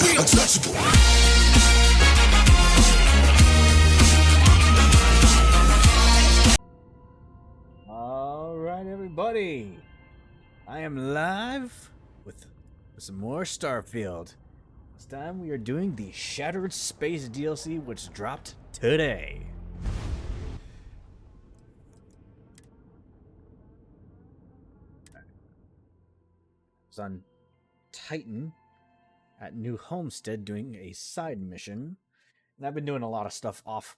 untouchable. All right, everybody. I am live with some more Starfield. This time we are doing the Shattered Space DLC, which dropped today. I was on Titan at New Homestead doing a side mission, and I've been doing a lot of stuff off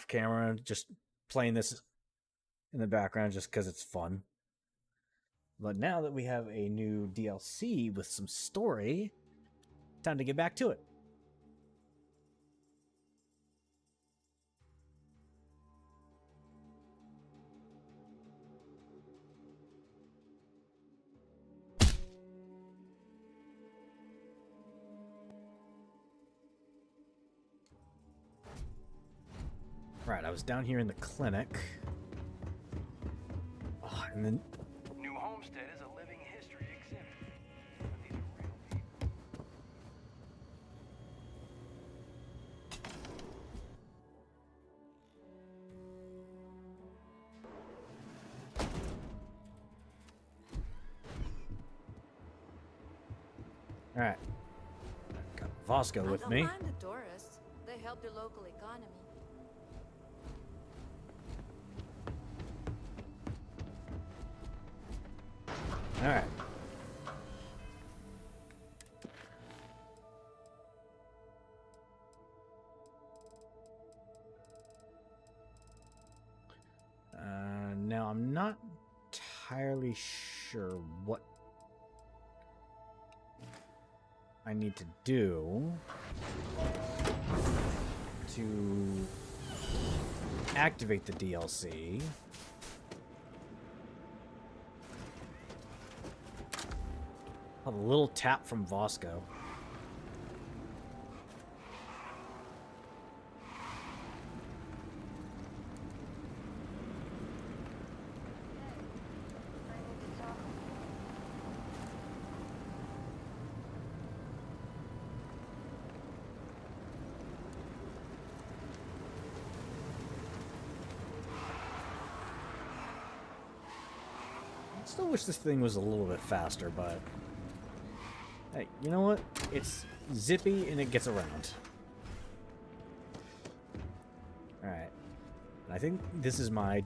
camera, just playing this in the background just because it's fun. But now that we have a new DLC with some story, time to get back to it. Right, I was down here in the clinic. Oh, and then New Homestead is a living history exhibit. These are real people. Alright. Got Vasco with me. I don't mind the tourists. They help the local economy. Alright. Now I'm not entirely sure what I need to do to activate the DLC. A little tap from Vasco. I still wish this thing was a little bit faster, but hey, you know what? It's zippy and it gets around. Alright. I think this is my...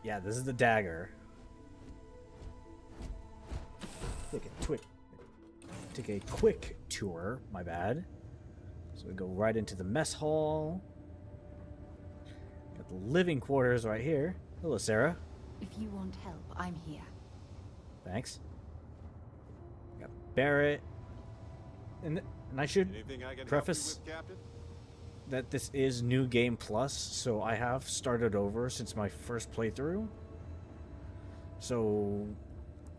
Yeah, this is the dagger. Take a quick tour, my bad. So we go right into the mess hall. Got the living quarters right here. Hello, Sarah. If you want help, I'm here. Thanks. Got Barrett. And I should preface that this is New Game Plus, so I have started over since my first playthrough. So,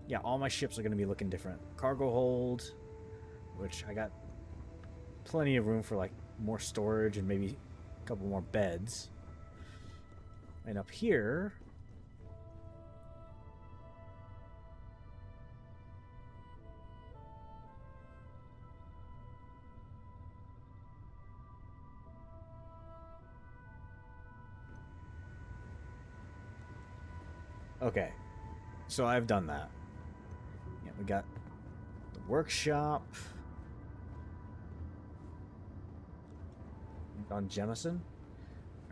yeah, all my ships are going to be looking different. Cargo hold, which I got plenty of room for, like, more storage and maybe a couple more beds. And up here... Okay, so I've done that. Yeah, we got the workshop. On Jemison.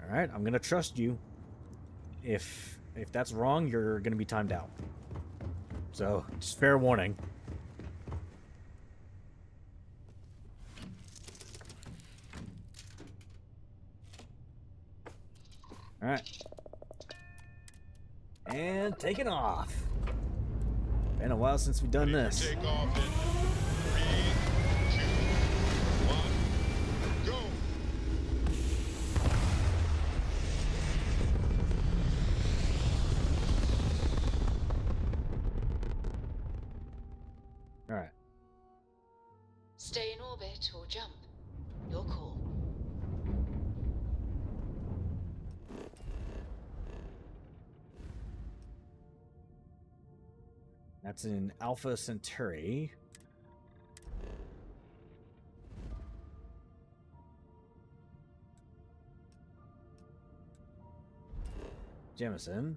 All right, I'm gonna trust you. If that's wrong, you're gonna be timed out. So just fair warning. All right. And taking off. Been a while since we've done this. Take off in 3, 2, 1, go. All right. Stay in orbit or jump. Your call. That's in Alpha Centauri. Jemison.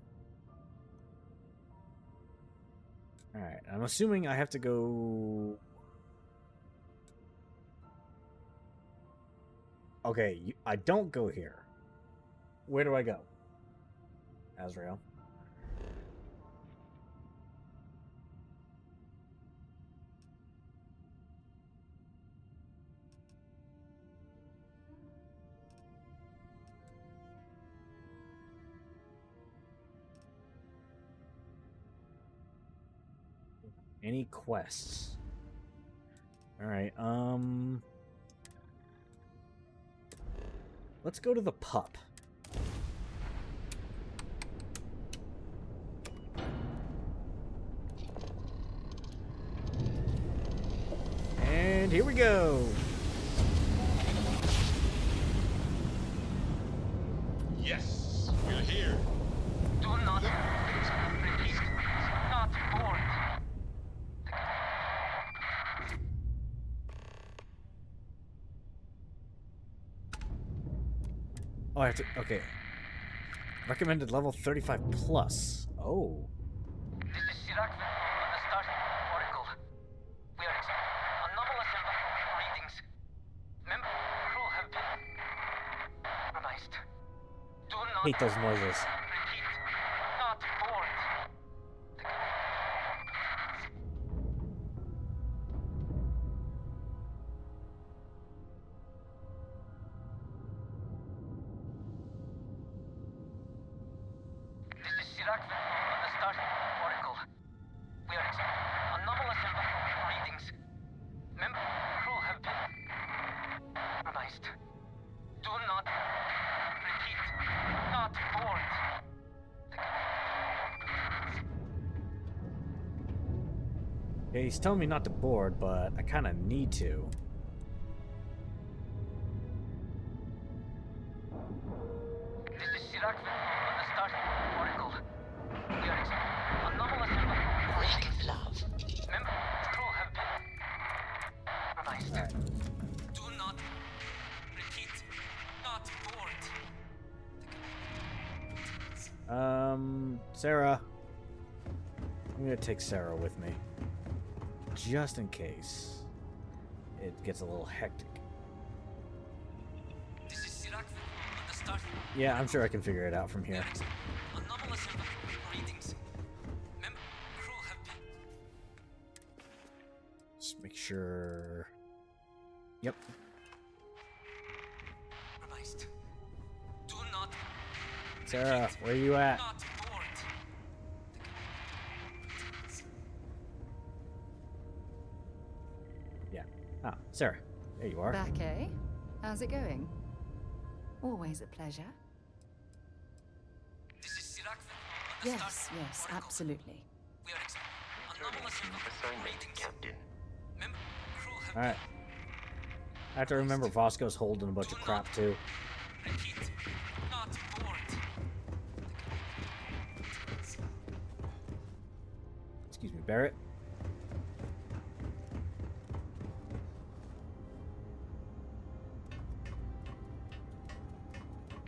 Alright, I'm assuming I have to go... Okay, I don't go here. Where do I go? Azrael. Any quests? Alright, let's go to the pup. And here we go! Yes, we're here. Do not repeat. Not board. Oh, I have to... Okay. Recommended level 35 plus. Oh. This is Sirac on the starfield oracle. We are anomalous in readings. Member crew have been compromised. Do not Hate those noises. repeat. Not board. This is Sirac on the starfield oracle. We are anomalous in readings. Member crew have been compromised. Do not repeat. Not board. Yeah, he's telling me not to board, but I kind of need to. This is Sirac on the starfield oracle. We are anomalous in Wake of love. Member crew have been compromised. Do not repeat. Not board. Sarah. I'm gonna take Sarah with me. Just in case it gets a little hectic. This is Sirac on the starfield. Yeah, I'm sure I can figure it out from here. Anomalous readings. Member crew have been Just make sure. Yep. compromised. Do not Sarah, where are you at? not board. Yeah. Ah, Sarah. There you are. Back, eh? How's it going? Always a pleasure. This is Sirac on the Yes, starfield yes, oracle. absolutely. We are anomalous readings. Captain. Member crew have Alright. I have to remember Vasco's holding a bunch of crap too. repeat. Not board. Excuse me, Barrett.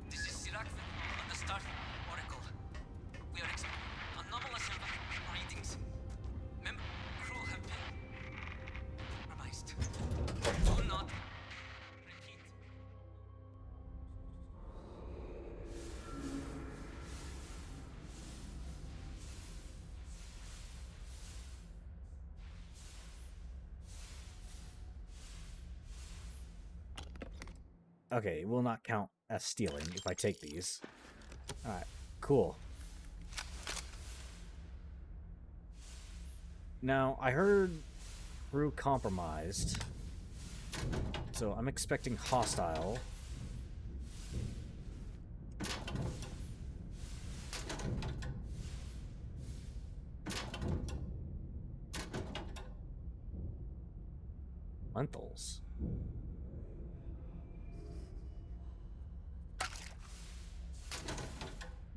This is Sirac on the starfield oracle. We are anomalous readings. Member crew have been compromised. Do not repeat. Okay, it will not count as stealing if I take these. Alright, cool. Now, I heard Brew compromised, so I'm expecting hostile. Lentils.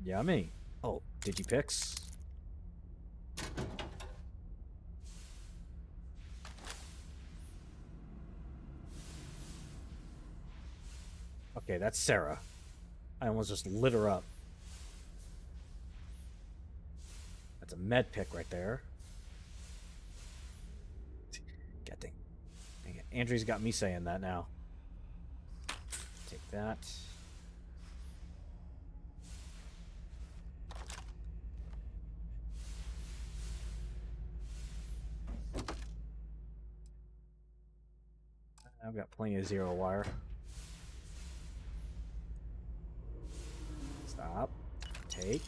Yummy. Oh, Digipix. Okay, that's Sarah. I almost just lit her up. That's a med pick right there. God dang. Dang it. Andrew's got me saying that now. Take that. I've got plenty of zero wire. Stop. Take.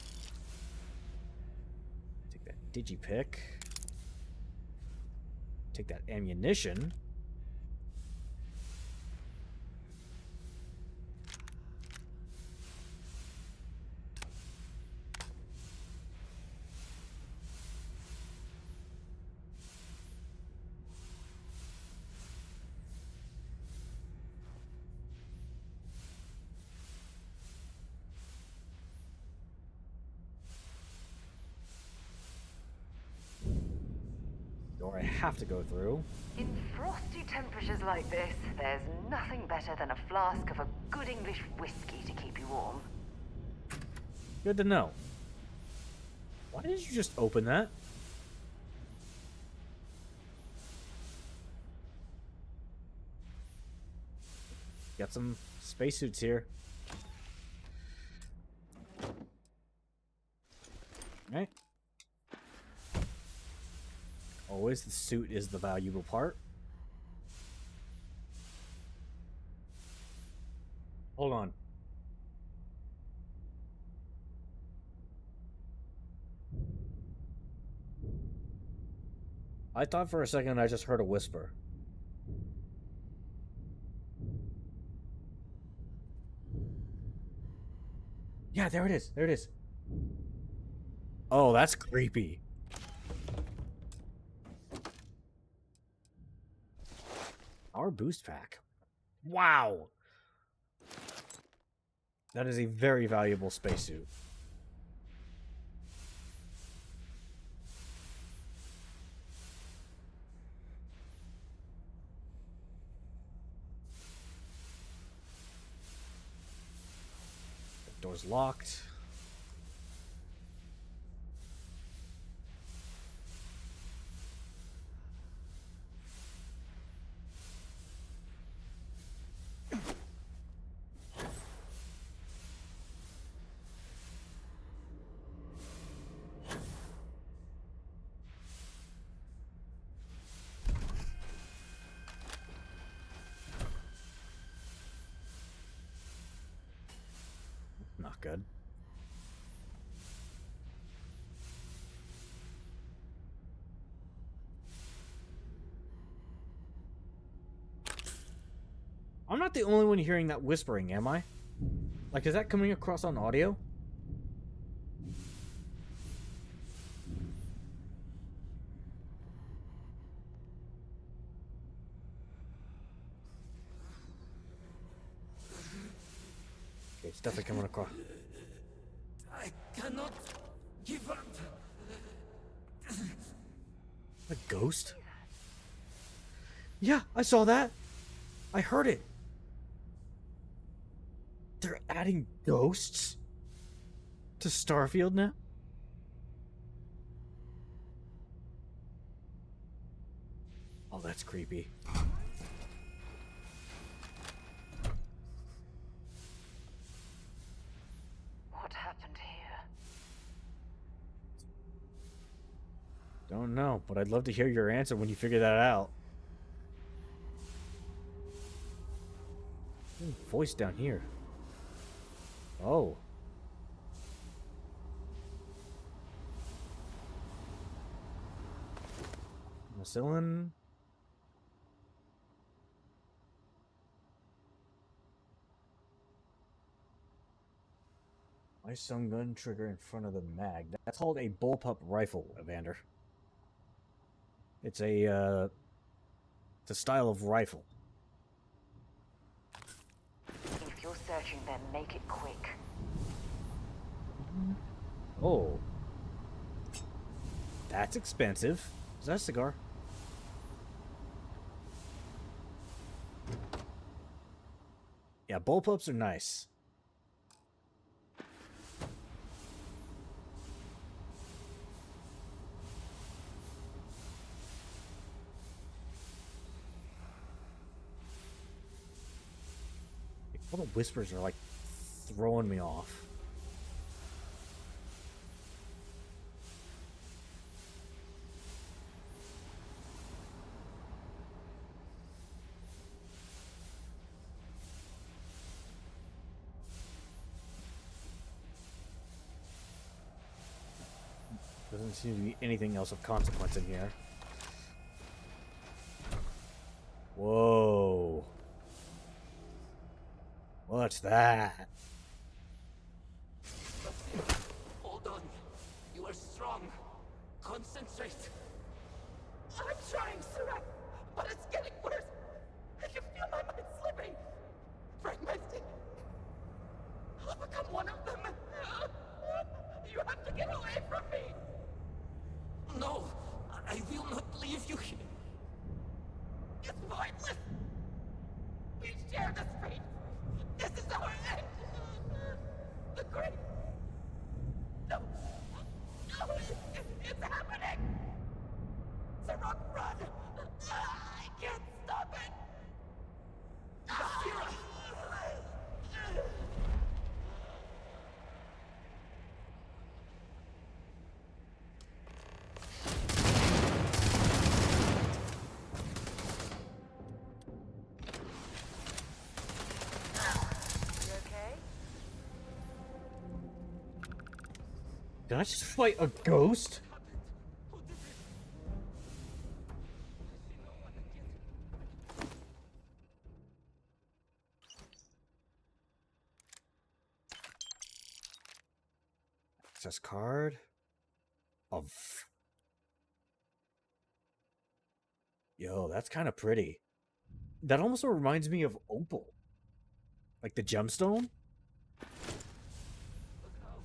Take that digipick. Take that ammunition. Door I have to go through. In frosty temperatures like this, there's nothing better than a flask of a good English whiskey to keep you warm. Good to know. Why did you just open that? Got some spacesuits here. Right. Always the suit is the valuable part. Hold on. I thought for a second I just heard a whisper. Yeah, there it is. There it is. Oh, that's creepy. Our boost pack. Wow. That is a very valuable spacesuit. The door's locked. Not good. I'm not the only one hearing that whispering, am I? Like, is that coming across on audio? Okay, it's definitely coming across. I cannot give up. A ghost? Yeah, I saw that. I heard it. They're adding ghosts to Starfield now? Oh, that's creepy. What happened here? Don't know, but I'd love to hear your answer when you figure that out. Ooh, voice down here. Oh. Penicillin. Why some gun trigger in front of the mag? That's called a bullpup rifle, Evander. It's a style of rifle. If you're searching, then make it quick. Oh. That's expensive. Is that a cigar? Yeah, bullpups are nice. All the whispers are like throwing me off. Doesn't seem to be anything else of consequence in here. Whoa. What's that? Hold on. You are strong. Concentrate. I'm trying, Surak, but it's getting worse. I can feel my mind slipping. Fragmented. I'll become one of them. You have to get away from me. No, I will not leave you here. It's pointless. We share this fate. This is our end. The great. No. No, it's happening. Zarok, run. I can't stop it. Basira. You okay? Did I just fight a ghost? Who did it? I see no one yet. Access card of. Yo, that's kind of pretty. That almost reminds me of Opal. Like the gemstone? Look out.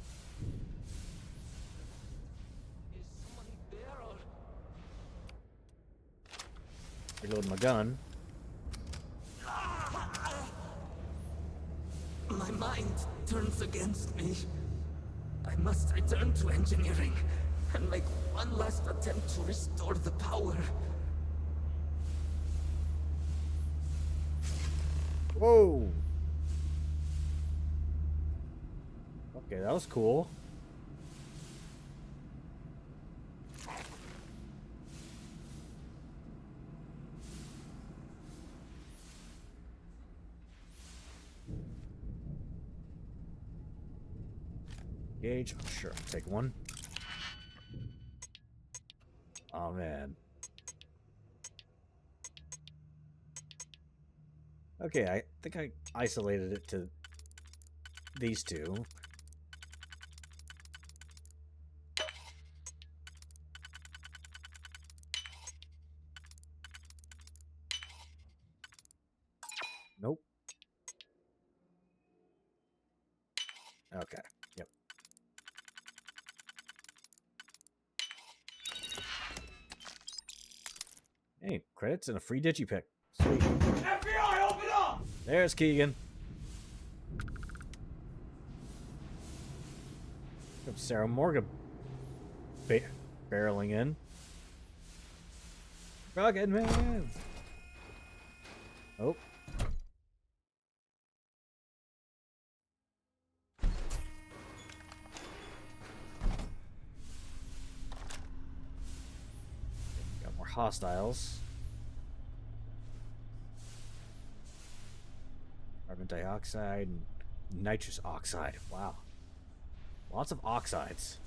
Is someone there or... Reload my gun. My mind turns against me. I must return to engineering and make one last attempt to restore the power. Whoa! Okay, that was cool. Gauge, sure, take one. Oh man. Okay, I think I isolated it to these two. Nope. Okay, yep. Hey, credits and a free digipick. Sweet. FBI, open up! There's Keegan. Comes Sarah Morgan barreling in. Rocket Man! Oh. Got more hostiles. Carbon dioxide and nitrous oxide. Wow. Lots of oxides.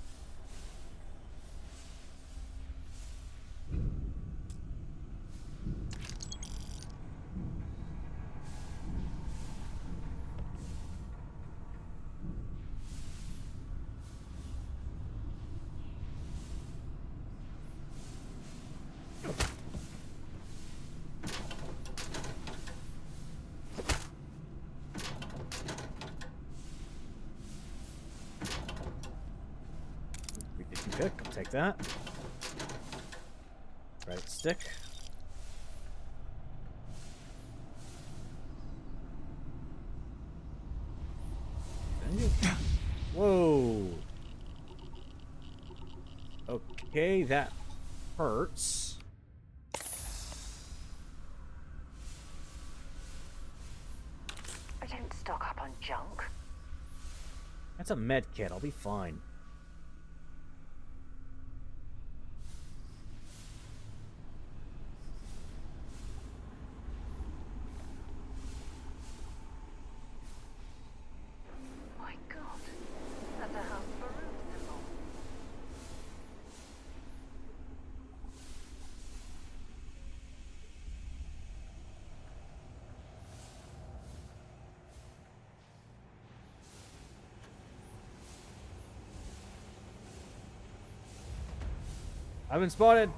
Pick, I'll take that. Right stick. Whoa. Okay, that hurts. I don't stock junk? That's a med kit. I'll be fine. My God, that's a House Baruch symbol. I've been spotted.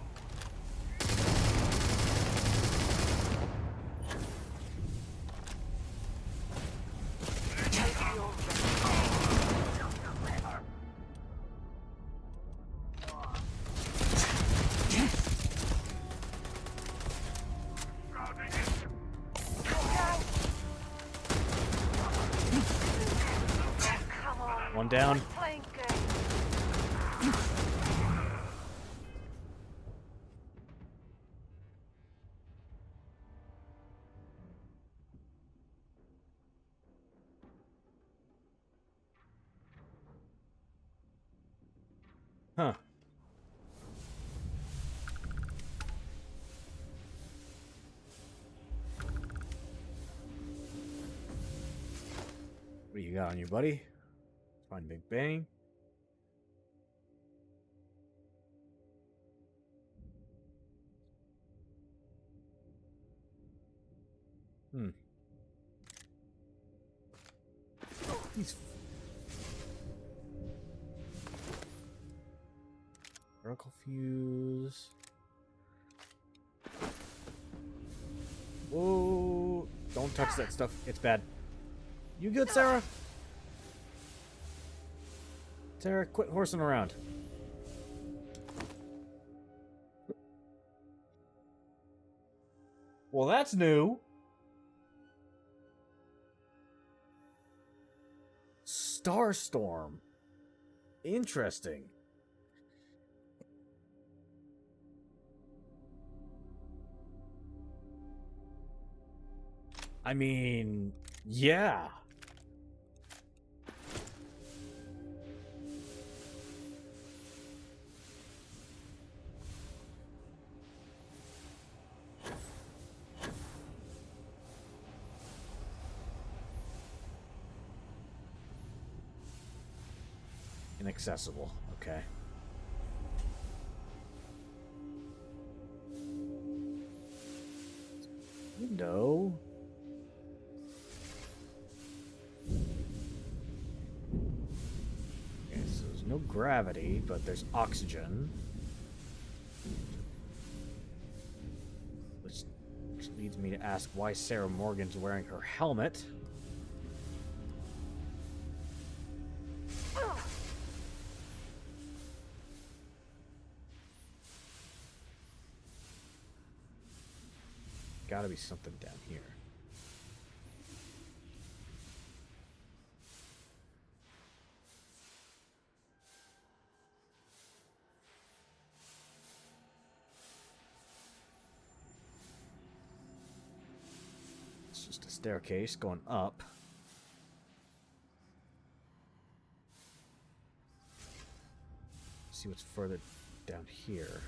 Come on. One down. Playing game. Huh. What do you got on you, buddy? Find Big Bang. He's Oracle fuse. Whoa! Don't touch that stuff. It's bad. You good, Sarah? Sarah, quit horsing around. Well, that's new. Starstorm. Interesting. I mean, yeah. Inaccessible. Okay. Window. Okay, so there's no gravity, but there's oxygen. Which leads me to ask why Sarah Morgan's wearing her helmet. Gotta be something down here. It's just a staircase going up. See what's further down here.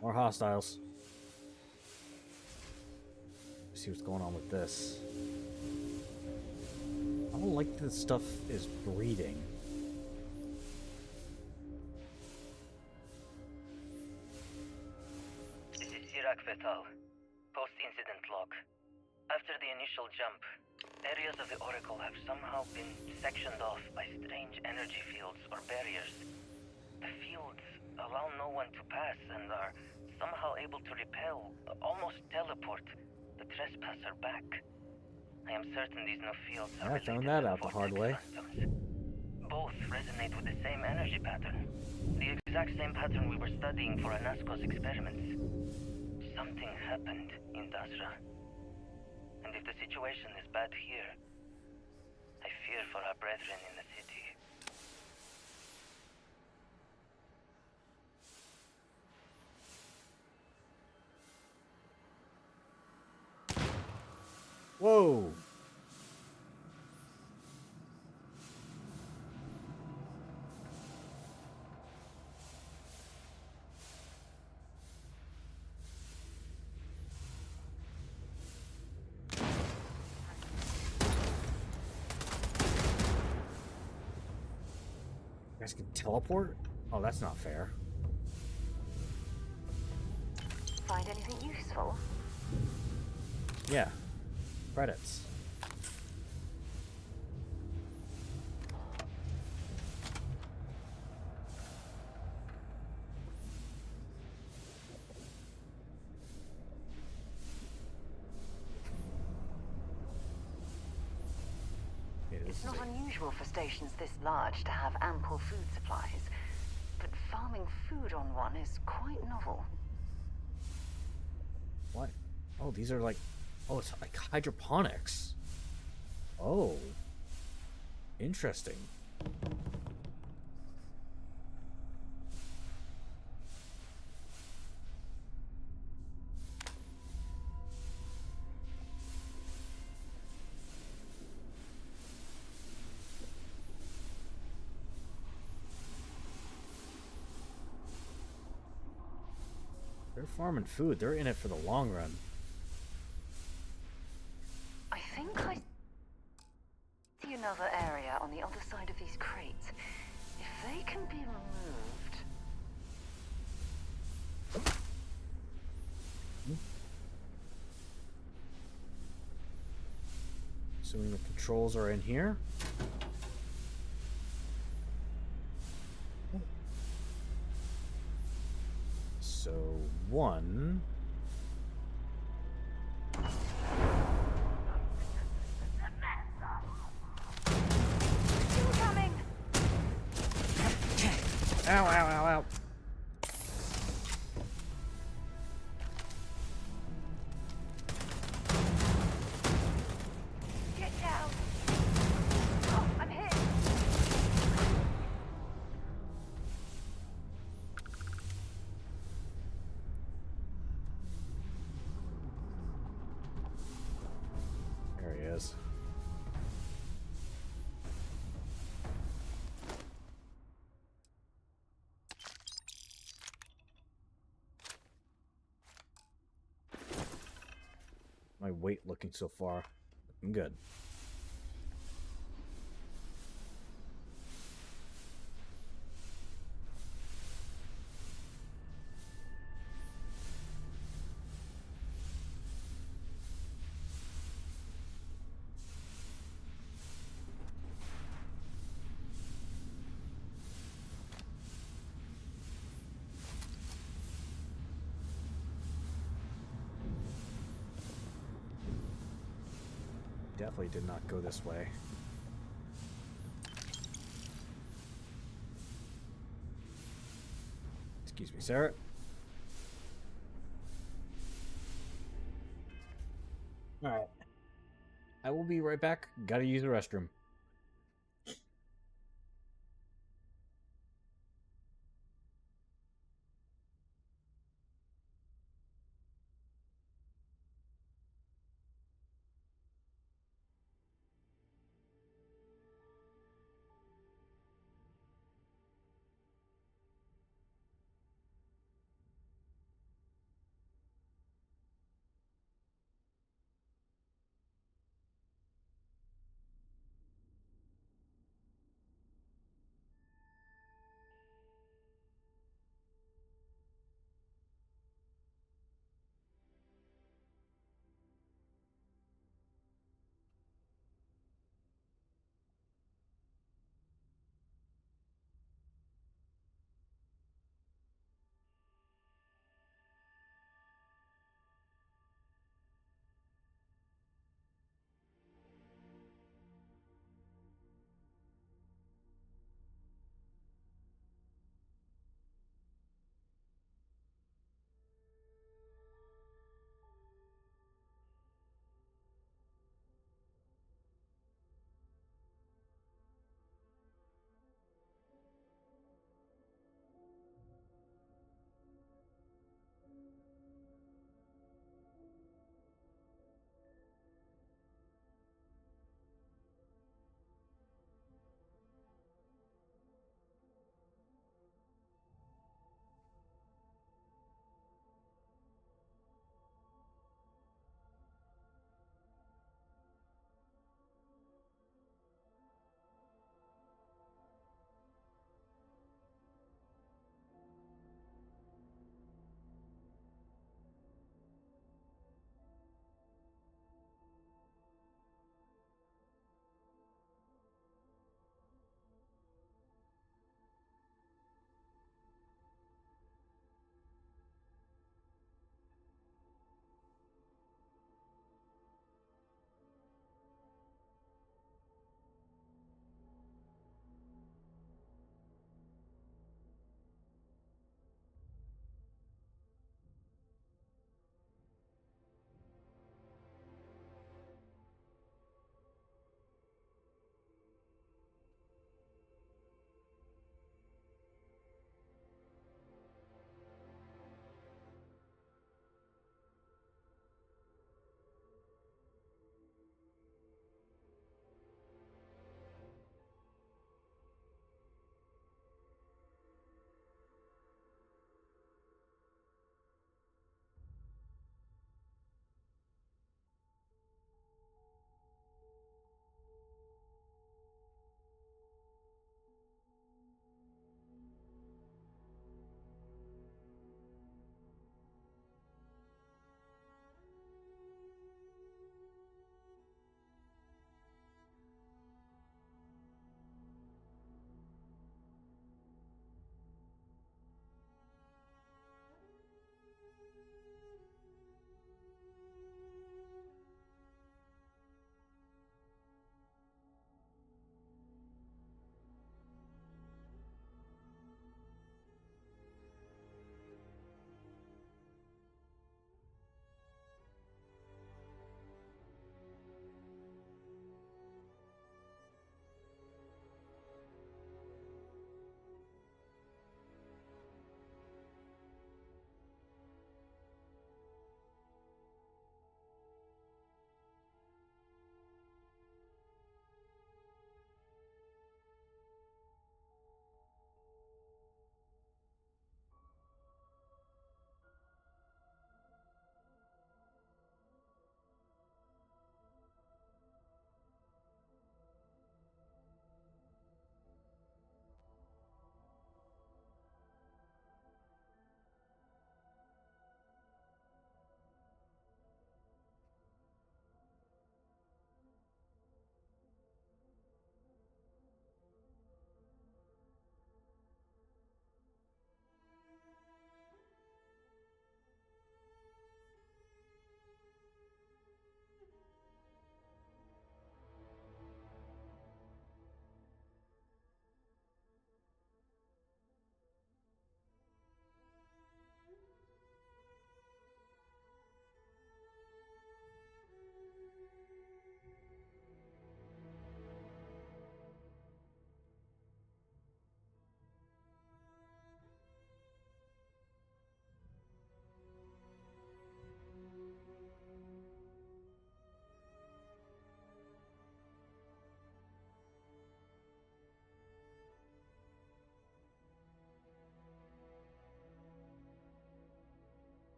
More hostiles. See what's going on with this. I don't like this stuff is breeding. This is Sirac Vital. Post-incident log. After the initial jump, areas of the Oracle have somehow been sectioned off by strange energy fields or barriers. The fields allow no one to pass and are somehow able to repel, almost teleport, the trespasser back. I am certain these new fields are I found related that to the out the hard way. vortex phantoms. Both resonate with the same energy pattern. The exact same pattern we were studying for Anasco's experiments. Something happened in Dasra. And if the situation is bad here, I fear for our brethren in the city. guys can teleport? Oh, that's not fair. Find anything useful? Yeah. Credits. It's not unusual for stations this large to have ample food supplies, but farming food on one is quite novel. What? Oh, these are like... Oh, it's like hydroponics. Oh. Interesting. They're farming food. They're in it for the long run. I think I see another area on the other side of these crates. If they can be removed... Assuming the controls are in here. So, one... Incoming! Ow, ow, ow, ow. Get down! Oh, I'm hit! There he is. My weight looking so far. Looking good. Definitely did not go this way. Excuse me, Sarah. Alright. I will be right back. Gotta use the restroom.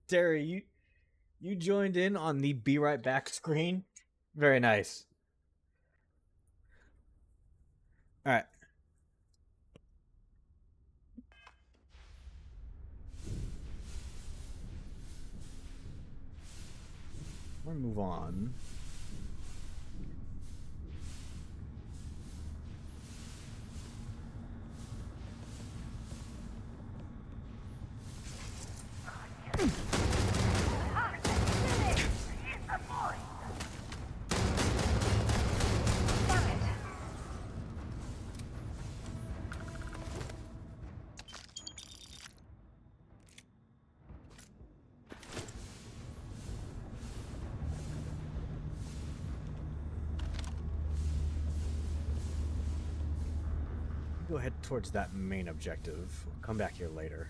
Terry, you joined in on the be right back screen. Very nice. All right. We'll move on. Go ahead towards that main objective. We'll come back here later.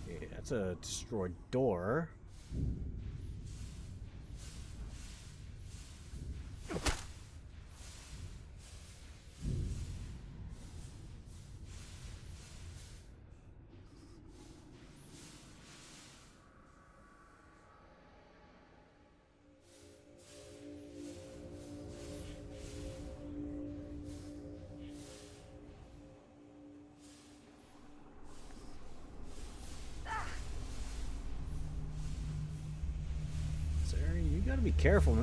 Okay, that's a destroyed door. Sarah, you gotta be careful.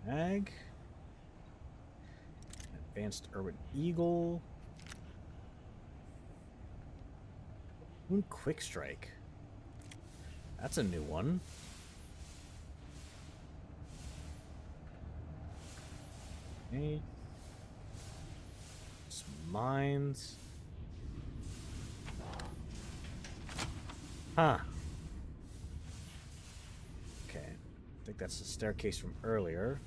Mag. Advanced Urban Eagle. Moon Quick Strike. That's a new one. Okay. Some mines. Huh. Okay. I think that's the staircase from earlier.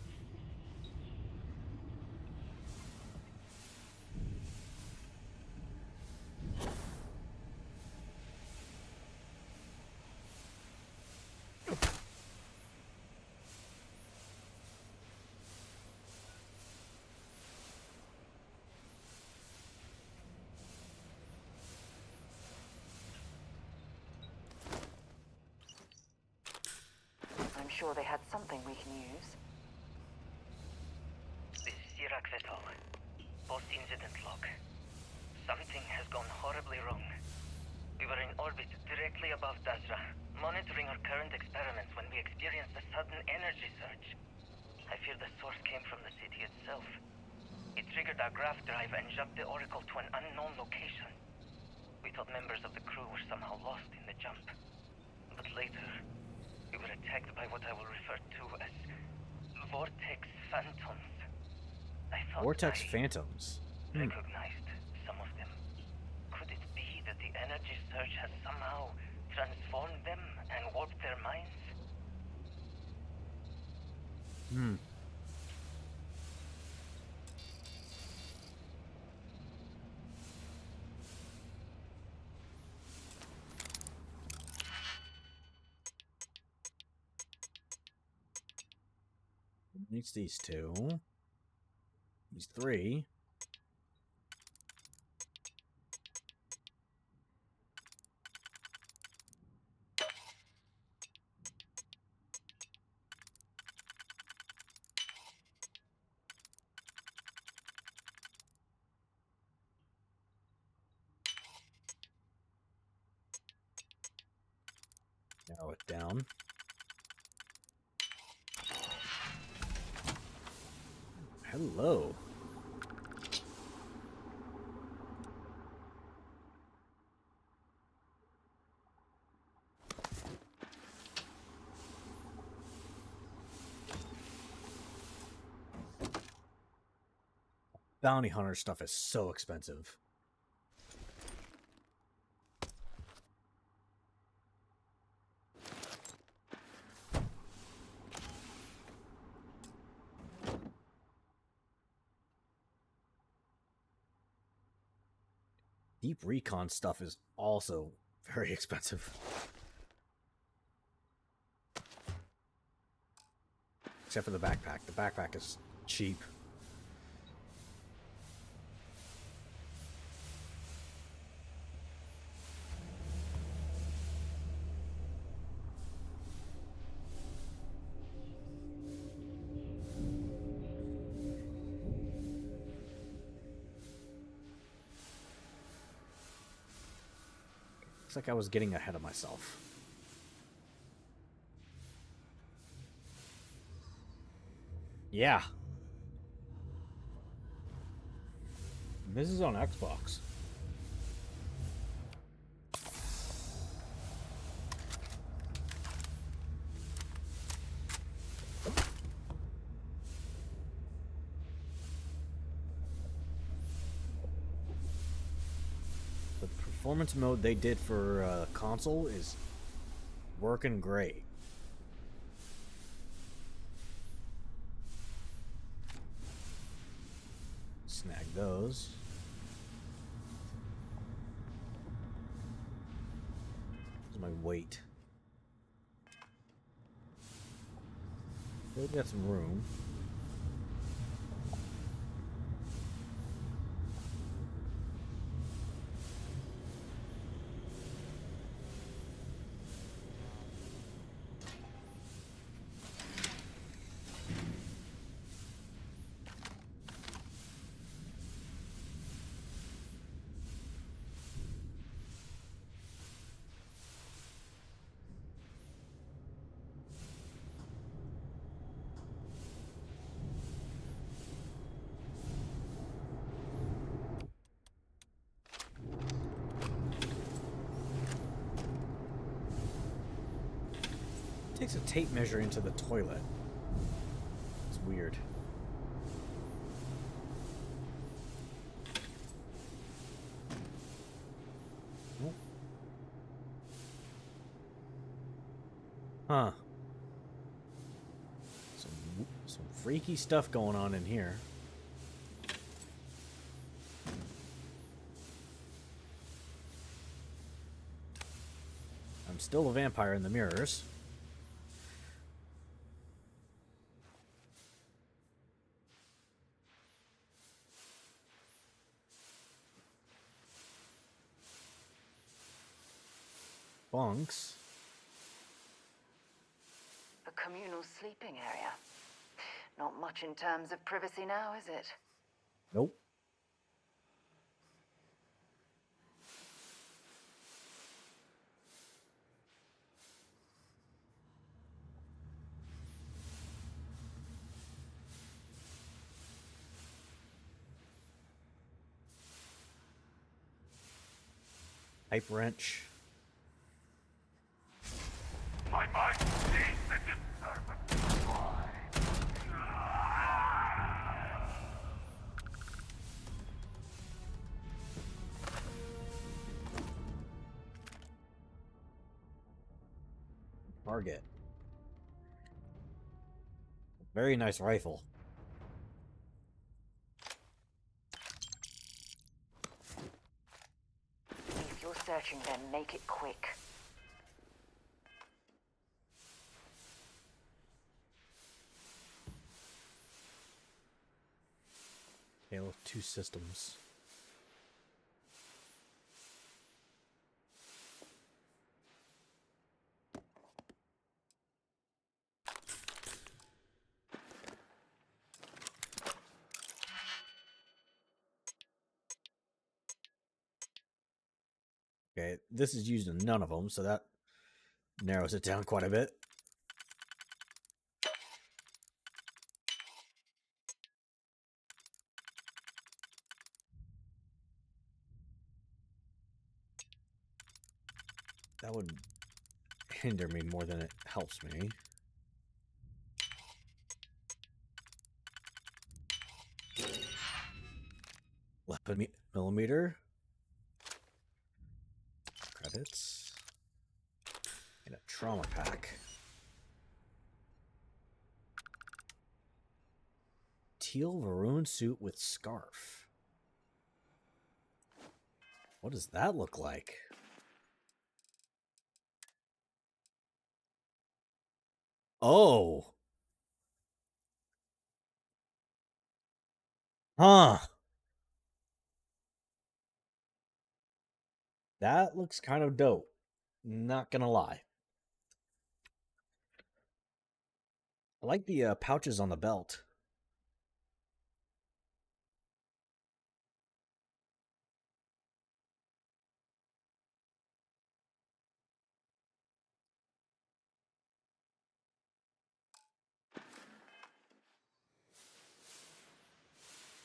I'm sure they had something we can use. This is Sirach Vettel. Post-incident log. Something has gone horribly wrong. We were in orbit directly above Dazra, monitoring our current experiments when we experienced a sudden energy surge. I fear the source came from the city itself. It triggered our grav drive and jumped the Oracle to an unknown location. We thought members of the crew were somehow lost in the jump. But later, we were attacked by what I will refer to as Vortex Phantoms. I thought Vortex I Phantoms. recognized some of them. Could it be that the energy surge has somehow transformed them and warped their minds? Needs these two. These three. Throw it down. Hello. Bounty hunter stuff is so expensive. Deep recon stuff is also very expensive. Except for the backpack. The backpack is cheap. Looks like I was getting ahead of myself. Yeah. This is on Xbox. The performance mode they did for console is working great. Snag those. Here's my weight. Still got some room. Takes a tape measure into the toilet. It's weird. Oh. Huh. Some freaky stuff going on in here. I'm still a vampire in the mirrors. Bunks. A communal sleeping area. Not much in terms of privacy now, is it? Nope. Pipe wrench. My mind sees the disturbance. Target. Very nice rifle. If you're searching them, make it quick. Tale of two systems. Okay, this is used in none of them, so that Narrows it down quite a bit. That would hinder me more than it helps me. $11mm. Credits. And a trauma pack. Teal Varoon suit with scarf. What does that look like? Oh. Huh. That looks kind of dope. Not gonna lie. I like the pouches on the belt.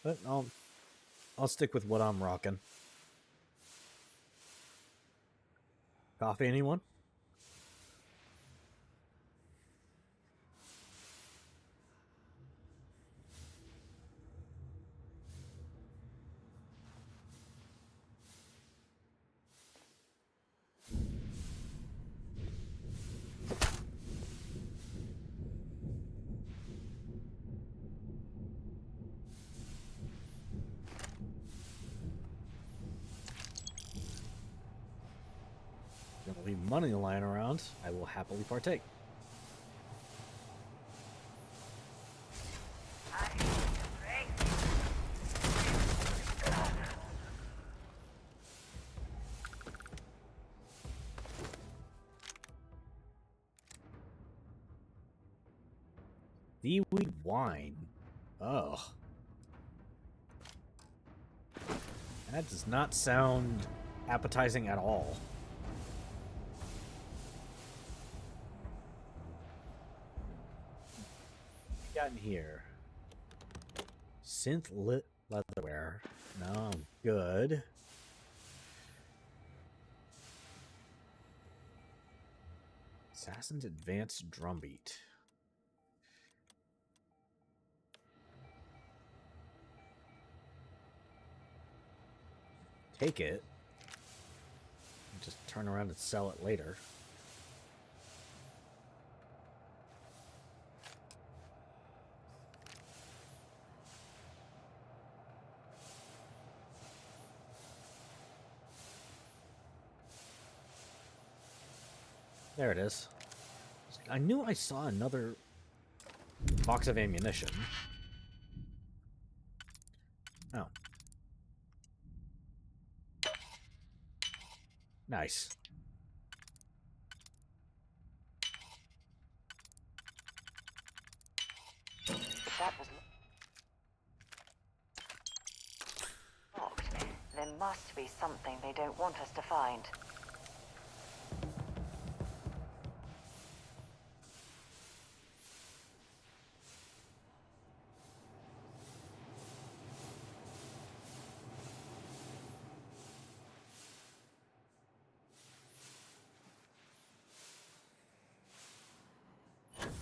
But I'll stick with what I'm rocking. Coffee, anyone? Gonna leave money lying around. I will happily partake. Seaweed wine. Ugh. That does not sound appetizing at all. What we got in here? Synth lit leatherware. No, I'm good. Assassin's Advanced Drumbeat. Take it. Just turn around and sell it later. There it is. I knew I saw another box of ammunition. Oh. Nice. If that was locked, there must be something they don't want us to find.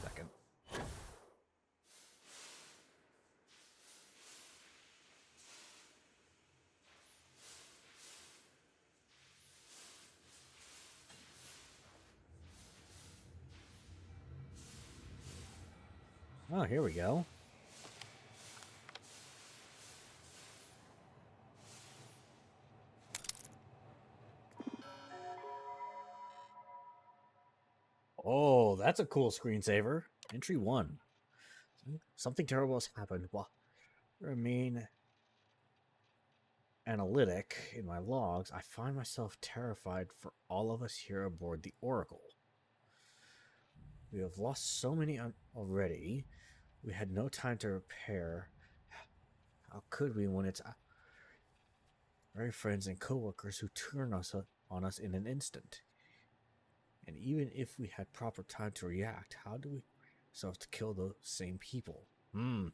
Second. Oh, here we go. Oh, that's a cool screensaver. Entry 1. Something terrible has happened. Well, remain analytic in my logs. I find myself terrified for all of us here aboard the Oracle. We have lost so many already. We had no time to repair. How could we when it's our very friends and coworkers who turn on us in an instant? And even if we had proper time to react, how do we ourselves to kill the same people? The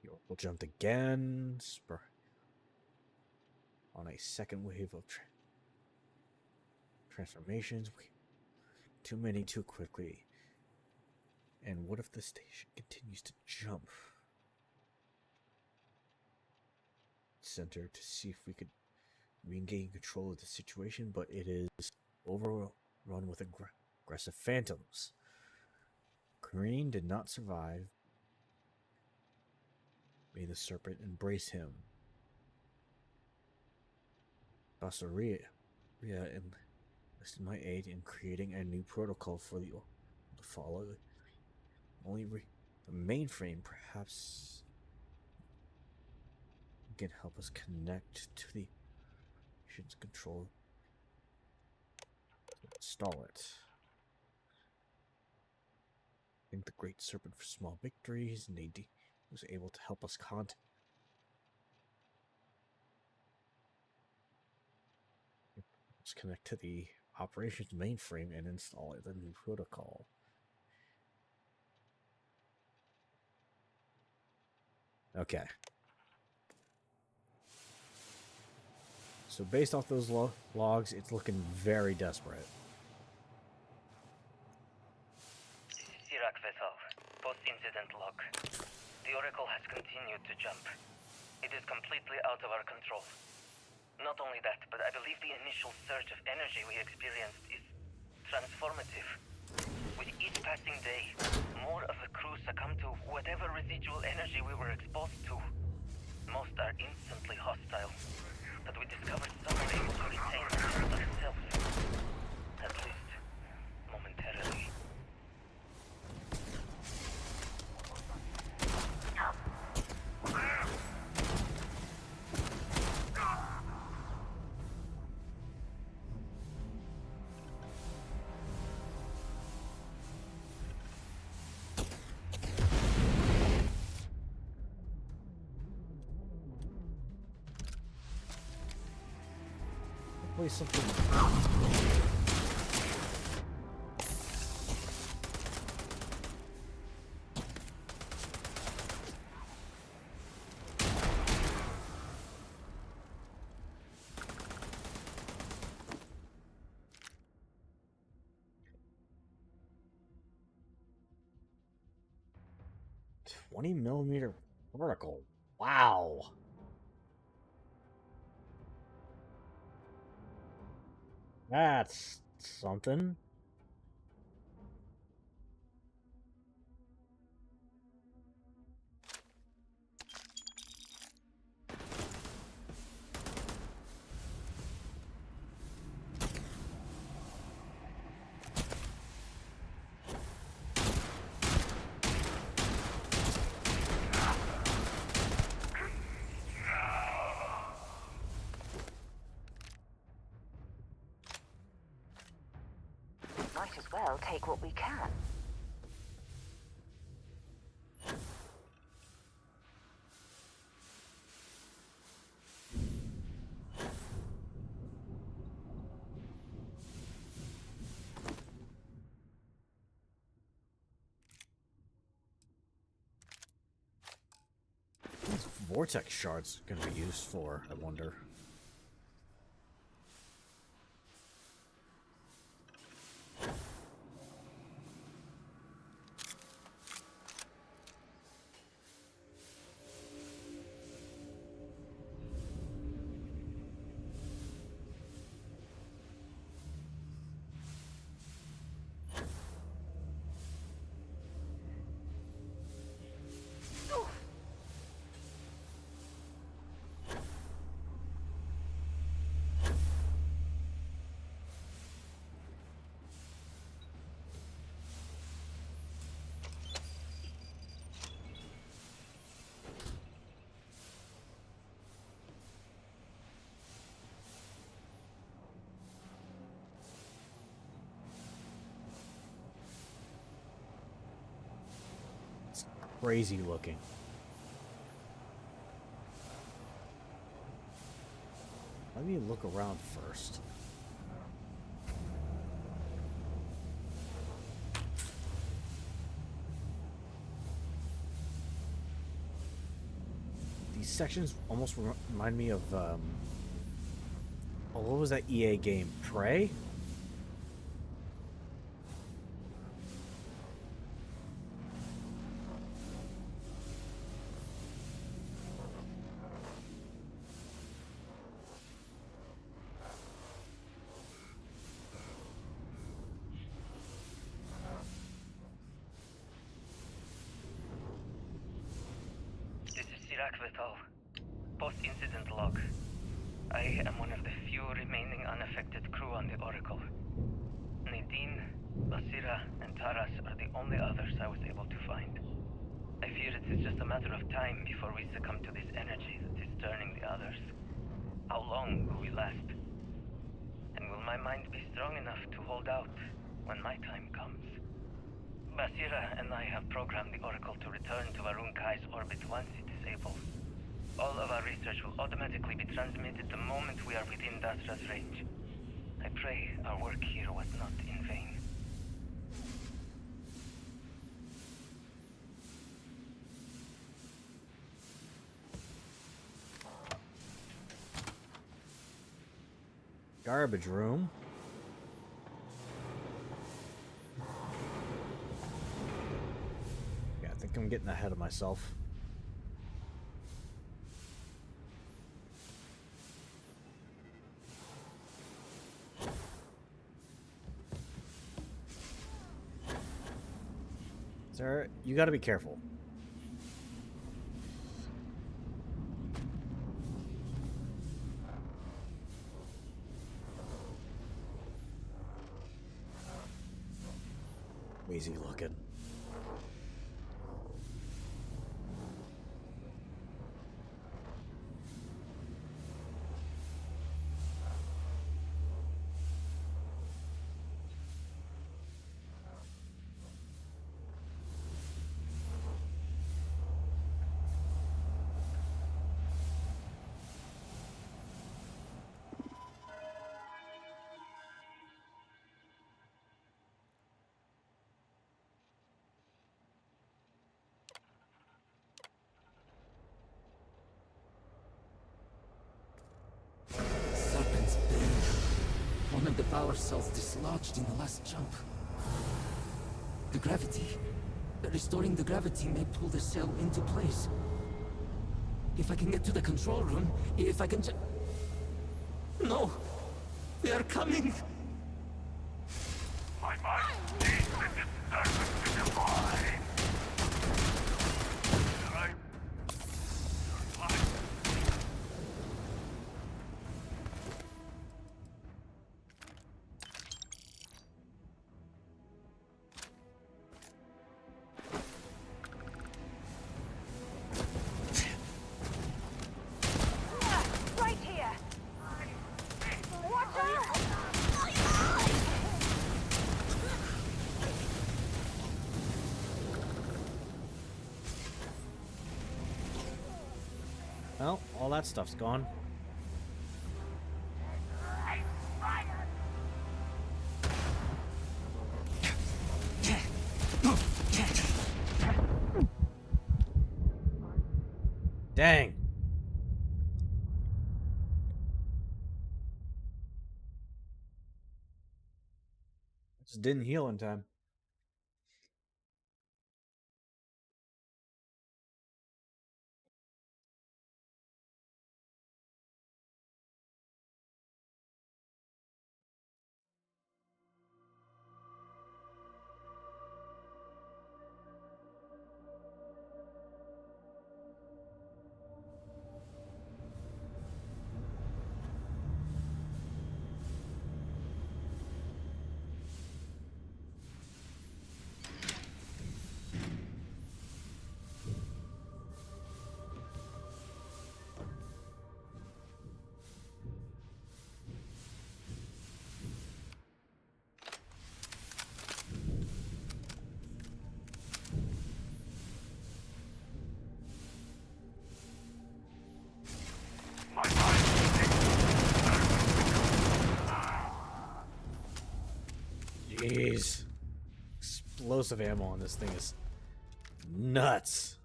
Oracle jumped again, on a second wave of transformations. Too many too quickly. And what if the station continues to jump? Center to see if we could regain control of the situation, but it is overrun with aggressive phantoms. Green did not survive. May the serpent embrace him. Bassaria enlisted my aid in creating a new protocol for the to follow. Only the mainframe perhaps can help us connect to the mission's control. Install it. Thank the Great Serpent for small victories. Nadine was able to help us Let's connect to the operations mainframe and install the new protocol. Okay. So based off those logs, it's looking very desperate. Sirac vessel, post-incident log. The Oracle has continued to jump. It is completely out of our control. Not only that, but I believe the initial surge of energy we experienced is transformative. With each passing day, more of the crew succumb to whatever residual energy we were exposed to. Most are instantly hostile, but we discovered some are able to retain themselves. At least, momentarily. Hopefully something. $20mm particle. Wow. That's something. Might as well take what we can. What's vortex shards going to be used for, I wonder? Crazy looking. Let me look around first. These sections almost remind me of, oh, what was that EA game? Prey? This is Sirach Vital. Post-incident log. I am one of the few remaining unaffected crew on the Oracle. Nadine, Basira, and Taras are the only others I was able to find. I fear it is just a matter of time before we succumb to this energy that is turning the others. How long will we last? And will my mind be strong enough to hold out when my time comes? Basira and I have programmed the Oracle to return to Varun Kai's orbit once it is able. All of our research will automatically be transmitted the moment we are within Dasra's range. I pray our work here was not in vain. Garbage room. Yeah, I think I'm getting ahead of myself. Sir, you gotta be careful. Easy looking. Serpent's Bane. One of the power cells dislodged in the last jump. The gravity. Restoring the gravity may pull the cell into place. If I can get to the control room, if I can No! They are coming! My mind needs the disturbance to divine. Right? Right here! Watch out! Well, all that stuff's gone. Dang. Just didn't heal in time. Jeez. Explosive ammo on this thing is nuts.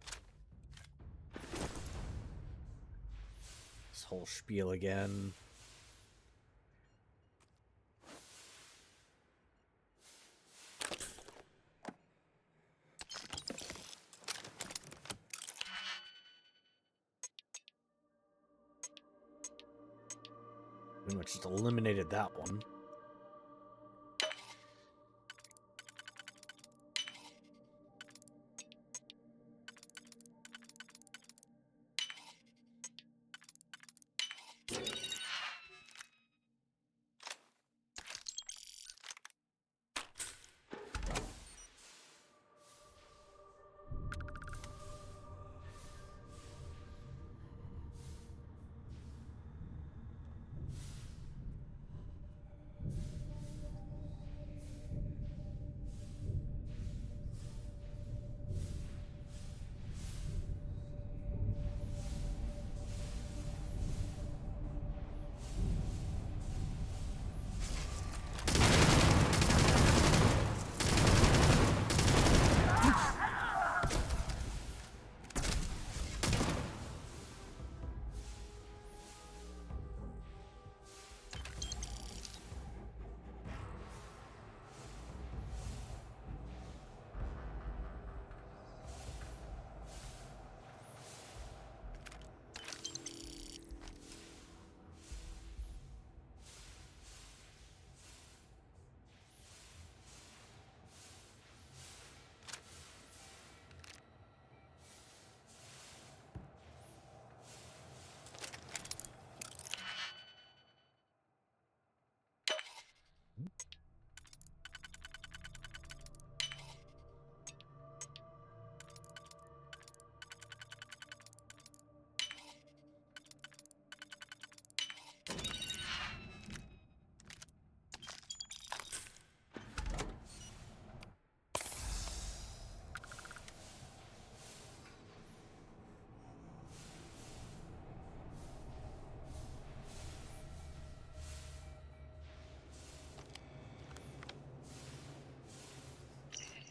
This whole spiel again. Pretty much just eliminated that one.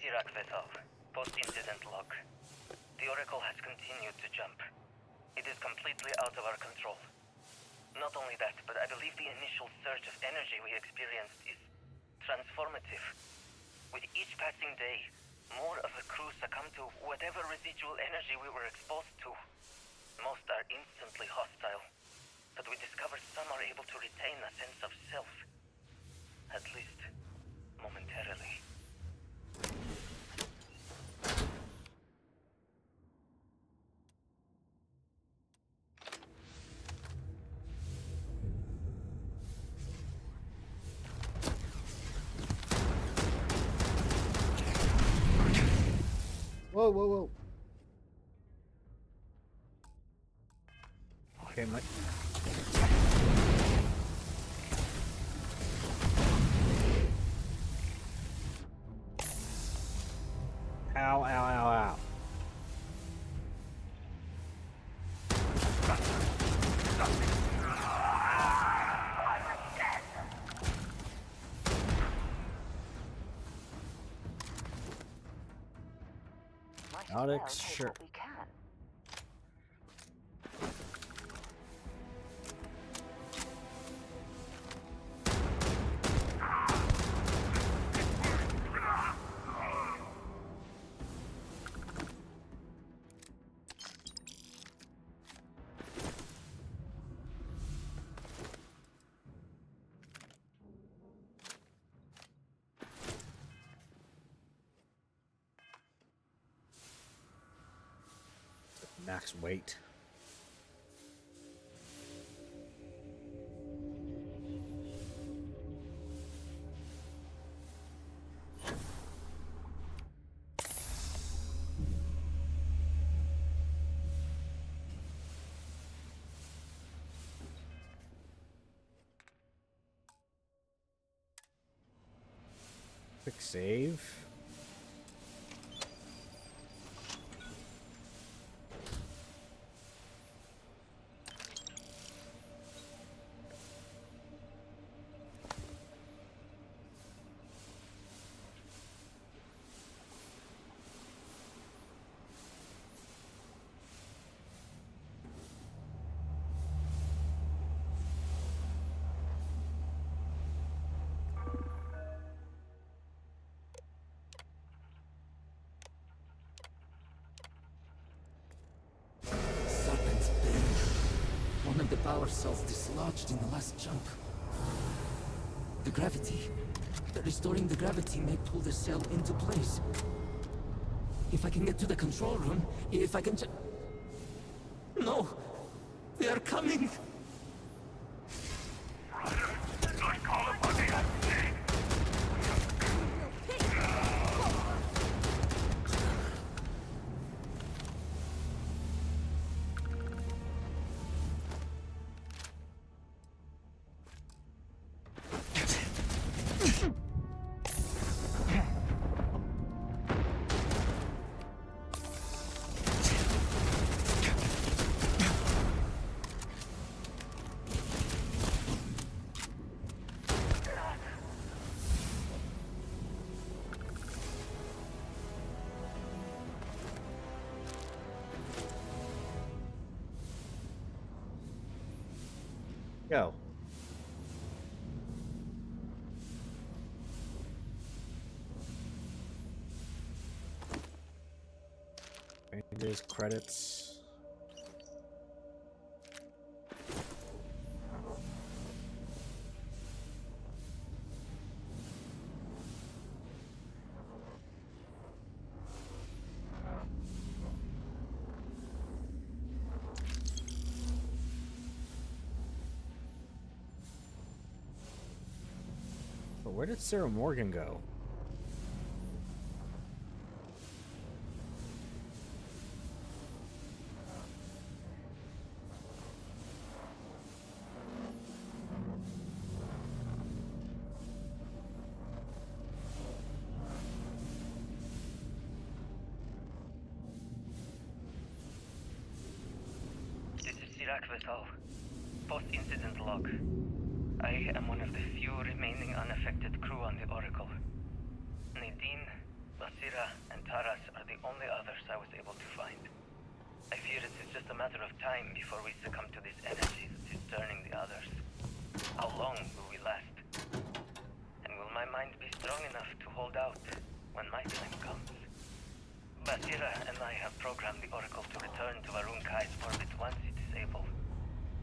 Iraq vessel. Post-incident log. The Oracle has continued to jump. It is completely out of our control. Not only that, but I believe the initial surge of energy we experienced is transformative. With each passing day, more of the crew succumb to whatever residual energy we were exposed to. Most are instantly hostile, but we discover some are able to retain a sense of self. At least, momentarily. Whoa, whoa, whoa. Okay, my... Ow, ow, ow, ow. Might as Not well take sure. what we can. Max weight. Quick save. power cells dislodged in the last jump. The gravity. Restoring the gravity may pull the cell into place. If I can get to the control room, if I can No! They are coming! Not call upon the unseen. Go. Changes, credits. But where did Sarah Morgan go? This is Sirac Vital. Post-incident log. I am one of the few remaining unaffected crew on the Oracle. Nadine, Basira, and Taras are the only others I was able to find. I fear it is just a matter of time before we succumb to this energy that is turning the others. How long will we last? And will my mind be strong enough to hold out when my time comes? Basira and I have programmed the Oracle to return to Varun Kai's orbit once it is able.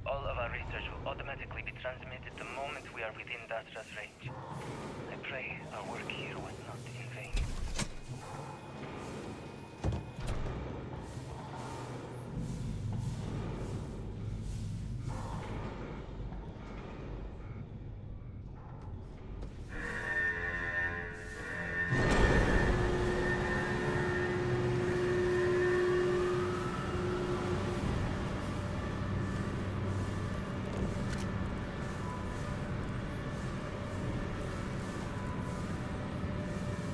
All of our research will automatically be transmitted the moment we are within Dasra's range. I pray our work here was not in vain.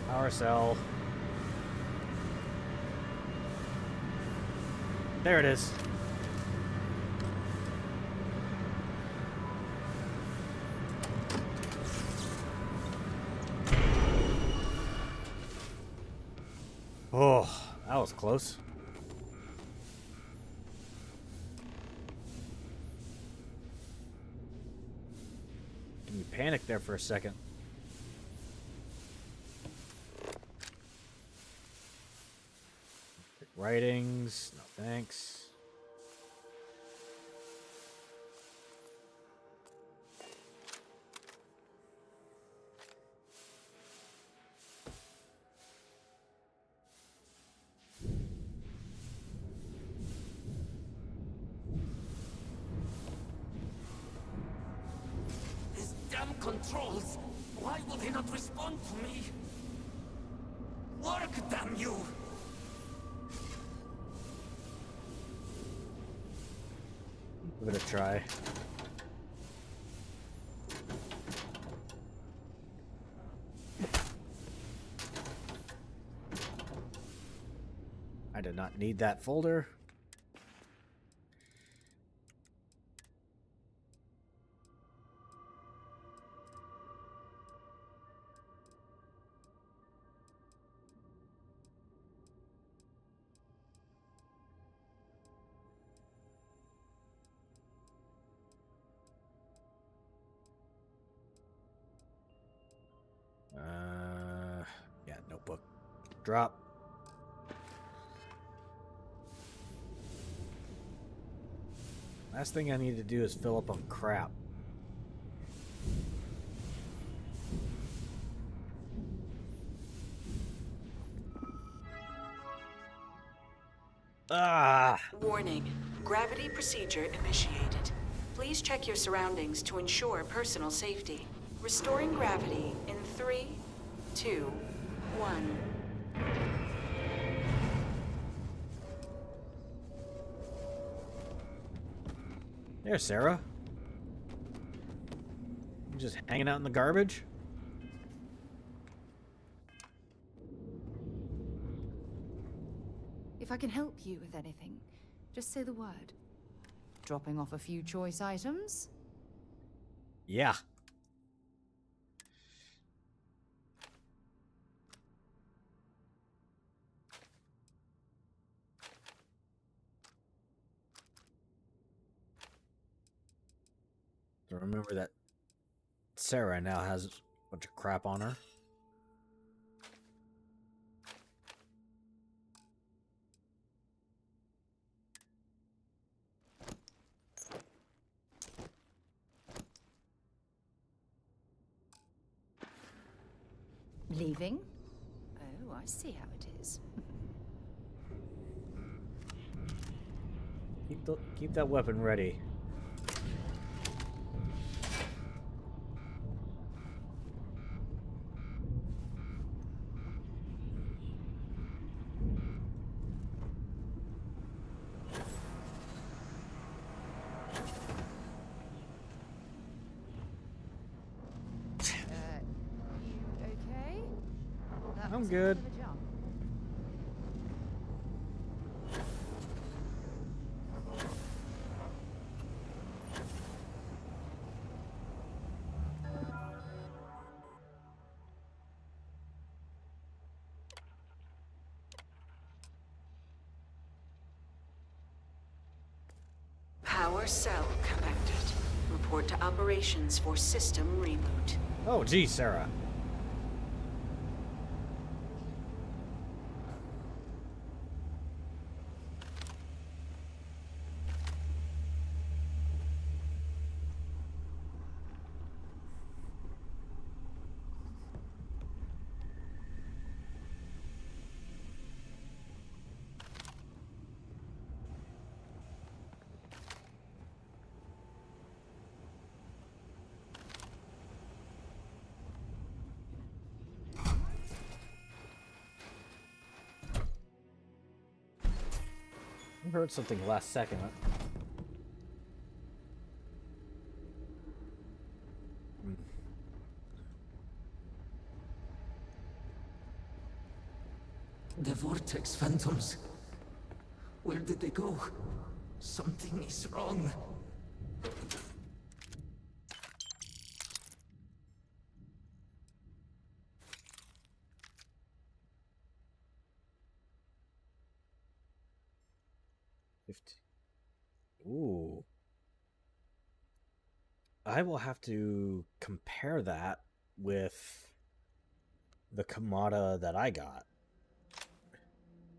Power cell. There it is. Oh, that was close. You panicked there for a second. Writings, no thanks. These damn controls! Why will they not respond to me? Work, damn you! Give it a try. I did not need that folder. Yeah, notebook. Drop. Last thing I need to do is fill up on crap. Ah! Warning. Gravity procedure initiated. Please check your surroundings to ensure personal safety. Restoring gravity in 3, 2, 1. There, Sarah. You just hanging out in the garbage? If I can help you with anything, just say the word. Dropping off a few choice items? Yeah. So remember that Sarah now has a bunch of crap on her. Leaving? Oh, I see how it is. Keep that weapon ready. You okay? That I'm was a good. bit of a jump. Power cell connected. Report to operations for system reboot. Oh, geez, Sarah. I heard something last second. The Vortex Phantoms. Where did they go? Something is wrong. Ooh. I will have to compare that with the Kamada that I got.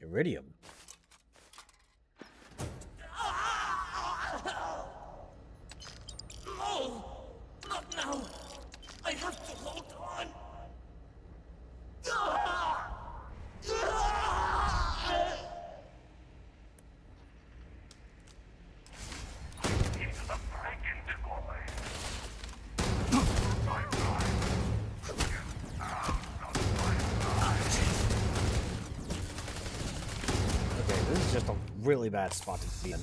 Iridium. No! Not now! I have to hold on! He's a pregnant boy. My God. Okay, this is just a really bad spot to be in.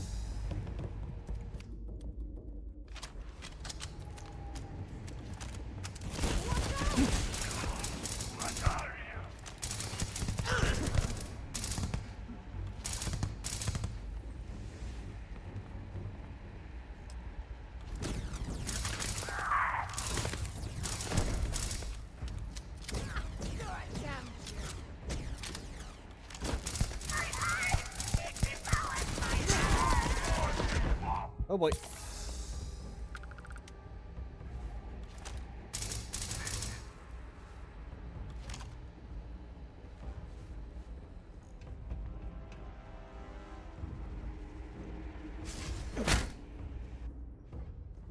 Oh boy.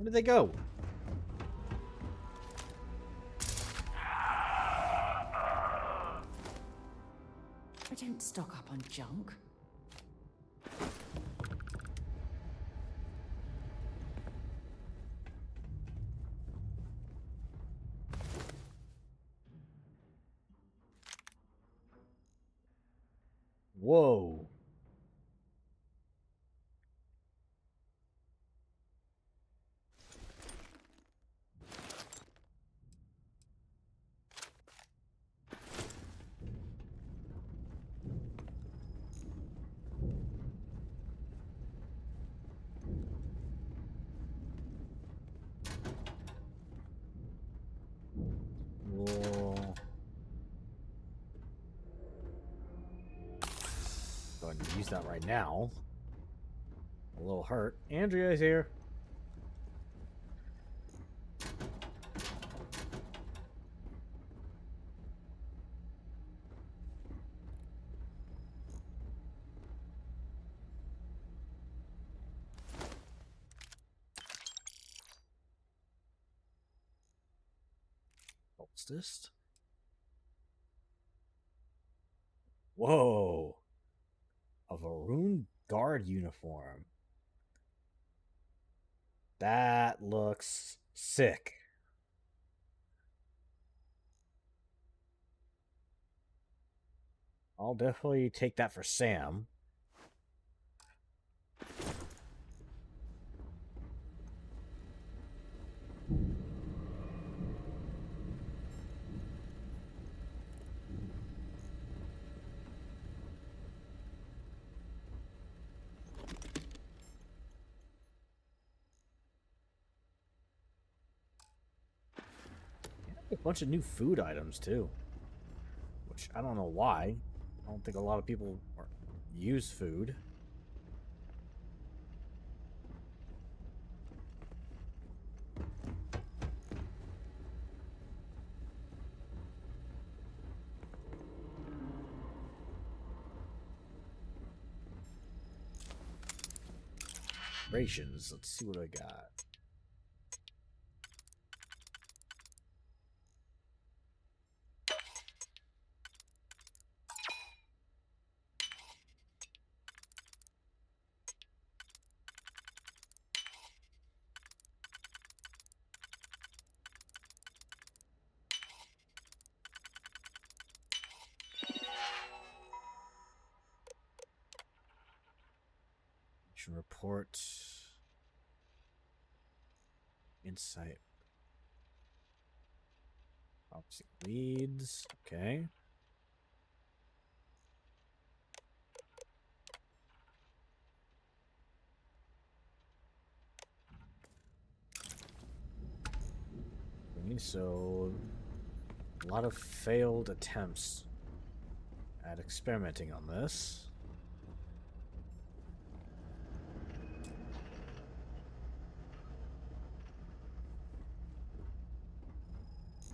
Where did they go? I don't stock up on junk. Whoa. Whoa. Go ahead and use that right now. A little hurt. Andrea's here. Solstice. Whoa. A Varun guard uniform. That looks sick. I'll definitely take that for Sam. A bunch of new food items too, which I don't know why. I don't think a lot of people use food. Rations. Let's see what I got. Report. Insight. Opposite leads. Okay. Okay, so a lot of failed attempts at experimenting on this.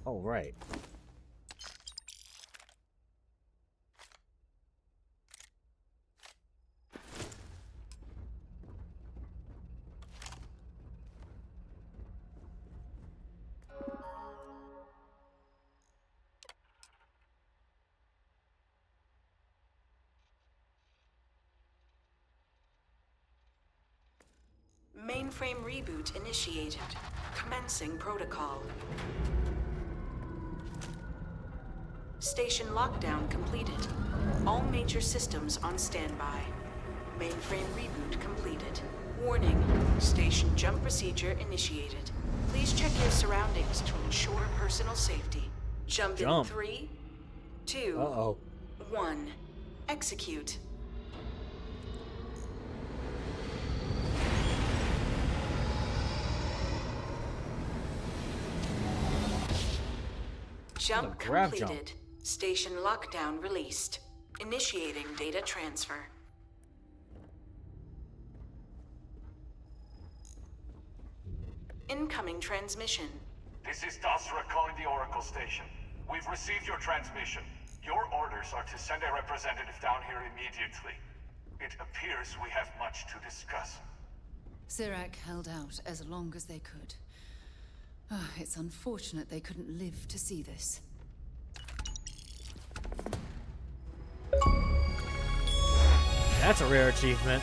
Oh, right. Mainframe reboot initiated. Commencing protocol. Station lockdown completed. All major systems on standby. Mainframe reboot completed. Warning. Station jump procedure initiated. Please check your surroundings to ensure personal safety. Jump in 3, 2, 1. Execute. Jump completed. Jump. Station lockdown released. Initiating data transfer. Incoming transmission. This is Dasra calling the Oracle Station. We've received your transmission. Your orders are to send a representative down here immediately. It appears we have much to discuss. Sirac held out as long as they could. Ah, it's unfortunate they couldn't live to see this. That's a rare achievement.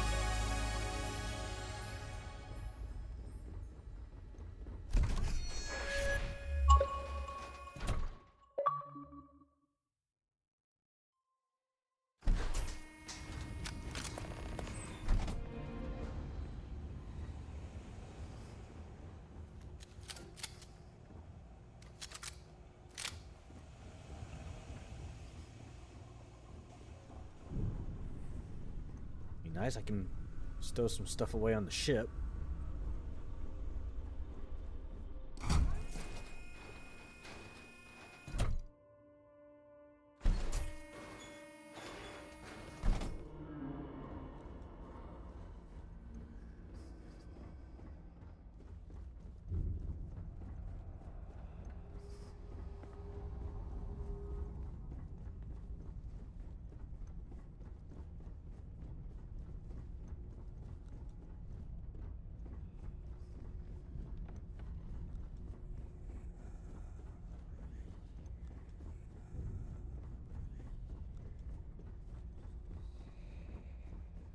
Be nice, I can stow some stuff away on the ship.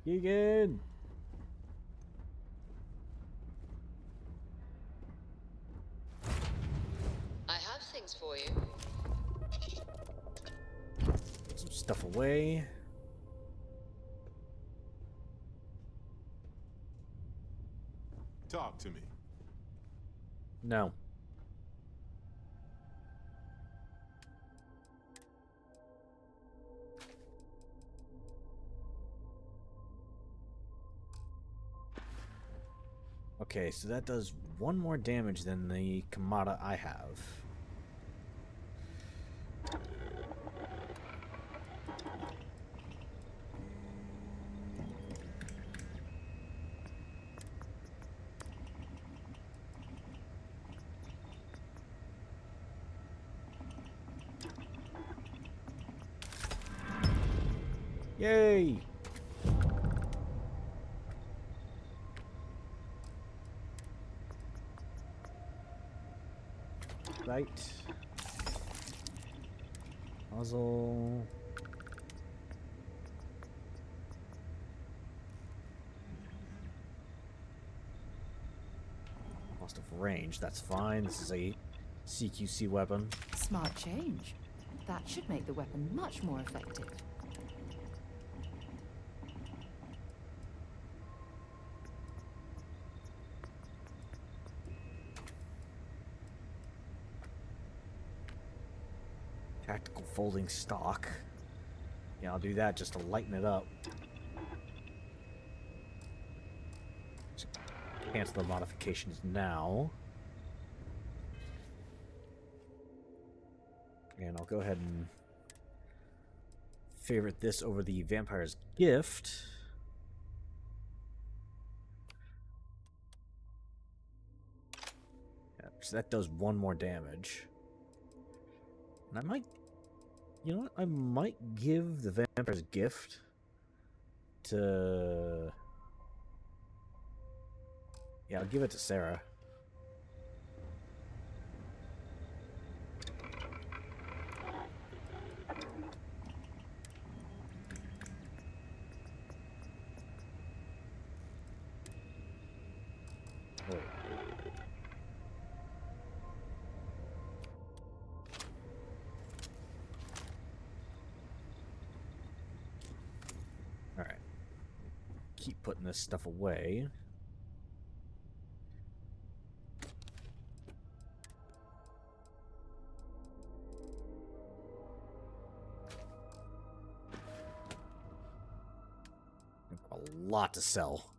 Keegan! I have things for you. Put some stuff away. Talk to me. No. Okay, so that does one more damage than the Kamada I have. Yay! Right. Muzzle. Lost of range, that's fine. This is a CQC weapon. Smart change. That should make the weapon much more effective. Tactical folding stock. Yeah, I'll do that just to lighten it up. Cancel the modifications now. And I'll go ahead and favorite this over the Vampire's Gift. Yeah, so that does one more damage. And I might, you know what? I might give the Vampire's Gift to... Yeah, I'll give it to Sarah. Wait. Alright. Keep putting this stuff away. A lot to sell.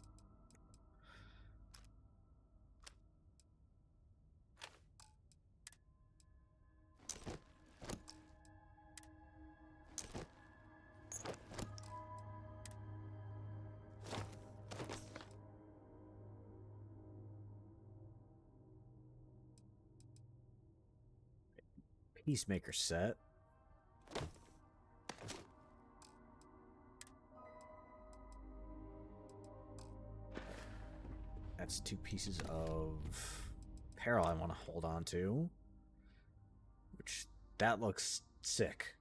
Peacemaker set. That's 2 pieces of apparel I want to hold on to. Which, that looks sick.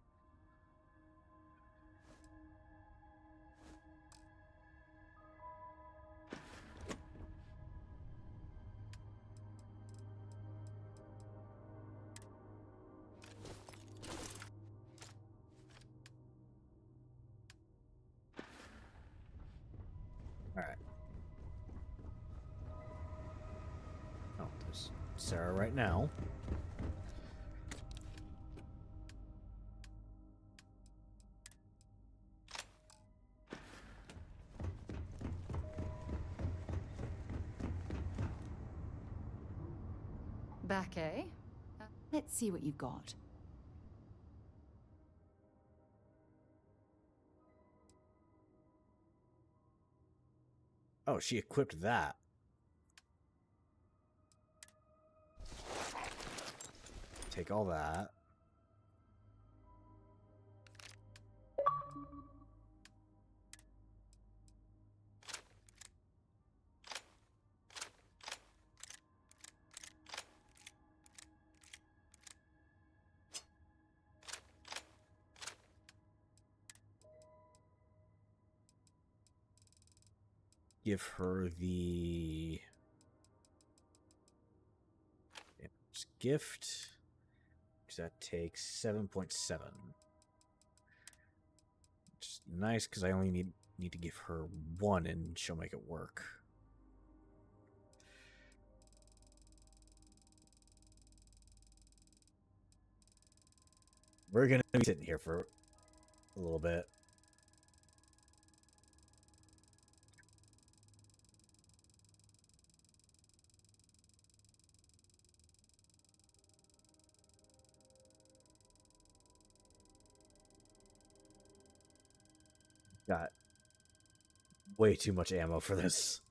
Alright. Oh, there's Sarah right now. Back, eh? Let's see what you've got. Oh, she equipped that. Take all that. Give her the gift. Because that takes 7.7. Which is nice because I only need to give her 1 and she'll make it work. We're gonna be sitting here for a little bit. Got way too much ammo for this.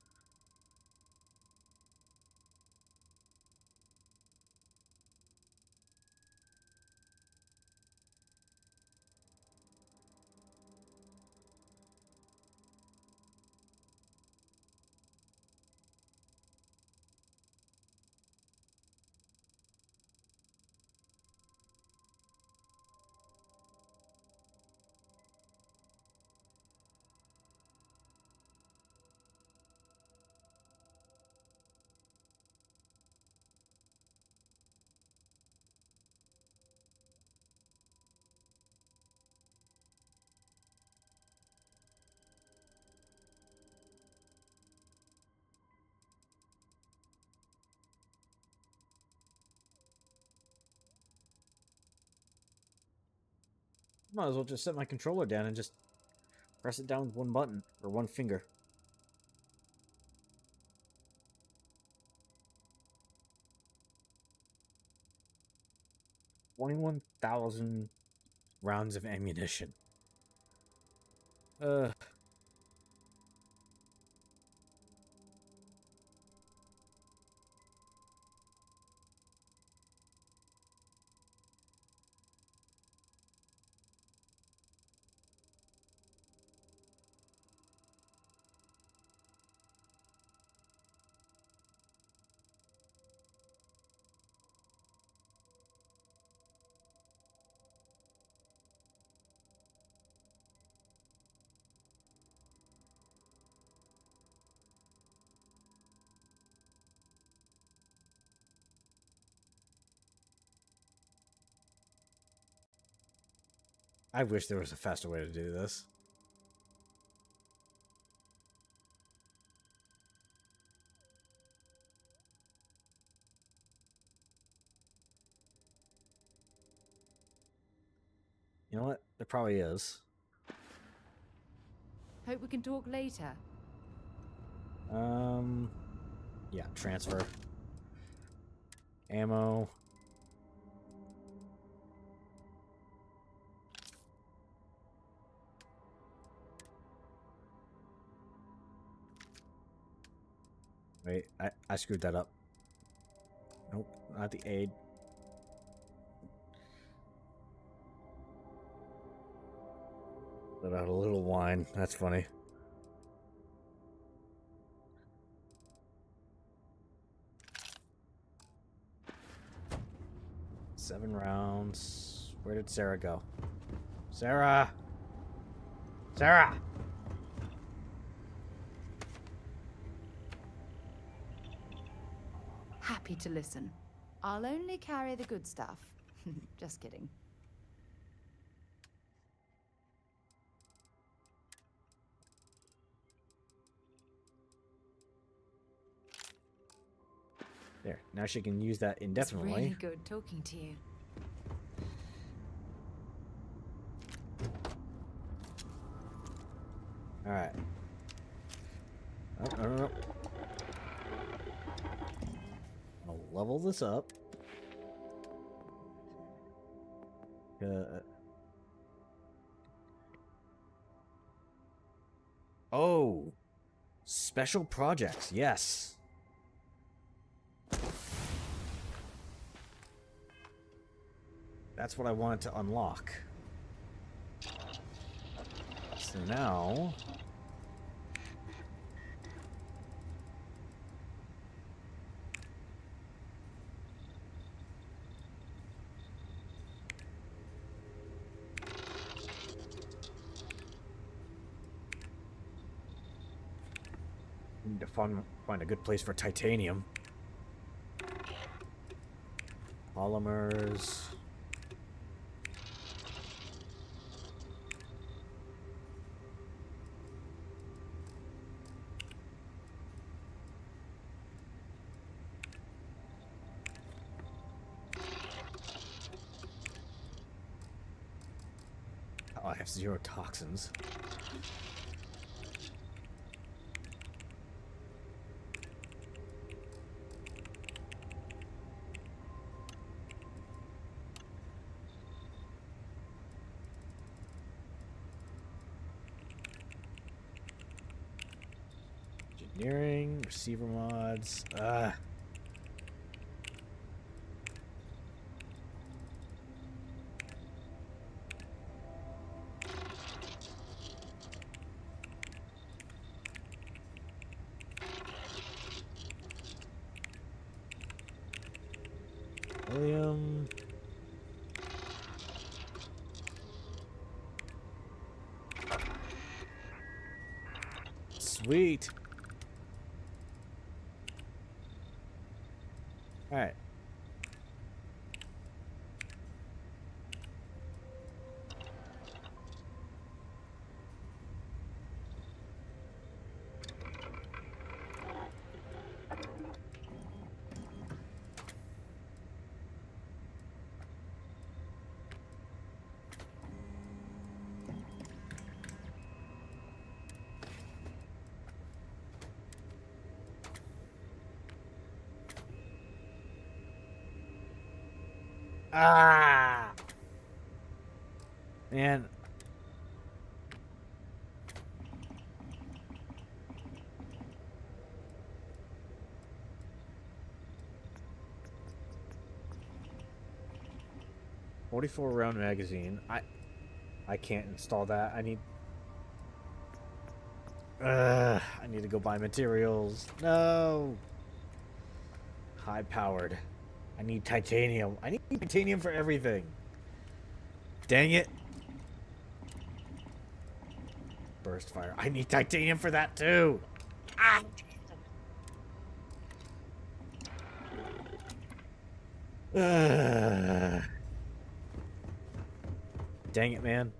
Might as well just set my controller down and just press it down with 1 button or 1 finger. $21,000 rounds of ammunition. I wish there was a faster way to do this. You know what? There probably is. Hope we can talk later. Yeah, transfer. Ammo. Wait, I screwed that up. Nope, not the aid. Let out a little whine. That's funny. 7 rounds. Where did Sarah go? Sarah! Sarah! Happy to listen. I'll only carry the good stuff. Just kidding. There. Now she can use that indefinitely. It's really good talking to you. Alright. Oh, no. I'll level this up. Oh! Special projects, yes. That's what I wanted to unlock. So now... need to find a good place for titanium. Polymers. Oh, I have 0 toxins. Engineering, receiver mods. William. Sweet. All right. Ah! Man. .44 round magazine. I can't install that. I need to go buy materials. No. High powered. I need titanium. I need titanium for everything. Dang it. Burst fire. I need titanium for that too. Ah. Dang it, man.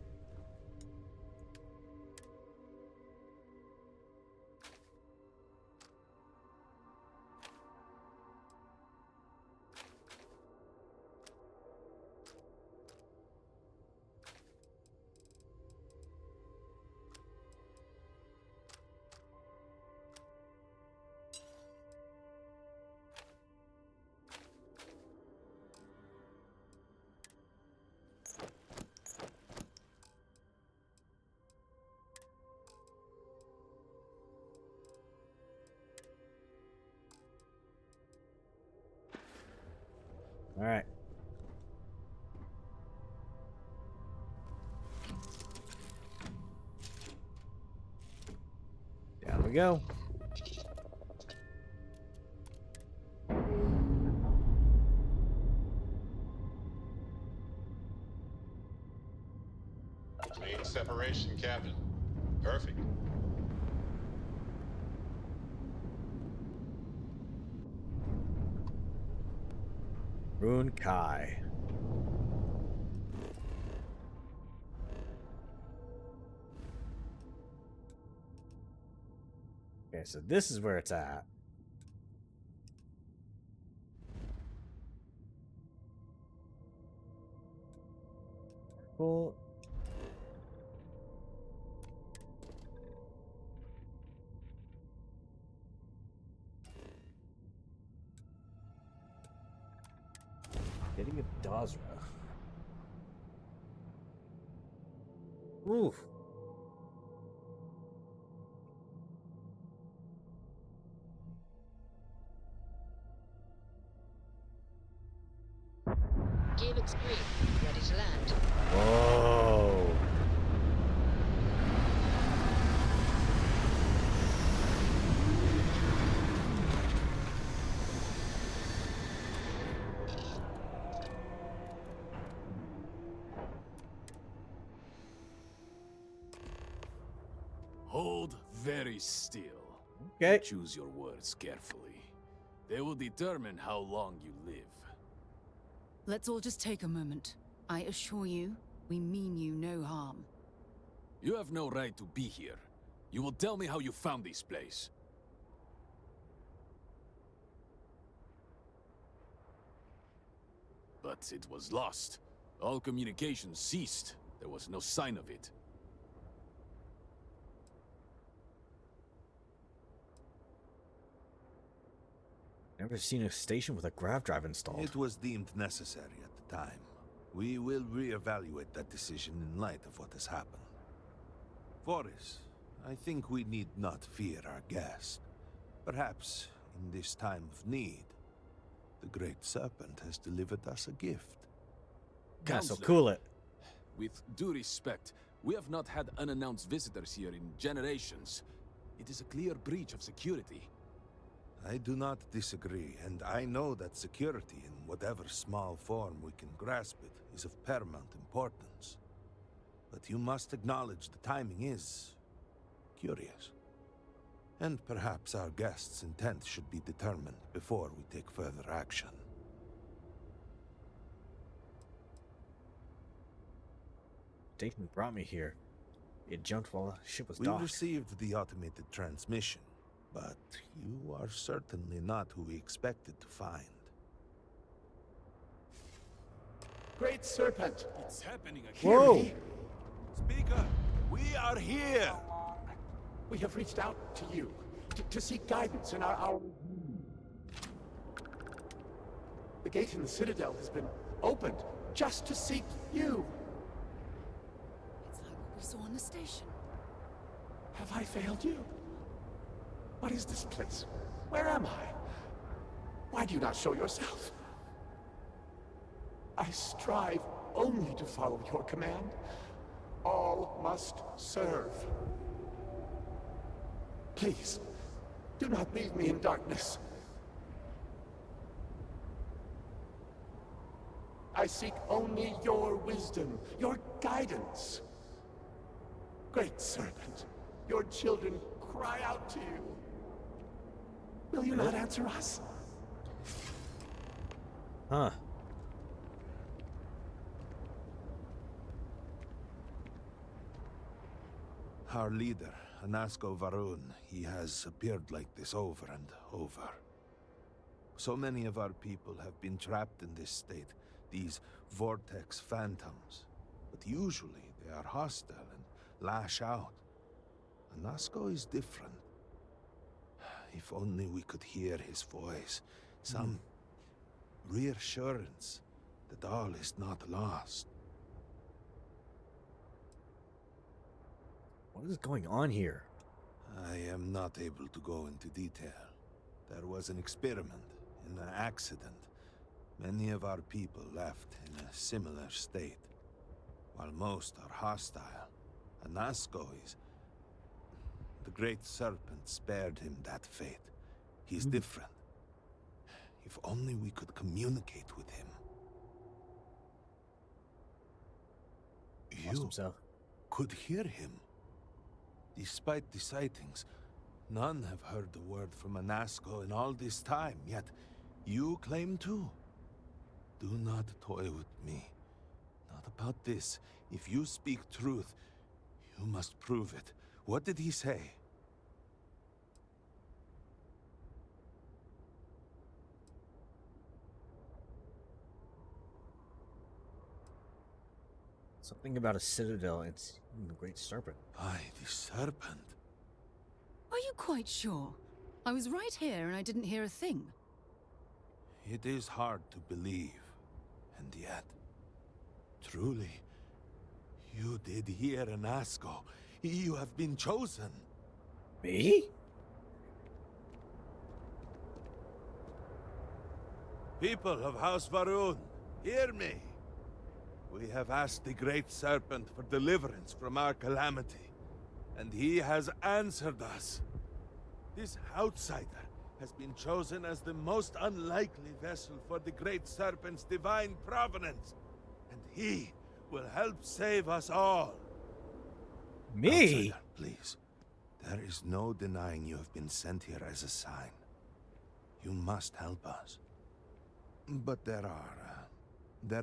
All right. Down we go. Main separation cabin. Perfect. Rune Kai. Okay, so this is where it's at. Cool. Getting a Dazra. Oof. Gear looks green. Ready to land. Whoa. Hold very still. Okay. Choose your words carefully. They will determine how long you live. Let's all just take a moment. I assure you, we mean you no harm. You have no right to be here. You will tell me how you found this place. But it was lost. All communication ceased. There was no sign of it. Never seen a station with a grav drive installed. It was deemed necessary at the time. We will reevaluate that decision in light of what has happened. Forrest, I think we need not fear our guest. Perhaps, in this time of need, the Great Serpent has delivered us a gift. Yeah, so Counselor, cool it. with due respect, we have not had unannounced visitors here in generations. It is a clear breach of security. I do not disagree, and I know that security, in whatever small form we can grasp it, is of paramount importance. But you must acknowledge the timing is curious. And perhaps our guest's intent should be determined before we take further action. Station brought me here. It jumped while the ship was We docked. received the automated transmission, but you are certainly not who we expected to find. Great Serpent! It's happening again. Whoa! Speaker, we are here! We have reached out to you to seek guidance in our... The gate in the Citadel has been opened just to seek you. It's like what we saw on the station. Have I failed you? What is this place? Where am I? Why do you not show yourself? I strive only to follow your command. All must serve. Please, do not leave me in darkness. I seek only your wisdom, your guidance. Great Serpent, your children cry out to you. Will you not answer us? Huh. Our leader, Anasko Varun, he has appeared like this over and over. So many of our people have been trapped in this state, these vortex phantoms. But usually they are hostile and lash out. Anasko is different. If only we could hear his voice, some reassurance that all is not lost. What is going on here? I am not able to go into detail. There was an experiment, an accident. Many of our people left in a similar state. While most are hostile, Anasko is... The Great Serpent spared him that fate. He's different. If only we could communicate with him. Lost You, himself. could hear him. Despite the sightings, none have heard the word from Anasco in all this time, yet you claim to. Do not toy with me. Not about this. If you speak truth, you must prove it. What did he say? Something about a citadel. It's the Great Serpent. Aye, the serpent. Are you quite sure? I was right here and I didn't hear a thing. It is hard to believe, and yet, truly, you did hear Anasco. You have been chosen. Me? People of House Varun, hear me. We have asked the Great Serpent for deliverance from our calamity, and he has answered us. This outsider has been chosen as the most unlikely vessel for the Great Serpent's divine providence, and he will help save us all. Me? Outsider, please. There is no denying you have been sent here as a sign. You must help us. But there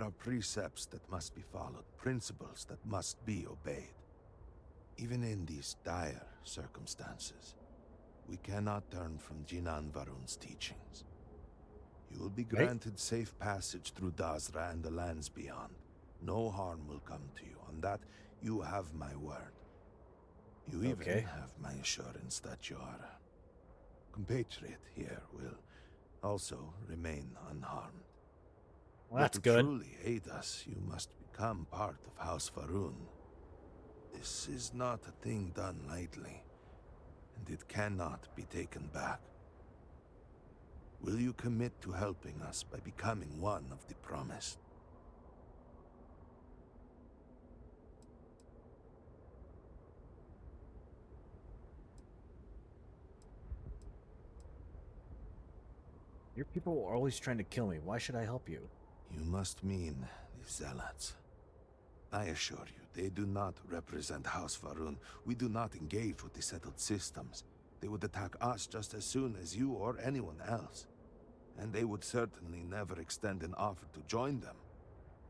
are precepts that must be followed, principles that must be obeyed. Even in these dire circumstances, we cannot turn from Jinan Varun's teachings. You will be granted safe passage through Dazra and the lands beyond. No harm will come to you. On that, you have my word. You even have my assurance that your compatriot here will also remain unharmed. Well, that's but good. To truly aid us, you must become part of House Varun. This is not a thing done lightly, and it cannot be taken back. Will you commit to helping us by becoming one of the promised? Your people are always trying to kill me. Why should I help you? You must mean the Zealots. I assure you, they do not represent House Varun. We do not engage with the settled systems. They would attack us just as soon as you or anyone else. And they would certainly never extend an offer to join them,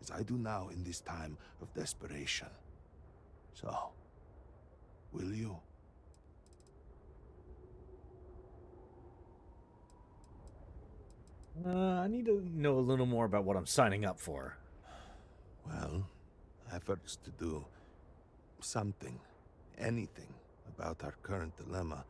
as I do now in this time of desperation. So, will you? I need to know a little more about what I'm signing up for. Well, efforts to do something, anything about our current dilemma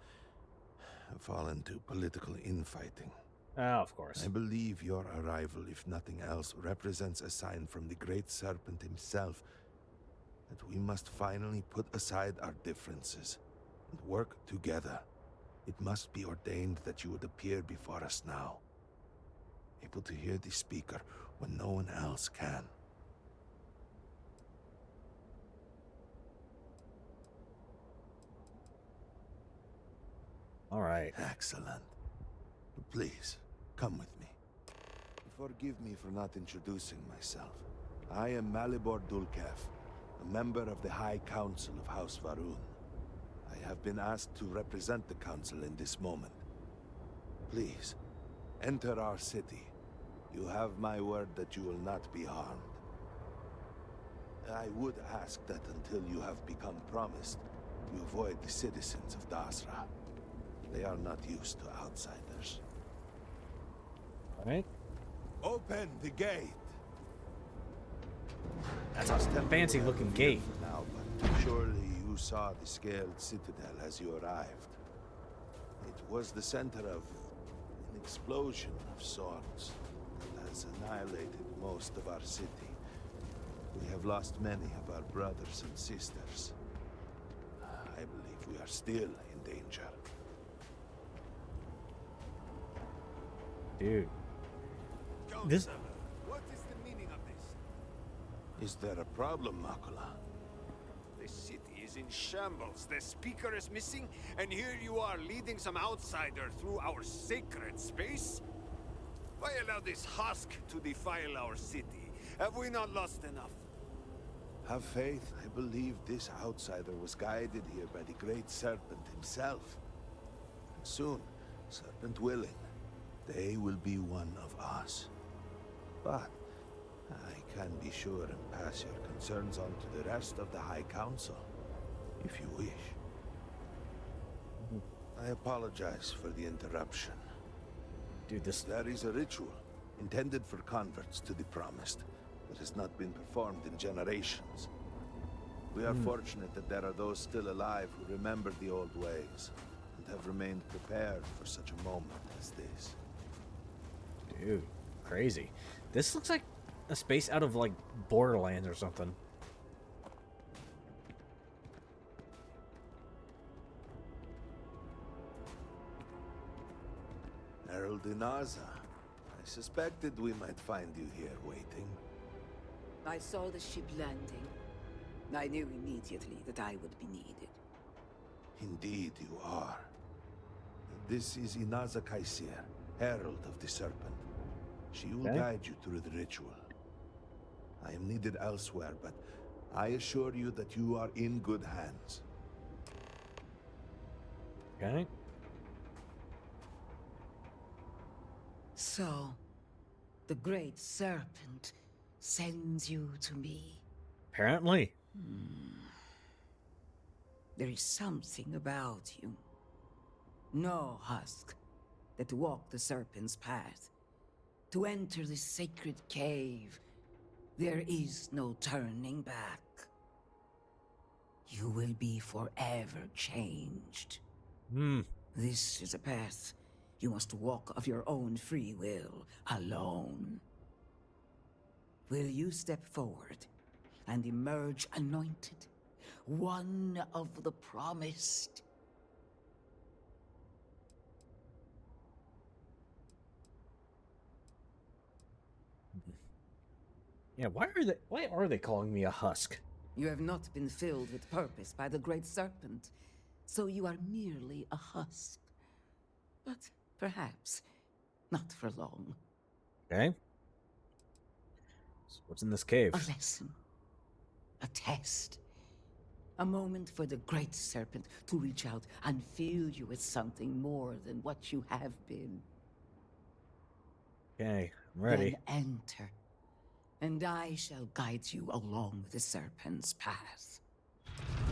have fallen to political infighting. Of course. I believe your arrival, if nothing else, represents a sign from the Great Serpent himself that we must finally put aside our differences and work together. It must be ordained that you would appear before us now, able to hear the speaker when no one else can. All right. Excellent. Please, come with me. Forgive me for not introducing myself. I am Malibor Dulkev, a member of the High Council of House Varun. I have been asked to represent the Council in this moment. Please, enter our city. You have my word that you will not be harmed. I would ask that until you have become promised, you avoid the citizens of Dazra. They are not used to outsiders. All right. Open the gate! That's a fancy-looking gate. Now, but surely you saw the scaled citadel as you arrived. It was the center of an explosion of sorts that has annihilated most of our city. We have lost many of our brothers and sisters. I believe we are still in danger. Dude. This... What is the meaning of this? Is there a problem, Makula? The city is in shambles. The speaker is missing, and here you are leading some outsider through our sacred space? Why allow this husk to defile our city? Have we not lost enough? Have faith. I believe this outsider was guided here by the Great Serpent himself. And soon, Serpent willing, they will be one of us. But I can be sure and pass your concerns on to the rest of the High Council, if you wish. I apologize for the interruption. Dude, There is a ritual intended for converts to the Promised that has not been performed in generations. We are fortunate that there are those still alive who remember the old ways and have remained prepared for such a moment as this. Dude, crazy. This looks like a space out of, like, Borderlands or something. Herald Inaza, I suspected we might find you here waiting. I saw the ship landing. I knew immediately that I would be needed. Indeed you are. This is Inaza Kaisir, Herald of the Serpent. She will guide you through the ritual. I am needed elsewhere, but I assure you that you are in good hands. Okay. So, the Great Serpent sends you to me. Apparently. There is something about you. No husk that walk the Serpent's path. To enter this sacred cave, there is no turning back. You will be forever changed. This is a path you must walk of your own free will, alone. Will you step forward and emerge anointed, one of the Promised? Yeah, why are they calling me a husk? You have not been filled with purpose by the Great Serpent, so you are merely a husk. But perhaps not for long. Okay. So what's in this cave? A lesson. A test. A moment for the Great Serpent to reach out and fill you with something more than what you have been. Okay, I'm ready. Then enter, and I shall guide you along the Serpent's path.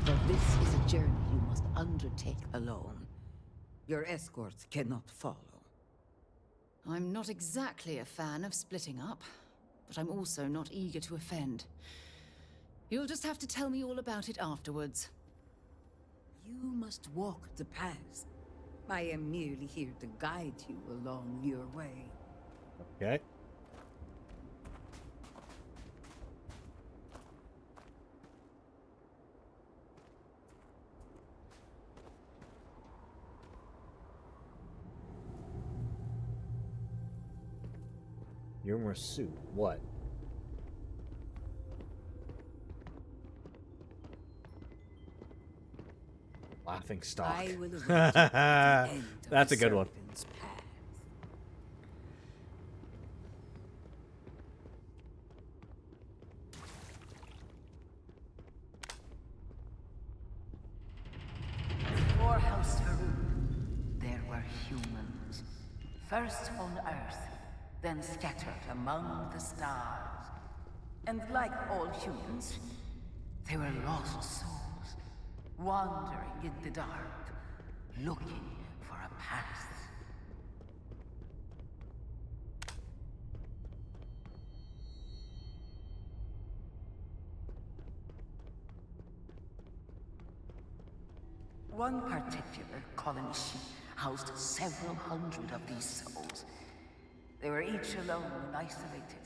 But this is a journey you must undertake alone. Your escort cannot follow. I'm not exactly a fan of splitting up, but I'm also not eager to offend. You'll just have to tell me all about it afterwards. You must walk the path. I am merely here to guide you along your way. Okay. Your suit. What? Laughing stock. I will await you at the end of That's the a good one. Serpent's path. Before House Varun, there were humans. First on Earth, then scattered among the stars. And like all humans, they were lost souls, wandering in the dark, looking for a path. One particular colony ship housed several hundred of these souls. They were each alone and isolated.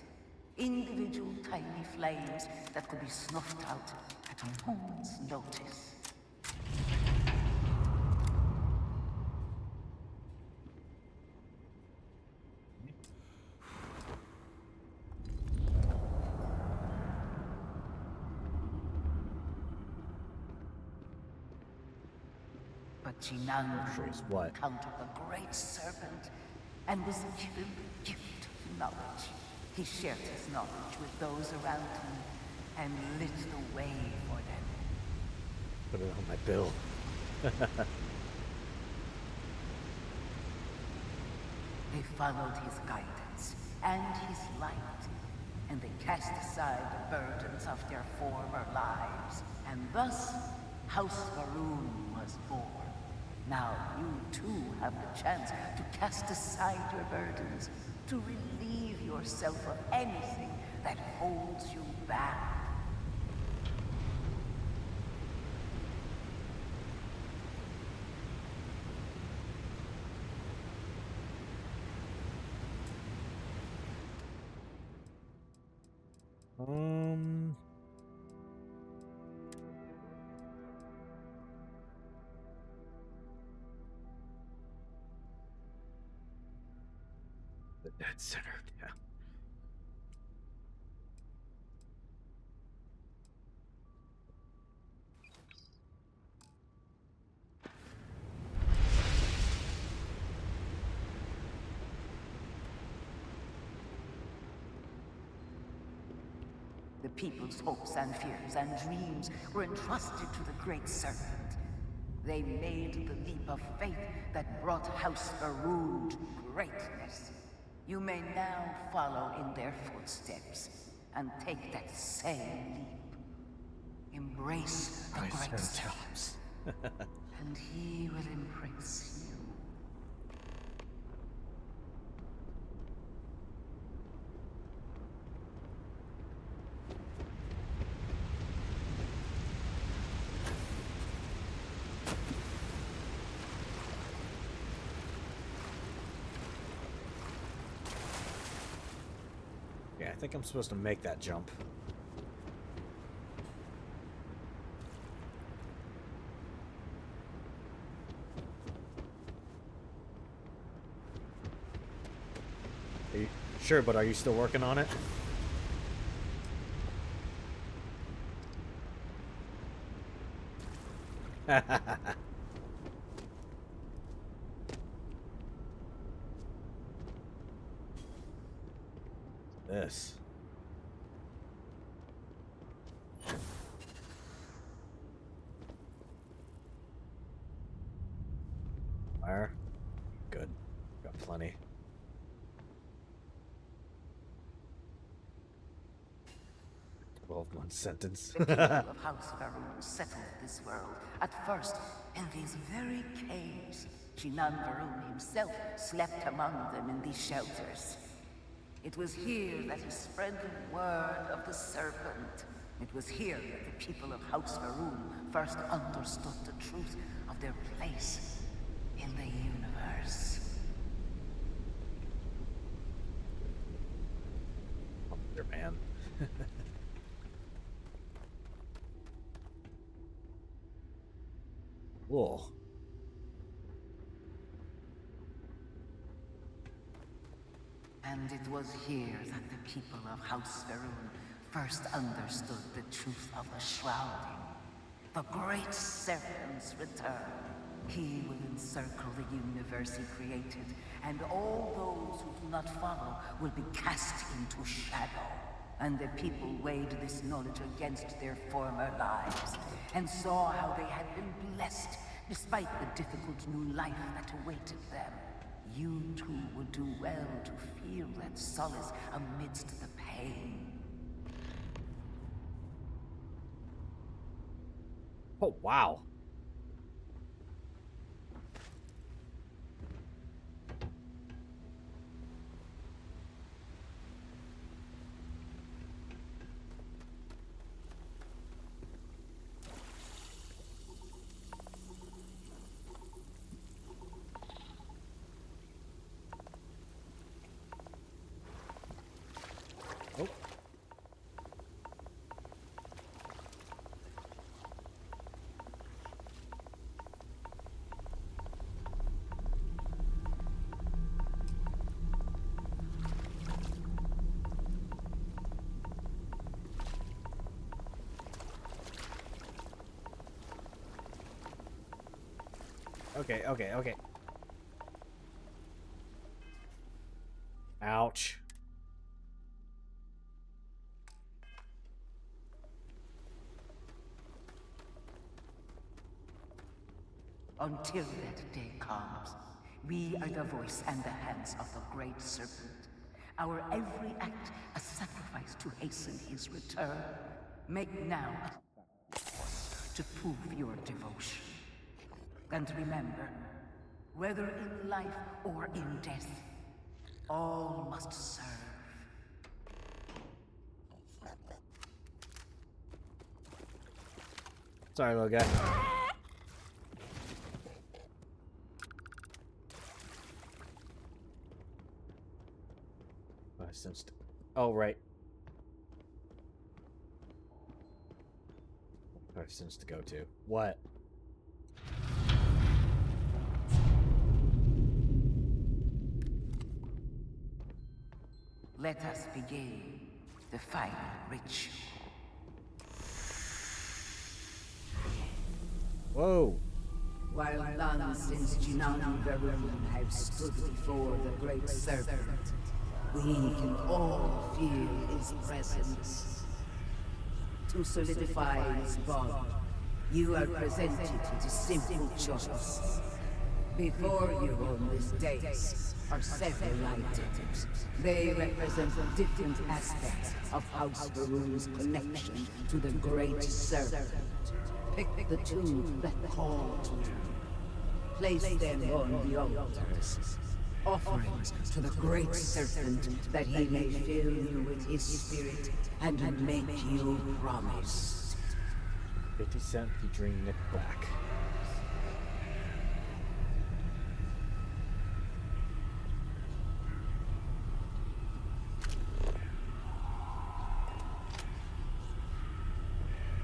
Individual tiny flames that could be snuffed out at a moment's notice. But Jinang What? encountered the Great Serpent and was given the gift of knowledge. He shared his knowledge with those around him, and lit the way for them. Put it on my bill. They followed his guidance and his light, and they cast aside the burdens of their former lives. And thus, House Varun was born. Now you too have the chance to cast aside your burdens, to relieve yourself of anything that holds you back. The dead center, yeah. The people's hopes and fears and dreams were entrusted to the Great Serpent. They made the leap of faith that brought House Varun to greatness. You may now follow in their footsteps and take that same leap. Embrace the Great Serpent, and he will embrace you. Yeah, I think I'm supposed to make that jump. Are you sure, but are you still working on it? This. Fire. Good. Got plenty. "12-month sentence." The people of House Varun settled this world, at first in these very caves. Shinan Varun himself slept among them in these shelters. It was here that he spread the word of the serpent. It was here that the people of House Varun first understood the truth of their place in the universe. Your man. Cool. And it was here that the people of House Varun first understood the truth of the shrouding. The Great Serpent's return. He will encircle the universe he created, and all those who do not follow will be cast into shadow. And the people weighed this knowledge against their former lives, and saw how they had been blessed despite the difficult new life that awaited them. You too would do well to feel that solace amidst the pain. Oh, wow. Oh. Okay. Ouch. Until that day comes, we are the voice and the hands of the Great Serpent. Our every act a sacrifice to hasten his return. Make now to prove your devotion. And remember, whether in life or in death, all must serve. Sorry, little guy. I sensed. Oh, right. I sensed to go to. What? Let us begin the final ritual. Whoa. While none since Jinani Varun have stood before the Great Serpent, we can all feel his presence. To solidify this bond, you are presented with a simple choice. Before you on this dais are several items. They represent different aspects of House Varun's connection to the Great Serpent. Pick the two that call to you. Place them on the altars. Offerings to the Great Serpent that he may fill you with his spirit and make you promise. 50 cent featuring Nick Black.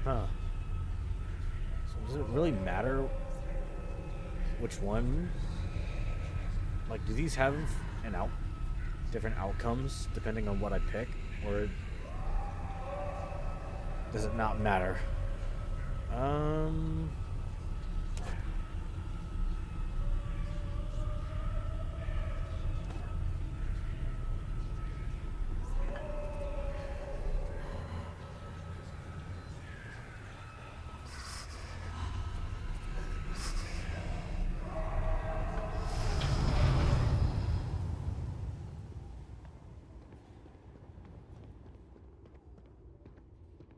Huh. So does it really matter which one? Like, do these have different outcomes depending on what I pick, or does it not matter?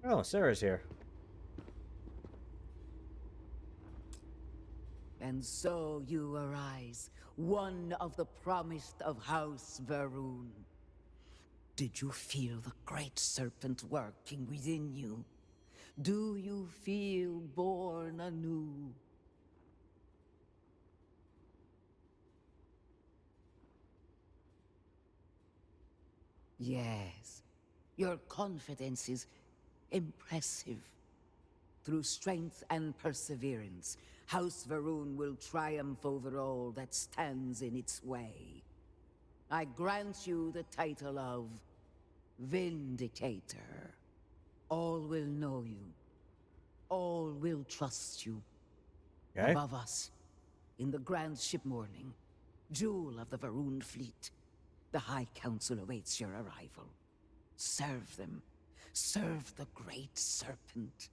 Oh, Sarah's here. And so you arise, one of the promised of House Varun. Did you feel the Great Serpent working within you? Do you feel born anew? Yes, your confidence is impressive. Through strength and perseverance, House Varun will triumph over all that stands in its way. I grant you the title of Vindicator. All will know you. All will trust you. Okay. Above us, in the grand ship morning, jewel of the Varun fleet, the High Council awaits your arrival. Serve them. Serve the Great Serpent.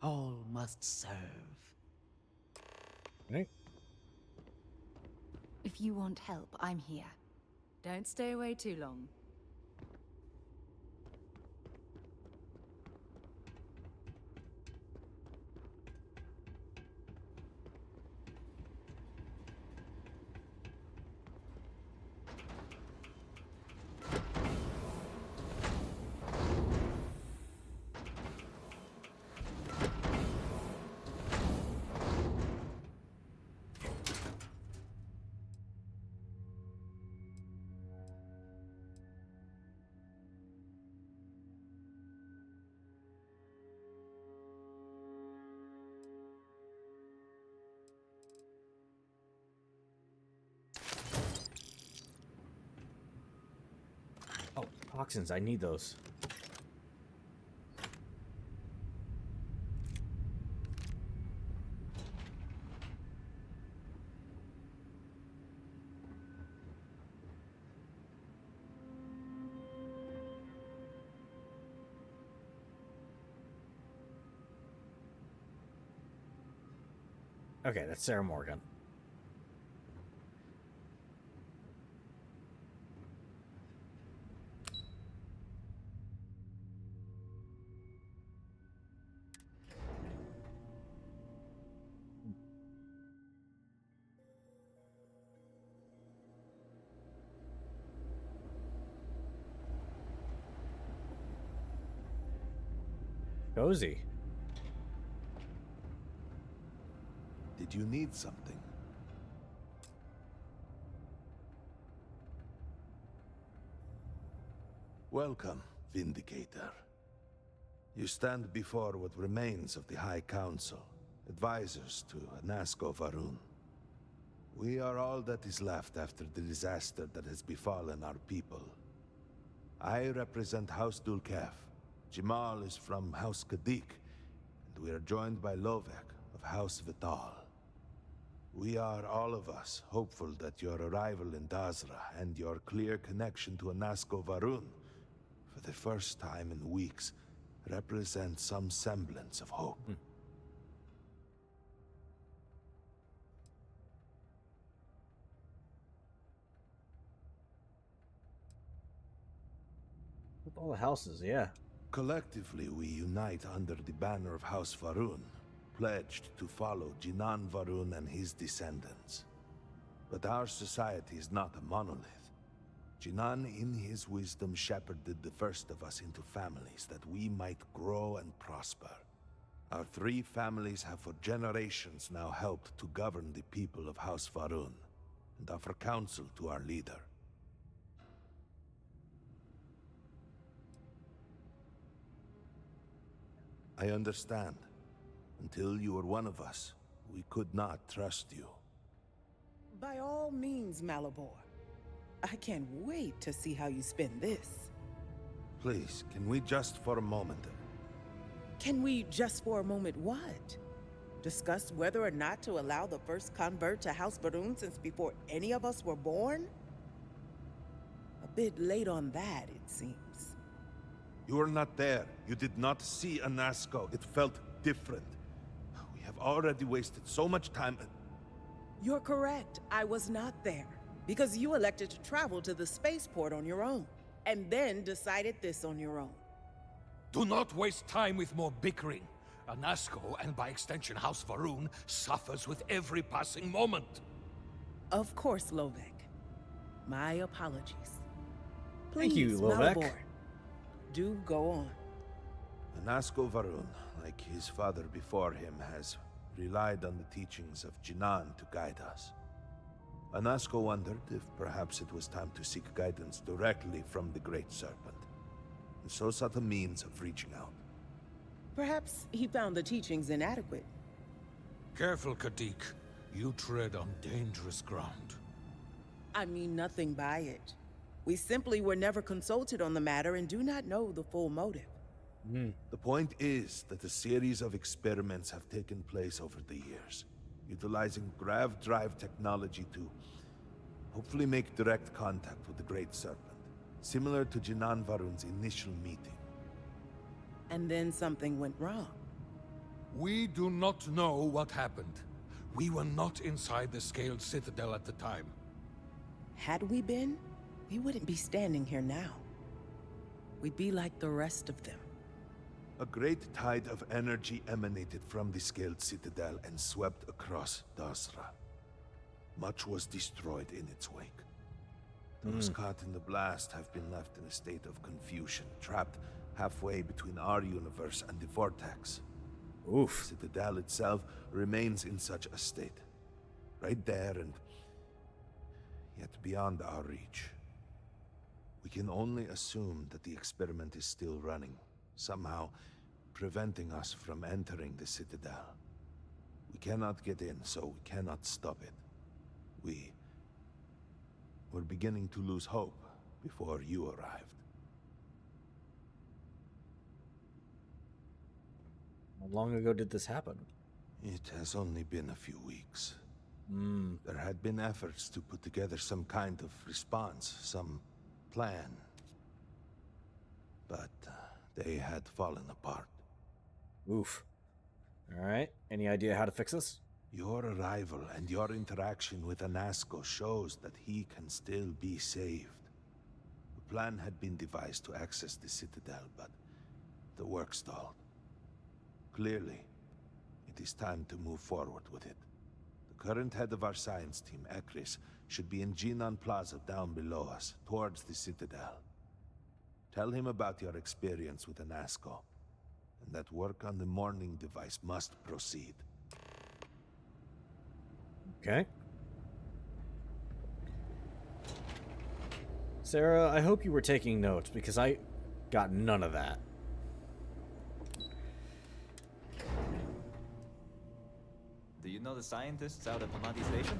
All must serve. Right. If you want help, I'm here. Don't stay away too long. Oh, toxins. I need those. Okay, that's Sarah Morgan. Cozy. Did you need something? Welcome, Vindicator. You stand before what remains of the High Council, advisors to Anasco Varun. We are all that is left after the disaster that has befallen our people. I represent House Dulkef. Jamal is from House Kadik, and we are joined by Lovek of House Vital. We are, all of us, hopeful that your arrival in Dazra and your clear connection to Anasco Varun, for the first time in weeks, represent some semblance of hope. With all the houses, yeah. Collectively, we unite under the banner of House Varun, pledged to follow Jinan Varun and his descendants. But our society is not a monolith. Jinan, in his wisdom, shepherded the first of us into families that we might grow and prosper. Our 3 families have for generations now helped to govern the people of House Varun, and offer counsel to our leader. I understand. Until you were one of us, we could not trust you. By all means, Malabor. I can't wait to see how you spend this. Please, can we just for a moment? Can we just for a moment what? Discuss whether or not to allow the first convert to House Varun since before any of us were born? A bit late on that, it seems. You were not there. You did not see Anasco. It felt different. We have already wasted so much time. You're correct. I was not there. Because you elected to travel to the spaceport on your own. And then decided this on your own. Do not waste time with more bickering. Anasco, and by extension House Varun, suffers with every passing moment. Of course, Lovek. My apologies. Please, Thank you, Lovek. Malabor, do go on. Anasco Varun, like his father before him, has relied on the teachings of Jinan to guide us. Anasco wondered if perhaps it was time to seek guidance directly from the Great Serpent, and so sought a means of reaching out. Perhaps he found the teachings inadequate. Careful, Kadik. You tread on dangerous ground. I mean nothing by it. We simply were never consulted on the matter and do not know the full motive. The point is that a series of experiments have taken place over the years, utilizing grav drive technology to hopefully make direct contact with the Great Serpent, similar to Jinan Varun's initial meeting. And then something went wrong. We do not know what happened. We were not inside the Scaled Citadel at the time. Had we been, we wouldn't be standing here now. We'd be like the rest of them. A great tide of energy emanated from the Scaled Citadel and swept across Dazra. Much was destroyed in its wake. Those caught in the blast have been left in a state of confusion, trapped halfway between our universe and the Vortex. Oof. The Citadel itself remains in such a state. Right there and yet beyond our reach. We can only assume that the experiment is still running, somehow preventing us from entering the Citadel. We cannot get in, so we cannot stop it. We're beginning to lose hope before you arrived. How long ago did this happen? It has only been a few weeks. There had been efforts to put together some kind of response, some plan. But they had fallen apart. Oof. Alright, any idea how to fix this? Your arrival and your interaction with Anasco shows that he can still be saved. A plan had been devised to access the Citadel, but the work stalled. Clearly, it is time to move forward with it. The current head of our science team, Ekris, should be in Jinan Plaza down below us, towards the Citadel. Tell him about your experience with Anasco, and that work on the morning device must proceed. Okay. Sarah, I hope you were taking notes, because I got none of that. Do you know the scientists out at Hamadi Station?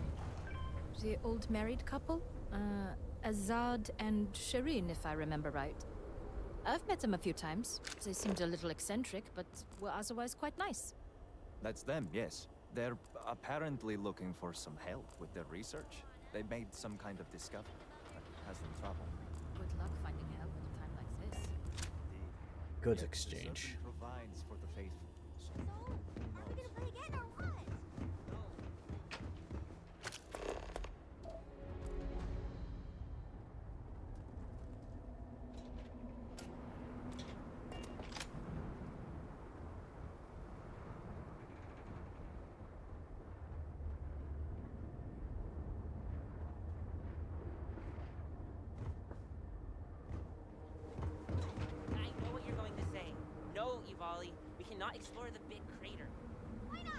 The old married couple? Azad and Shireen, if I remember right. I've met them a few times. They seemed a little eccentric, but were otherwise quite nice. That's them, yes. They're apparently looking for some help with their research. They made some kind of discovery that has them trouble. Good luck finding help at a time like this. Goods exchange. Provides for the faithful. So, are we gonna play again or what? I know what you're going to say. No, Ivali, we cannot explore the big crater. Why not?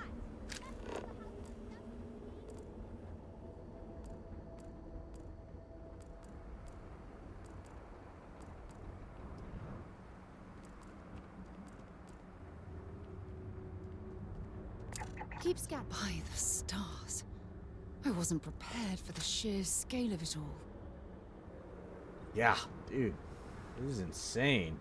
Keep scat by the stars. I wasn't prepared for the sheer scale of it all. Yeah, dude. This is insane.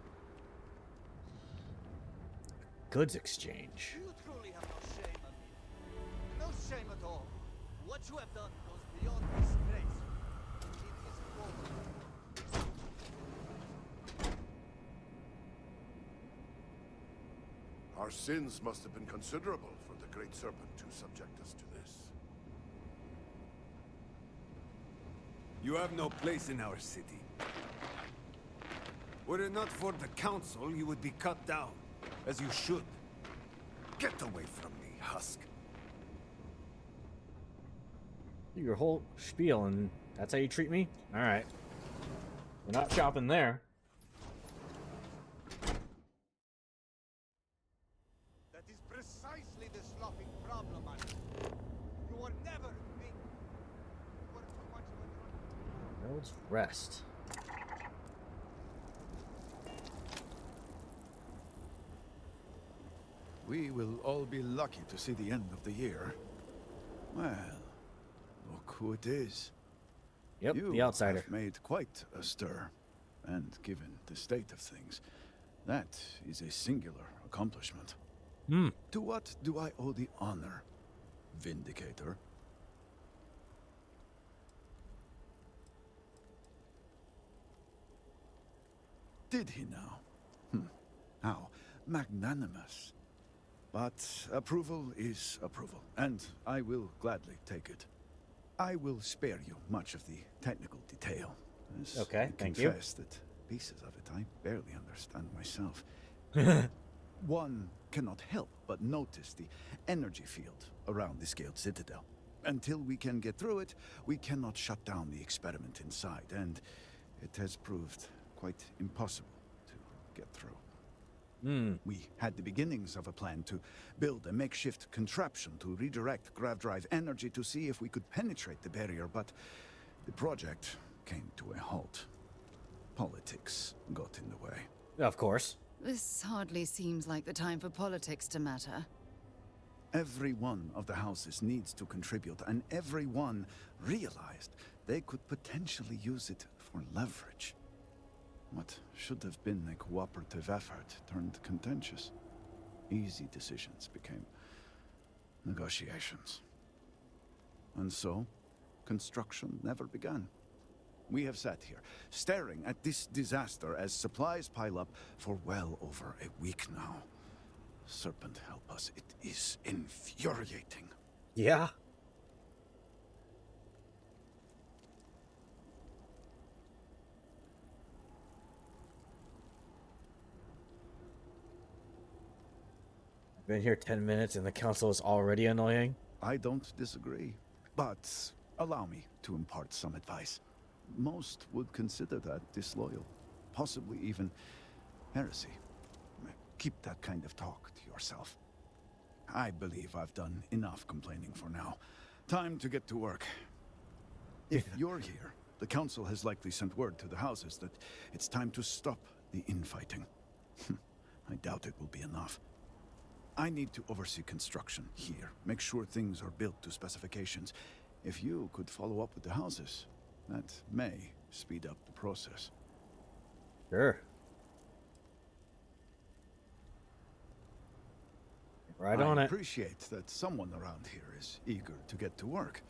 Goods exchange. You truly have no shame, Amir. No shame at all. What you have done goes beyond disgrace. It is forward. Our sins must have been considerable for the Great Serpent to subject us to this. You have no place in our city. Were it not for the Council, you would be cut down, as you should. Get away from me, Husk. Your whole spiel, and that's how you treat me? Alright. We're not shopping there. That is precisely the sloughing problem, man. You were never me. You were too much of a World's Rest. We will all be lucky to see the end of the year. Well, look who it is. Yep, you the outsider. have made quite a stir, and given the state of things, that is a singular accomplishment. To what do I owe the honor, Vindicator? Did he now? How magnanimous. But approval is approval, and I will gladly take it. I will spare you much of the technical detail. As Okay, I thank you. confess that pieces of it I barely understand myself. One cannot help but notice the energy field around the scaled citadel. Until we can get through it, we cannot shut down the experiment inside, and it has proved quite impossible to get through. We had the beginnings of a plan to build a makeshift contraption to redirect grav drive energy to see if we could penetrate the barrier, but the project came to a halt. Politics got in the way. Of course. This hardly seems like the time for politics to matter. Every one of the houses needs to contribute, and everyone realized they could potentially use it for leverage. What should have been a cooperative effort turned contentious. Easy decisions became negotiations. And so, construction never began. We have sat here, staring at this disaster as supplies pile up for well over a week now. Serpent help us, it is infuriating. Yeah. I've been here 10 minutes and the council is already annoying. I don't disagree. But allow me to impart some advice. Most would consider that disloyal, possibly even heresy. Keep that kind of talk to yourself. I believe I've done enough complaining for now. Time to get to work. If you're here, the council has likely sent word to the houses that it's time to stop the infighting. I doubt it will be enough. I need to oversee construction here, make sure things are built to specifications. If you could follow up with the houses, that may speed up the process. Sure. Right on it. I appreciate that someone around here is eager to get to work.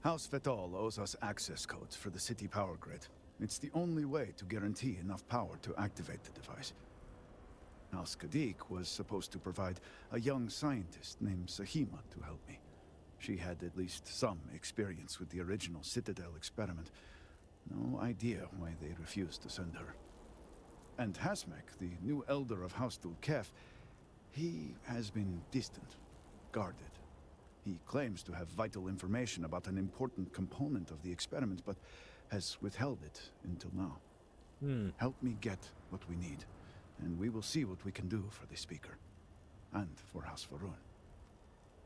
House Fetal owes us access codes for the city power grid. It's the only way to guarantee enough power to activate the device. House Kadik was supposed to provide a young scientist named Sahima to help me. She had at least some experience with the original Citadel experiment. No idea why they refused to send her. And Hasmek, the new elder of House Dulkef, he has been distant, guarded. He claims to have vital information about an important component of the experiment, but has withheld it until now. Help me get what we need, and we will see what we can do for the Speaker, and for House Varun.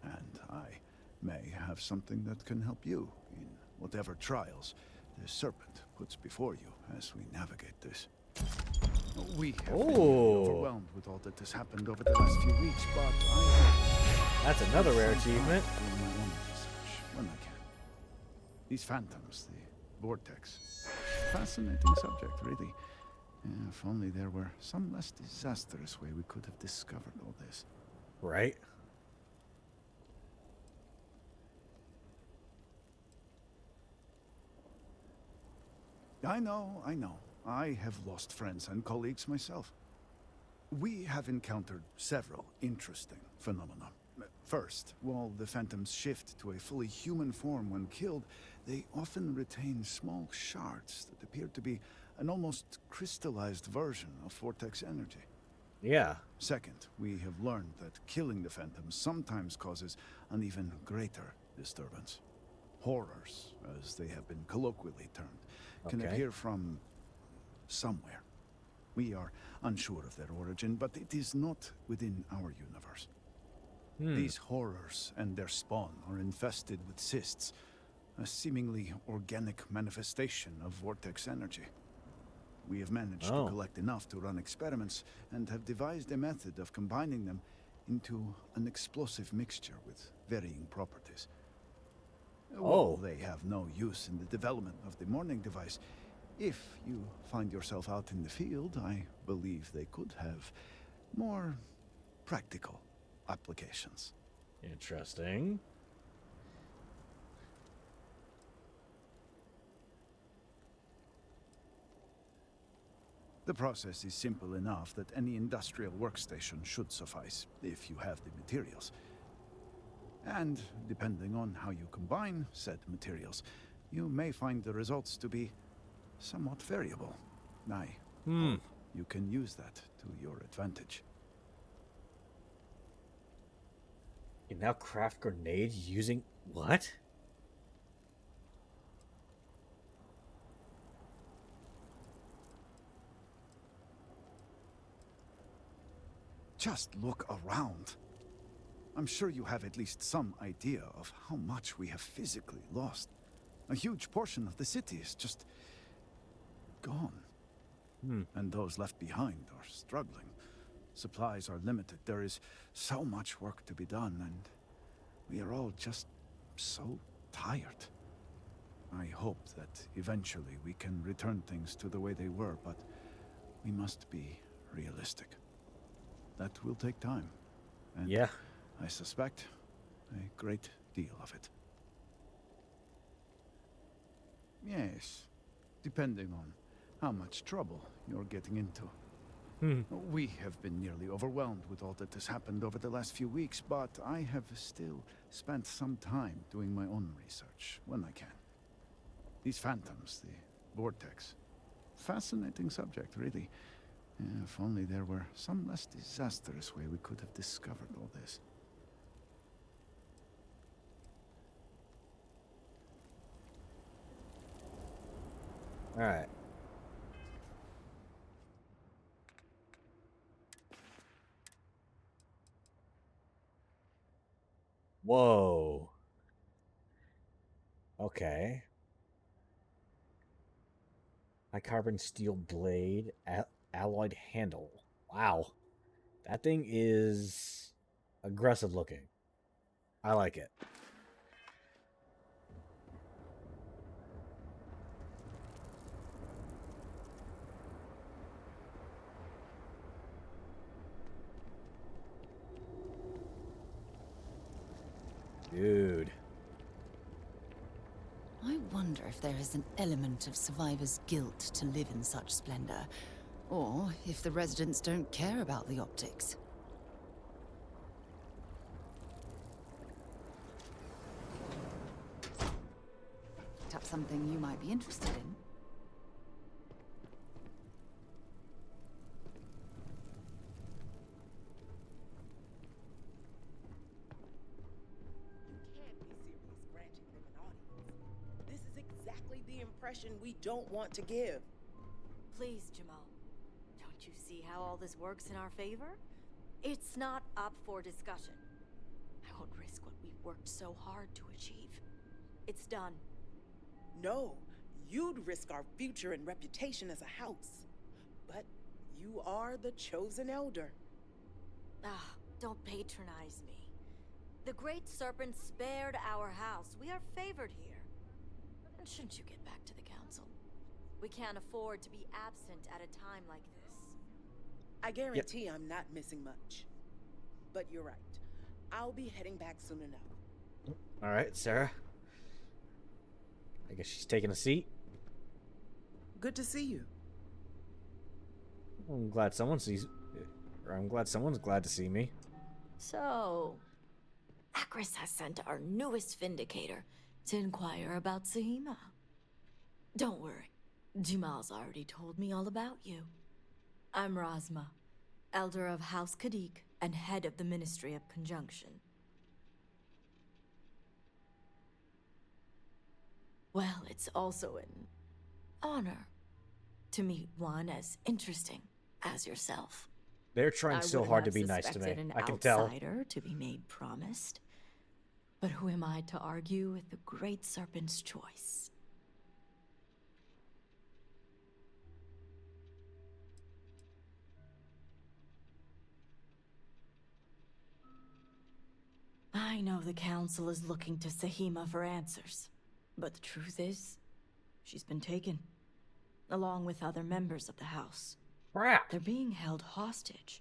And I may have something that can help you in whatever trials the Serpent puts before you as we navigate this. We have been overwhelmed with all that has happened over the last few weeks, but That's another rare achievement. When I can. These phantoms, the vortex. Fascinating subject, really. If only there were some less disastrous way we could have discovered all this. Right? I know. I have lost friends and colleagues myself. We have encountered several interesting phenomena. First, while the phantoms shift to a fully human form when killed, they often retain small shards that appear to be an almost crystallized version of vortex energy. Yeah. Second, we have learned that killing the phantoms sometimes causes an even greater disturbance. Horrors, as they have been colloquially termed, can appear from somewhere. We are unsure of their origin, but it is not within our universe. These horrors and their spawn are infested with cysts, a seemingly organic manifestation of vortex energy. We have managed to collect enough to run experiments and have devised a method of combining them into an explosive mixture with varying properties. While they have no use in the development of the morning device, if you find yourself out in the field, I believe they could have more practical applications. Interesting. The process is simple enough that any industrial workstation should suffice, if you have the materials. And depending on how you combine said materials, you may find the results to be somewhat variable. I hope you can use that to your advantage. You can now craft grenades using what? Just look around. I'm sure you have at least some idea of how much we have physically lost. A huge portion of the city is just gone. And those left behind are struggling. Supplies are limited. There is so much work to be done, and we are all just so tired. I hope that eventually we can return things to the way they were, but we must be realistic. That will take time. And I suspect a great deal of it. Yes, depending on how much trouble you're getting into. We have been nearly overwhelmed with all that has happened over the last few weeks, but I have still spent some time doing my own research when I can. These phantoms, the vortex. Fascinating subject, really. If only there were some less disastrous way we could have discovered all this. All right. Whoa. Okay. High carbon steel blade, alloyed handle. Wow. That thing is aggressive looking. I like it. Dude. I wonder if there is an element of survivor's guilt to live in such splendor, or if the residents don't care about the optics. Picked up something you might be interested in. This is exactly the impression we don't want to give. Please, Jamal. Don't you see how all this works in our favor? It's not up for discussion. I won't risk what we've worked so hard to achieve. It's done. No, you'd risk our future and reputation as a house. But you are the chosen elder. Ah, don't patronize me. The Great Serpent spared our house. We are favored here. And shouldn't you get back to the council? We can't afford to be absent at a time like this. I guarantee I'm not missing much. But you're right. I'll be heading back soon enough. All right, Sarah. I guess she's taking a seat. Good to see you. I'm glad someone sees. I'm glad someone's glad to see me. So, Akris has sent our newest Vindicator to inquire about Sahima. Don't worry, Jamal's already told me all about you. I'm Razma, Elder of House Kadik and head of the Ministry of Conjunction. Well, it's also an honor to meet one as interesting as yourself. They're trying so hard to be nice to me. I can tell. An outsider to be made promised. But who am I to argue with the Great Serpent's choice? I know the Council is looking to Sahima for answers. But the truth is, she's been taken. Along with other members of the House. Crap. They're being held hostage.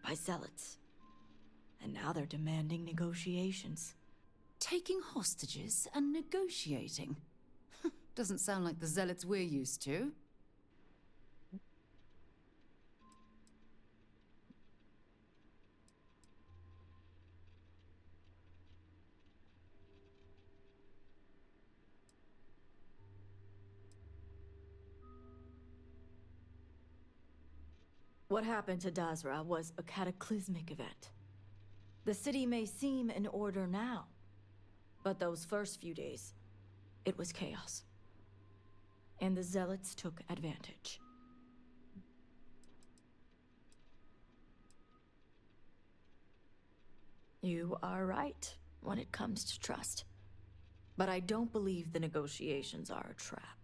By zealots. And now they're demanding negotiations. Taking hostages and negotiating? Doesn't sound like the zealots we're used to. What happened to Dazra was a cataclysmic event. The city may seem in order now, but those first few days, it was chaos. And the Zealots took advantage. You are right when it comes to trust. But I don't believe the negotiations are a trap.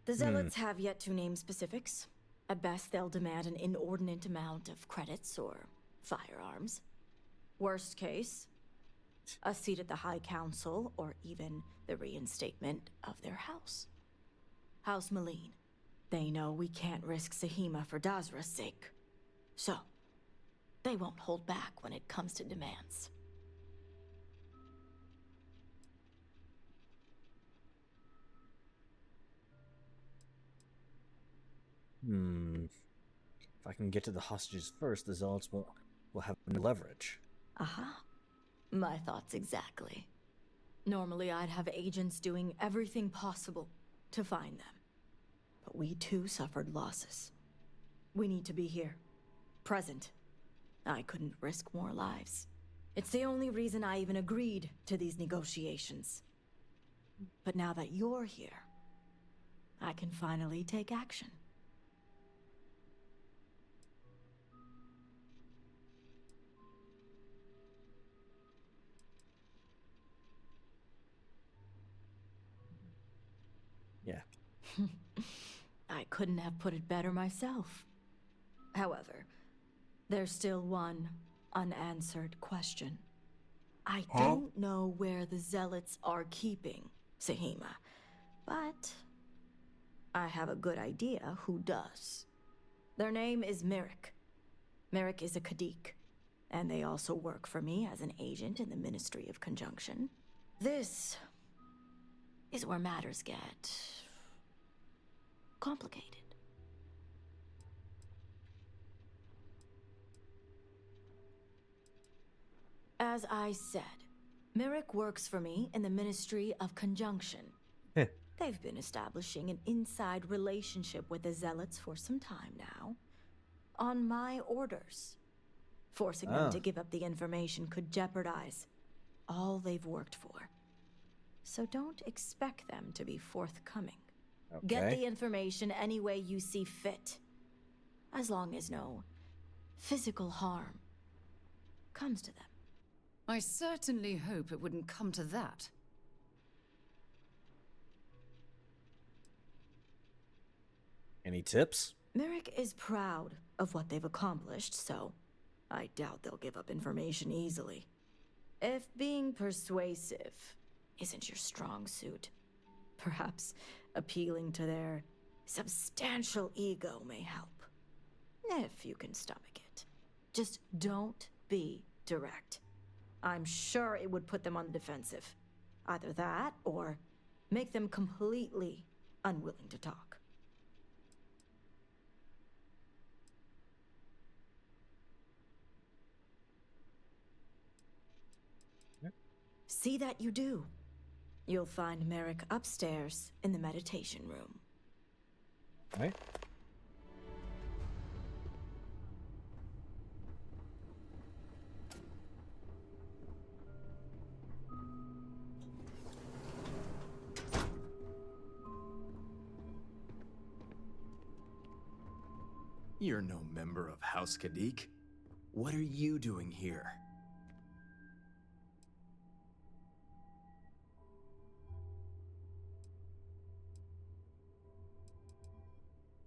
The Zealots have yet to name specifics. At best, they'll demand an inordinate amount of credits or firearms. Worst case, a seat at the High Council or even the reinstatement of their house. House Malene. They know we can't risk Sahima for Dazra's sake. So, they won't hold back when it comes to demands. If I can get to the hostages first, the Zealots will have no leverage. Aha. My thoughts exactly. Normally I'd have agents doing everything possible to find them. But we too suffered losses. We need to be here. Present. I couldn't risk more lives. It's the only reason I even agreed to these negotiations. But now that you're here, I can finally take action. Yeah. I couldn't have put it better myself. However, there's still one unanswered question. I don't know where the Zealots are keeping Sahima, but I have a good idea who does. Their name is Merrick. Merrick is a Kadik, and they also work for me as an agent in the Ministry of Conjunction. This is where matters get complicated. As I said, Merrick works for me in the Ministry of Conjunction. They've been establishing an inside relationship with the Zealots for some time now. On my orders. Forcing them to give up the information could jeopardize all they've worked for. So don't expect them to be forthcoming. Okay. Get the information any way you see fit. As long as no physical harm comes to them. I certainly hope it wouldn't come to that. Any tips? Merrick is proud of what they've accomplished, so I doubt they'll give up information easily. If being persuasive isn't your strong suit, perhaps appealing to their substantial ego may help. If you can stomach it. Just don't be direct. I'm sure it would put them on the defensive. Either that, or make them completely unwilling to talk. See that you do. You'll find Merrick upstairs in the meditation room. Right. You're no member of House Kadik. What are you doing here?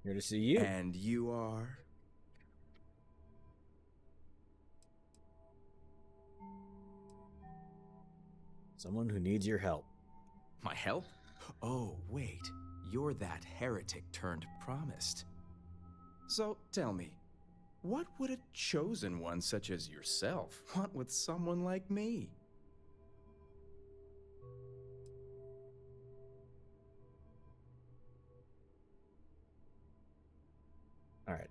Here to see you. And you are? Someone who needs your help. My help? Oh, wait. You're that heretic turned promised. So, tell me, what would a chosen one such as yourself want with someone like me? All right.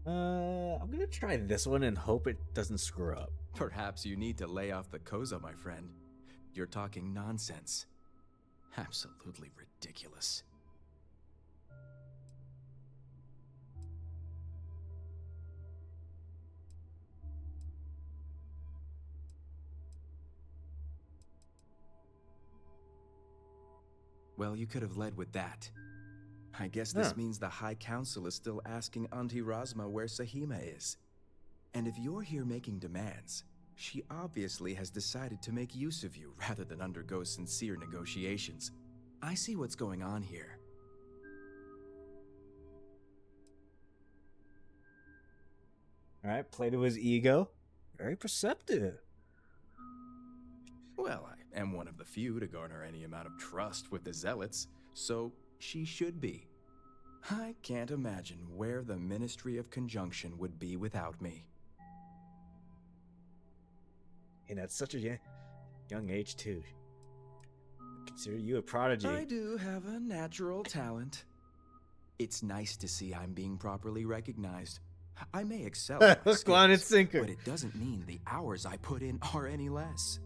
I'm gonna try this one and hope it doesn't screw up. Perhaps you need to lay off the Koza, my friend. You're talking nonsense. Absolutely ridiculous. Well, you could have led with that. I guess this means the High Council is still asking Auntie Razma where Sahima is. And if you're here making demands, she obviously has decided to make use of you rather than undergo sincere negotiations. I see what's going on here. All right, play to his ego. Very perceptive. Well, I am one of the few to garner any amount of trust with the Zealots, so she should be. I can't imagine where the Ministry of Conjunction would be without me. And at such a young age, too. consider you a prodigy. I do have a natural talent. It's nice to see I'm being properly recognized. I may excel at my Hook, line, and skills, sinker. but it doesn't mean the hours I put in are any less.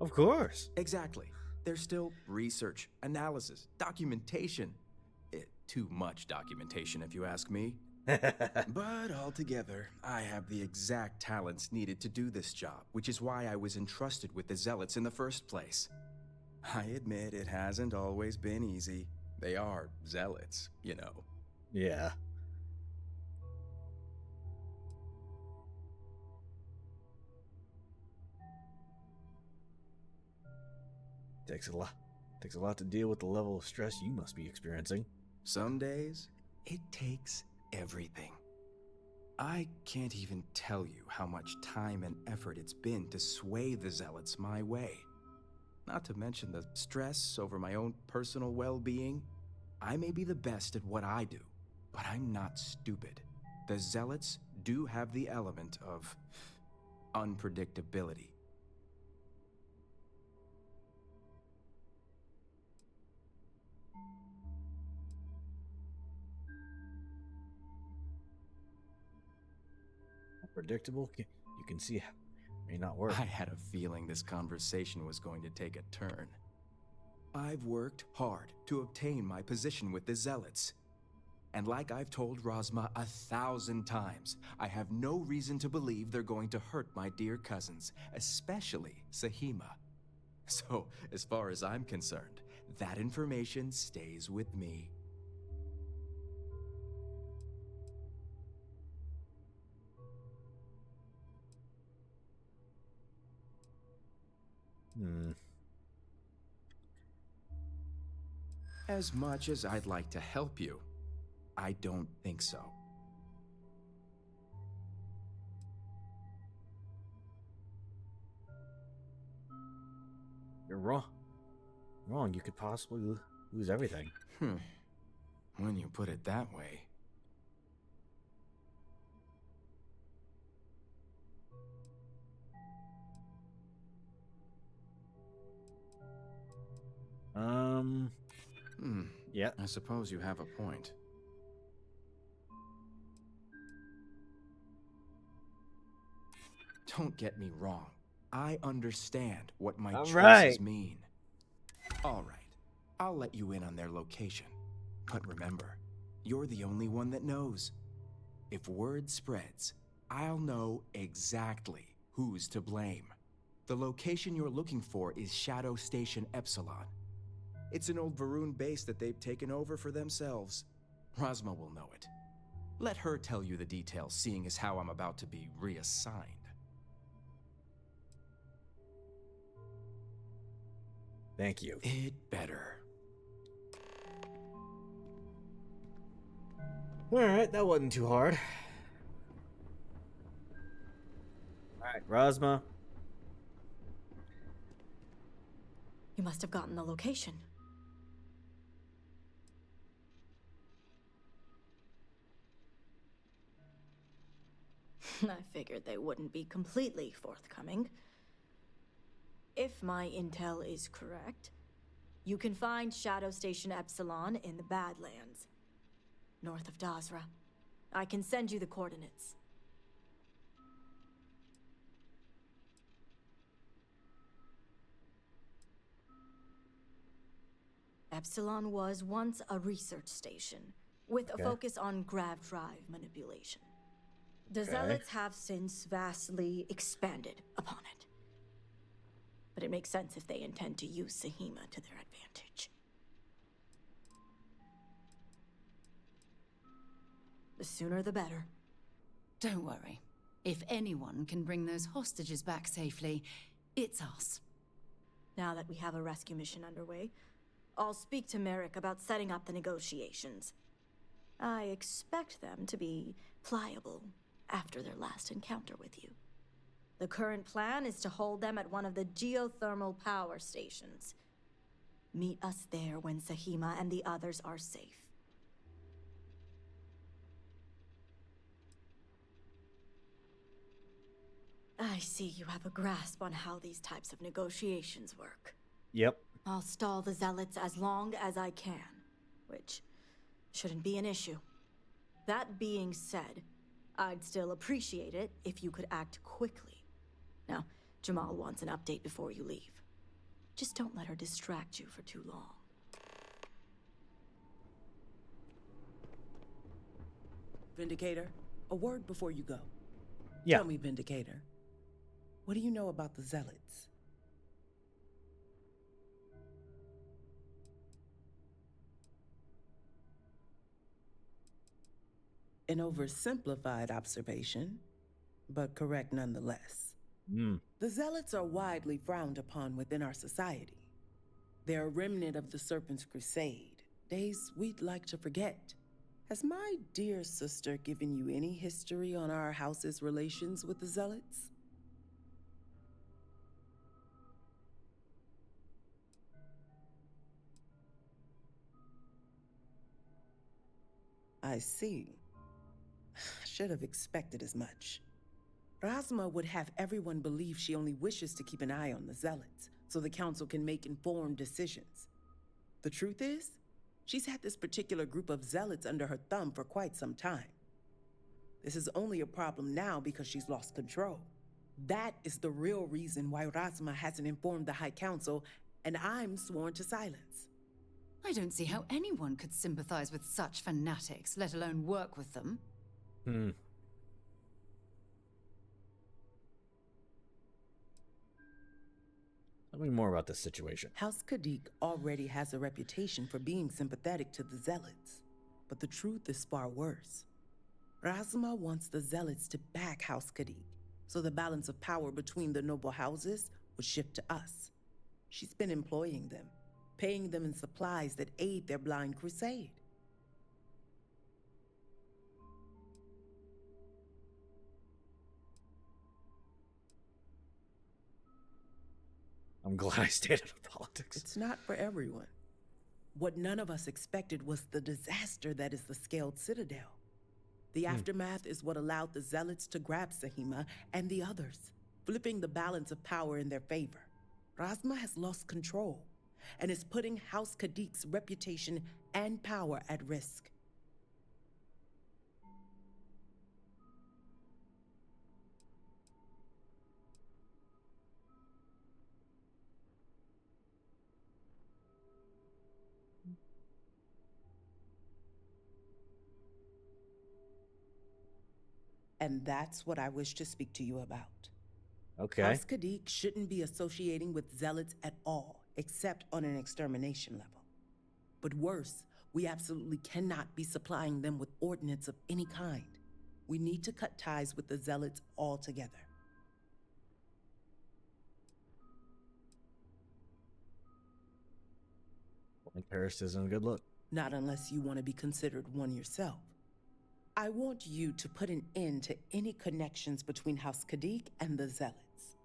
Of course. Exactly. There's still research, analysis, documentation. Too much documentation, if you ask me. But altogether, I have the exact talents needed to do this job, which is why I was entrusted with the Zealots in the first place. I admit it hasn't always been easy. They are Zealots, you know. Yeah. Takes a lot to deal with the level of stress you must be experiencing. Some days, it takes everything. I can't even tell you how much time and effort it's been to sway the Zealots my way. Not to mention the stress over my own personal well-being. I may be the best at what I do, but I'm not stupid. The Zealots do have the element of unpredictability. Predictable, you can see it may not work. I had a feeling this conversation was going to take a turn. I've worked hard to obtain my position with the Zealots. And like I've told Rosma 1,000 times, I have no reason to believe they're going to hurt my dear cousins, especially Sahima. So, as far as I'm concerned, that information stays with me. As much as I'd like to help you, I don't think so. You're wrong. You could possibly lose everything. When you put it that way. Yeah. I suppose you have a point. Don't get me wrong. I understand what my choices mean. All right. I'll let you in on their location. But remember, you're the only one that knows. If word spreads, I'll know exactly who's to blame. The location you're looking for is Shadow Station Epsilon. It's an old Varun base that they've taken over for themselves. Rosma will know it. Let her tell you the details, seeing as how I'm about to be reassigned. Thank you. It better. Alright, that wasn't too hard. Alright, Rosma. You must have gotten the location. I figured they wouldn't be completely forthcoming. If my intel is correct, you can find Shadow Station Epsilon in the Badlands, north of Dazra. I can send you the coordinates. Epsilon was once a research station, with a focus on grav drive manipulation. The Zealots have since vastly expanded upon it. But it makes sense if they intend to use Sahima to their advantage. The sooner the better. Don't worry. If anyone can bring those hostages back safely, it's us. Now that we have a rescue mission underway, I'll speak to Merrick about setting up the negotiations. I expect them to be pliable after their last encounter with you. The current plan is to hold them at one of the geothermal power stations. Meet us there when Sahima and the others are safe. I see you have a grasp on how these types of negotiations work. Yep. I'll stall the Zealots as long as I can, which shouldn't be an issue. That being said, I'd still appreciate it if you could act quickly. Now, Jamal wants an update before you leave. Just don't let her distract you for too long. Vindicator, a word before you go. Yeah. Tell me, Vindicator, what do you know about the Zealots? An oversimplified observation, but correct nonetheless. The Zealots are widely frowned upon within our society. They're a remnant of the Serpent's Crusade, days we'd like to forget. Has my dear sister given you any history on our house's relations with the Zealots? I see. Should have expected as much. Razma would have everyone believe she only wishes to keep an eye on the Zealots, so the Council can make informed decisions. The truth is, she's had this particular group of Zealots under her thumb for quite some time. This is only a problem now because she's lost control. That is the real reason why Razma hasn't informed the High Council, and I'm sworn to silence. I don't see how anyone could sympathize with such fanatics, let alone work with them. Tell me more about this situation. House Kadik already has a reputation for being sympathetic to the Zealots, but the truth is far worse. Razma wants the Zealots to back House Kadik, so the balance of power between the noble houses would shift to us. She's been employing them, paying them in supplies that aid their blind crusade. I'm glad I stayed out of politics. It's not for everyone. What none of us expected was the disaster that is the Scaled Citadel. The aftermath is what allowed the Zealots to grab Sahima and the others, flipping the balance of power in their favor. Razma has lost control and is putting House Kadik's reputation and power at risk. And that's what I wish to speak to you about. Okay. House Kadik shouldn't be associating with Zealots at all, except on an extermination level. But worse, we absolutely cannot be supplying them with ordnance of any kind. We need to cut ties with the Zealots altogether. Like Paris isn't a good look. Not unless you want to be considered one yourself. I want you to put an end to any connections between House Kadik and the Zealots.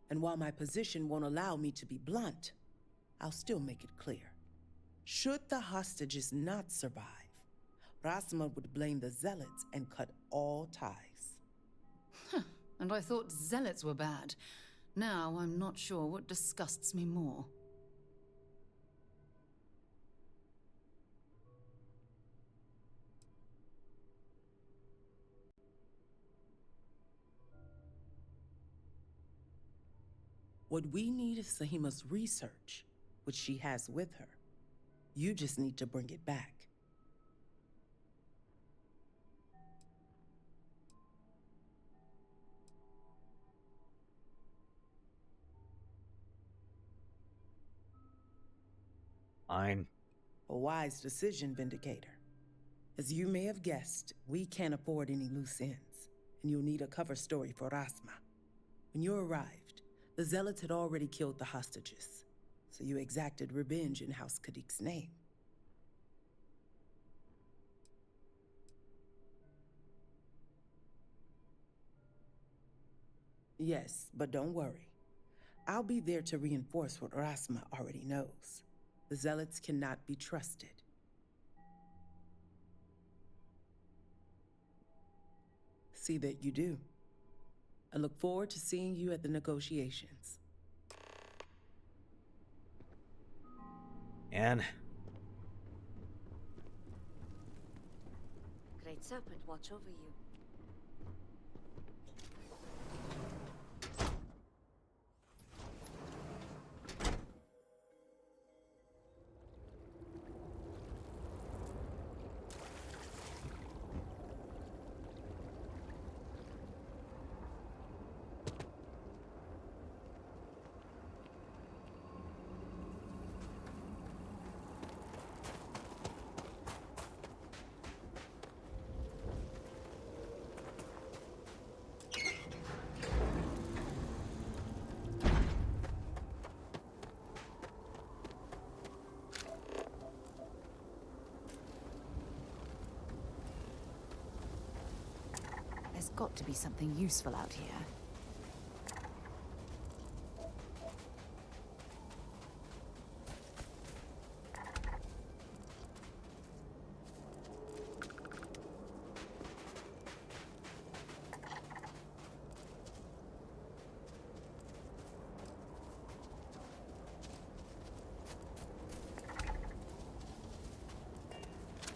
And while my position won't allow me to be blunt, I'll still make it clear. Should the hostages not survive, Razma would blame the Zealots and cut all ties. And I thought Zealots were bad. Now I'm not sure what disgusts me more. What we need is Sahima's research, which she has with her. You just need to bring it back. Fine. A wise decision, Vindicator. As you may have guessed, we can't afford any loose ends, and you'll need a cover story for Razma. When you arrived, the Zealots had already killed the hostages, so you exacted revenge in House Kadik's name. Yes, but don't worry. I'll be there to reinforce what Razma already knows. The Zealots cannot be trusted. See that you do. I look forward to seeing you at the negotiations. And Great Serpent, watch over you. There's got to be something useful out here.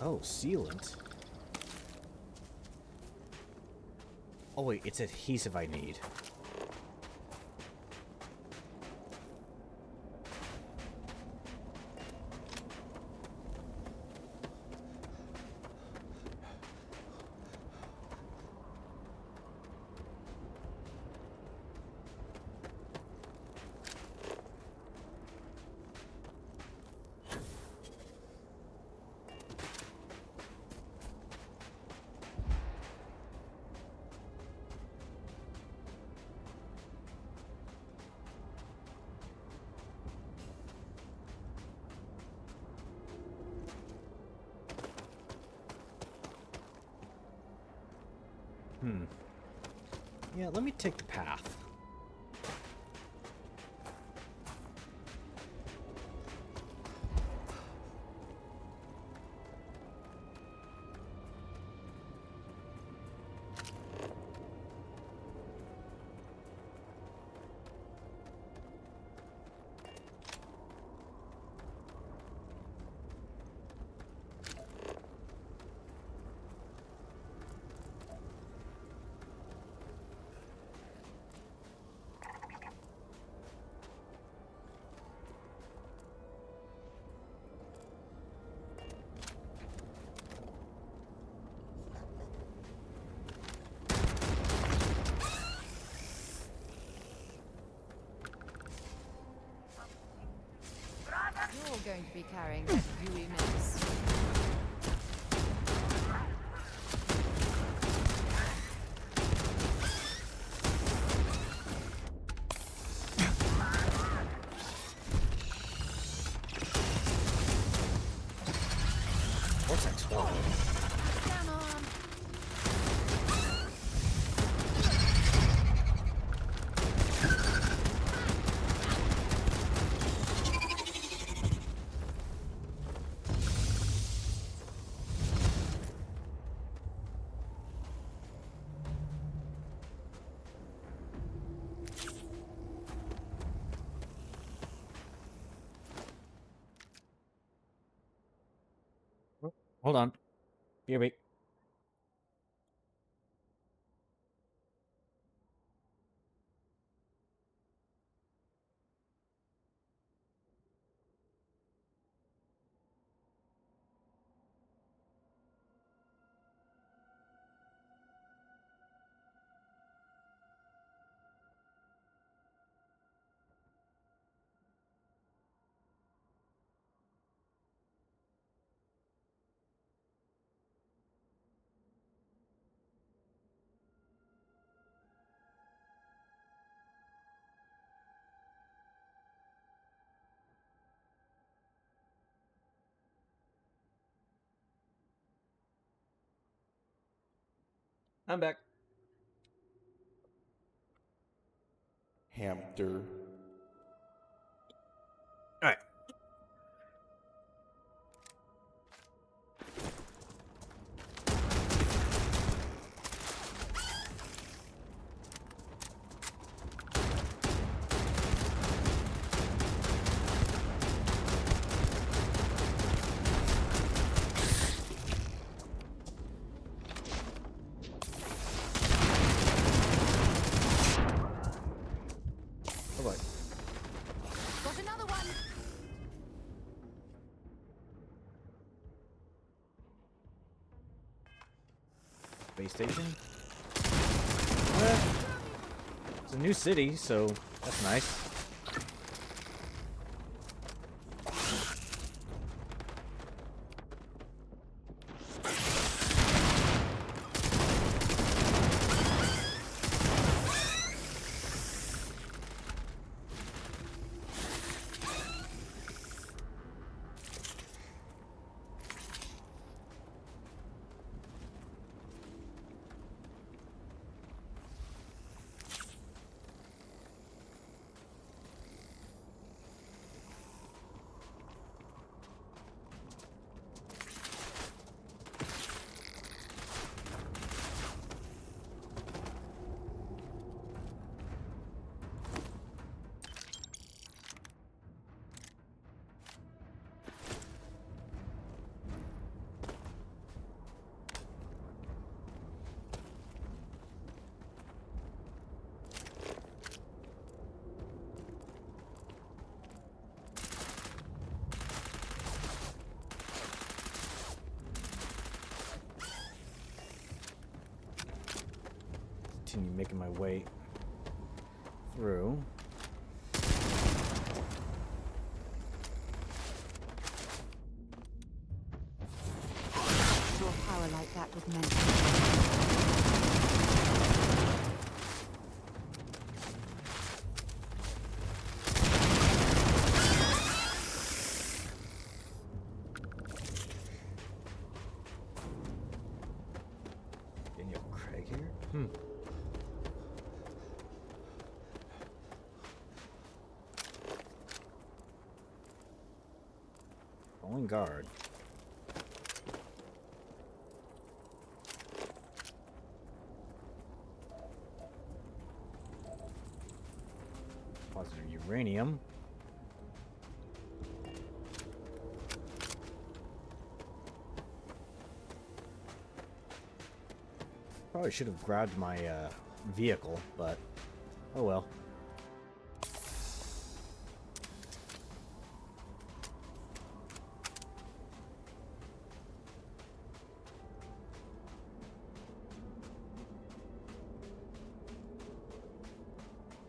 oh, sealant. Oh wait, it's adhesive I need. Yeah, let me take the path. You're going to be carrying that gooey mess. Vortex horror. Come on. Hold on. BRB. I'm back. Hamster. Alright. Space station. It's a new city, so that's nice. Continue making my way through. Your power like that was meant. Daniel Craig here? Falling guard. Positive uranium. Probably should have grabbed my vehicle, but oh well.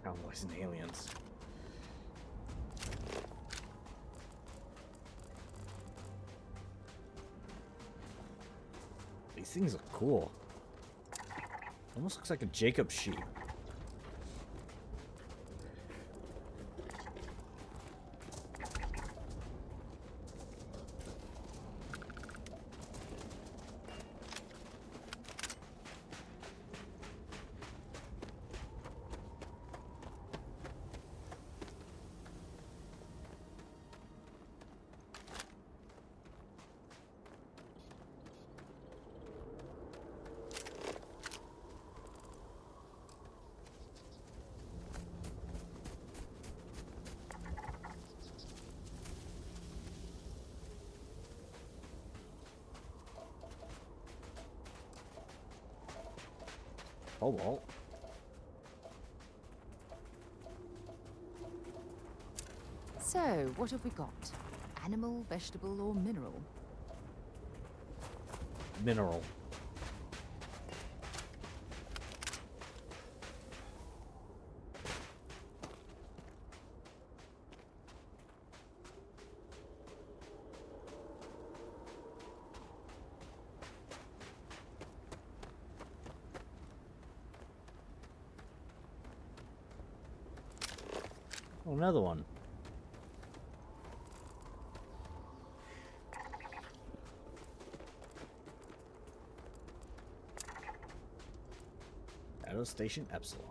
Cowboys and aliens. These things look cool. Almost looks like a Jacob sheep. Oh well. So, what have we got? Animal, vegetable, or mineral? Mineral. Oh, another one. Battle Station Epsilon.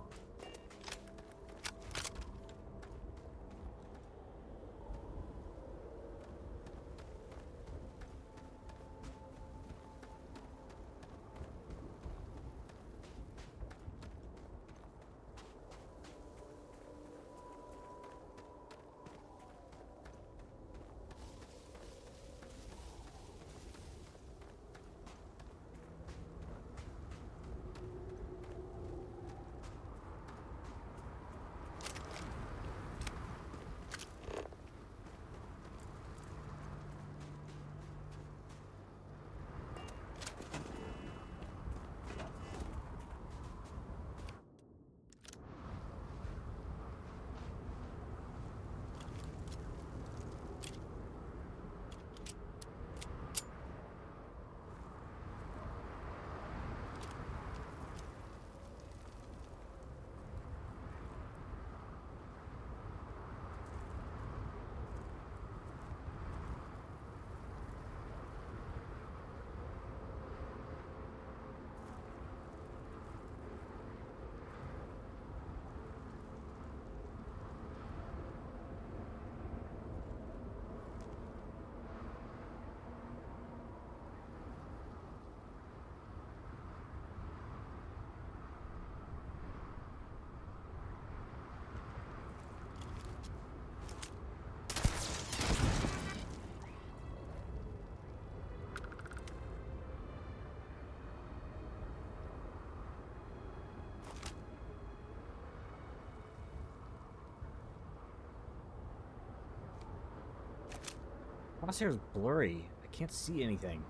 Crosshair's blurry. I can't see anything.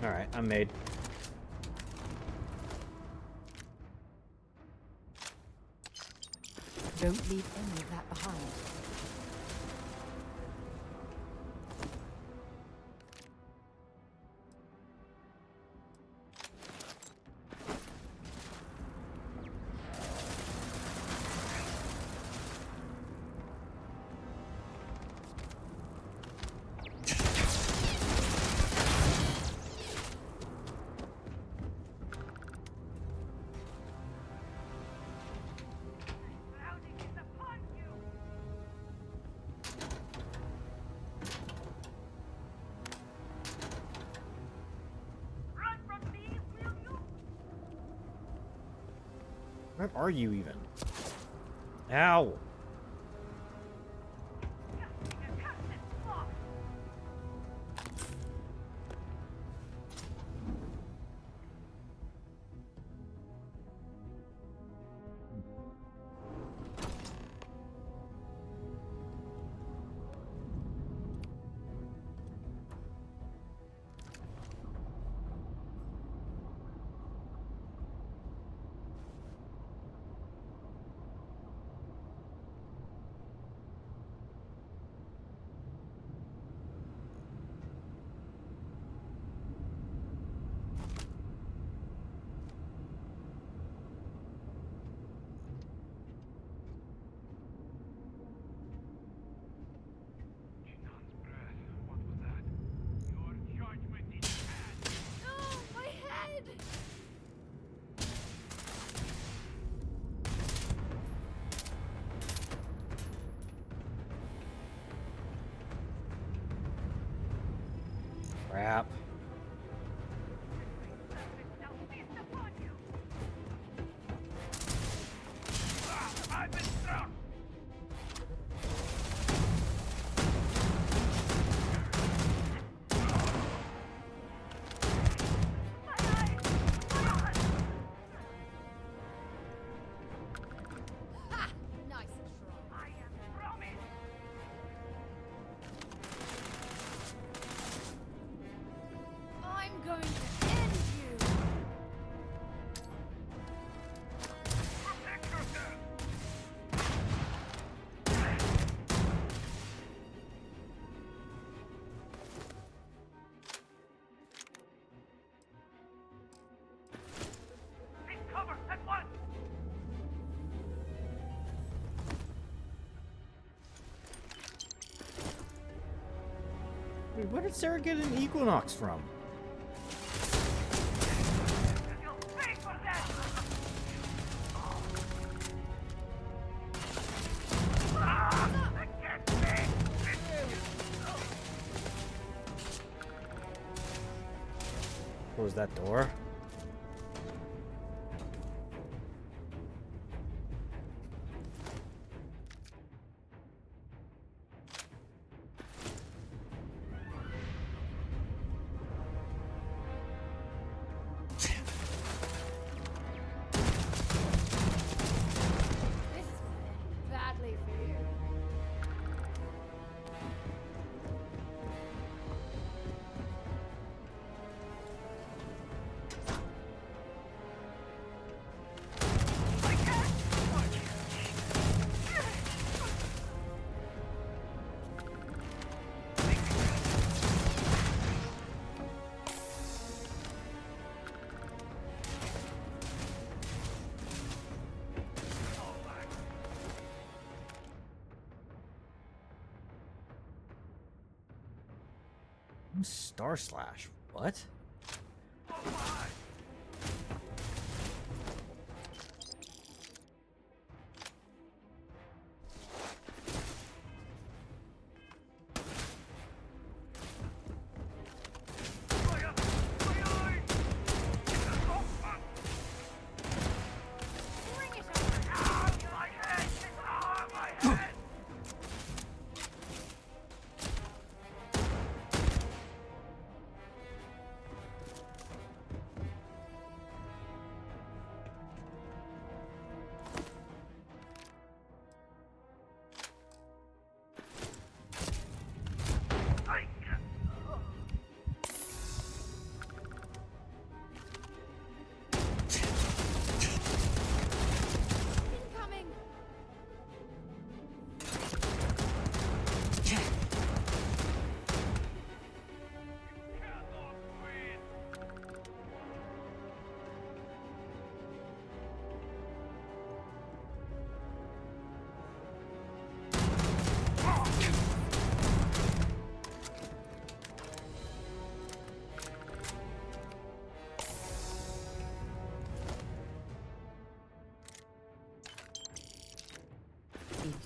Alright, I'm made. Don't leave any of that behind. Where are you even? Ow! Crap. Wait, where did Sarah get an Equinox from? Close that door. Badly for you. Star Slash. What?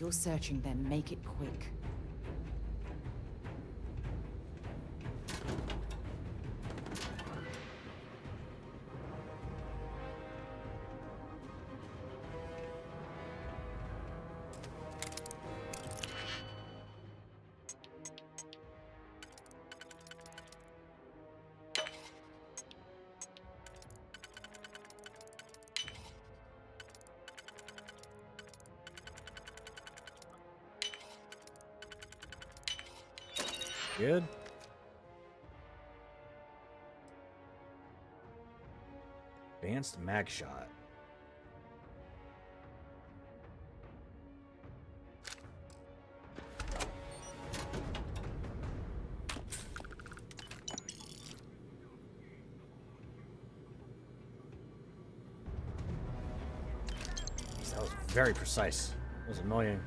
go searching, then make it quick. Good. Advanced mag shot. That was very precise. It was annoying.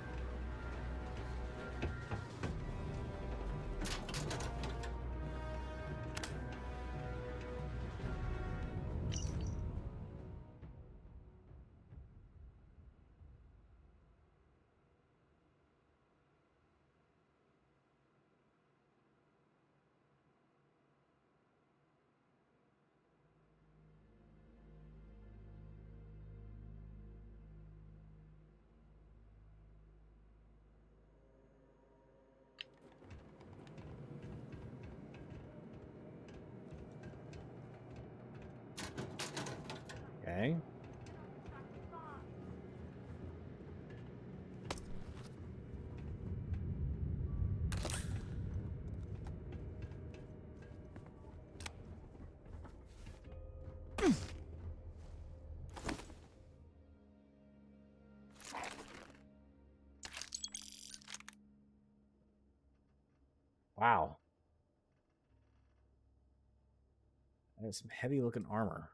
Okay. Wow. That is some heavy looking armor.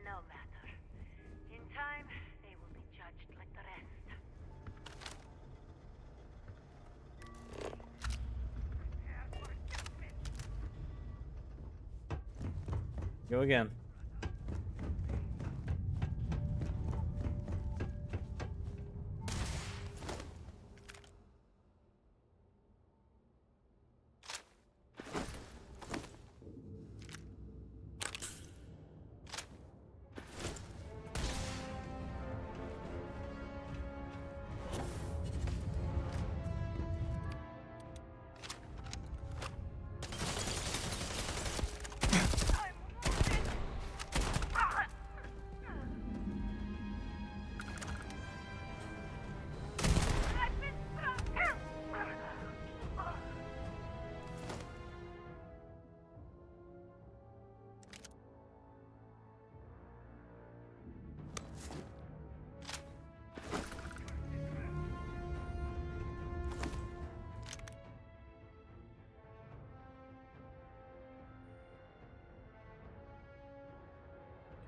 No matter. In time, they will be judged like the rest. Go again.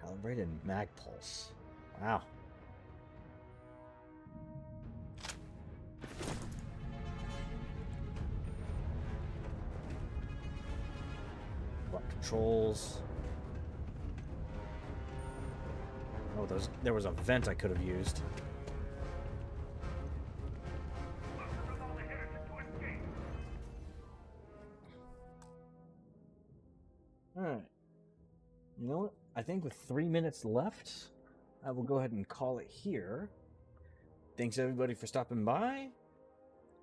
Calibrated mag pulse. Wow. What controls? Oh, there was a vent I could have used. Alright. You know what? I think with 3 minutes left, I will go ahead and call it here. Thanks everybody for stopping by.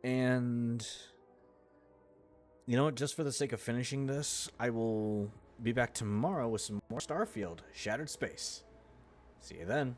And you know what? Just for the sake of finishing this, I will be back tomorrow with some more Starfield Shattered Space. See you then.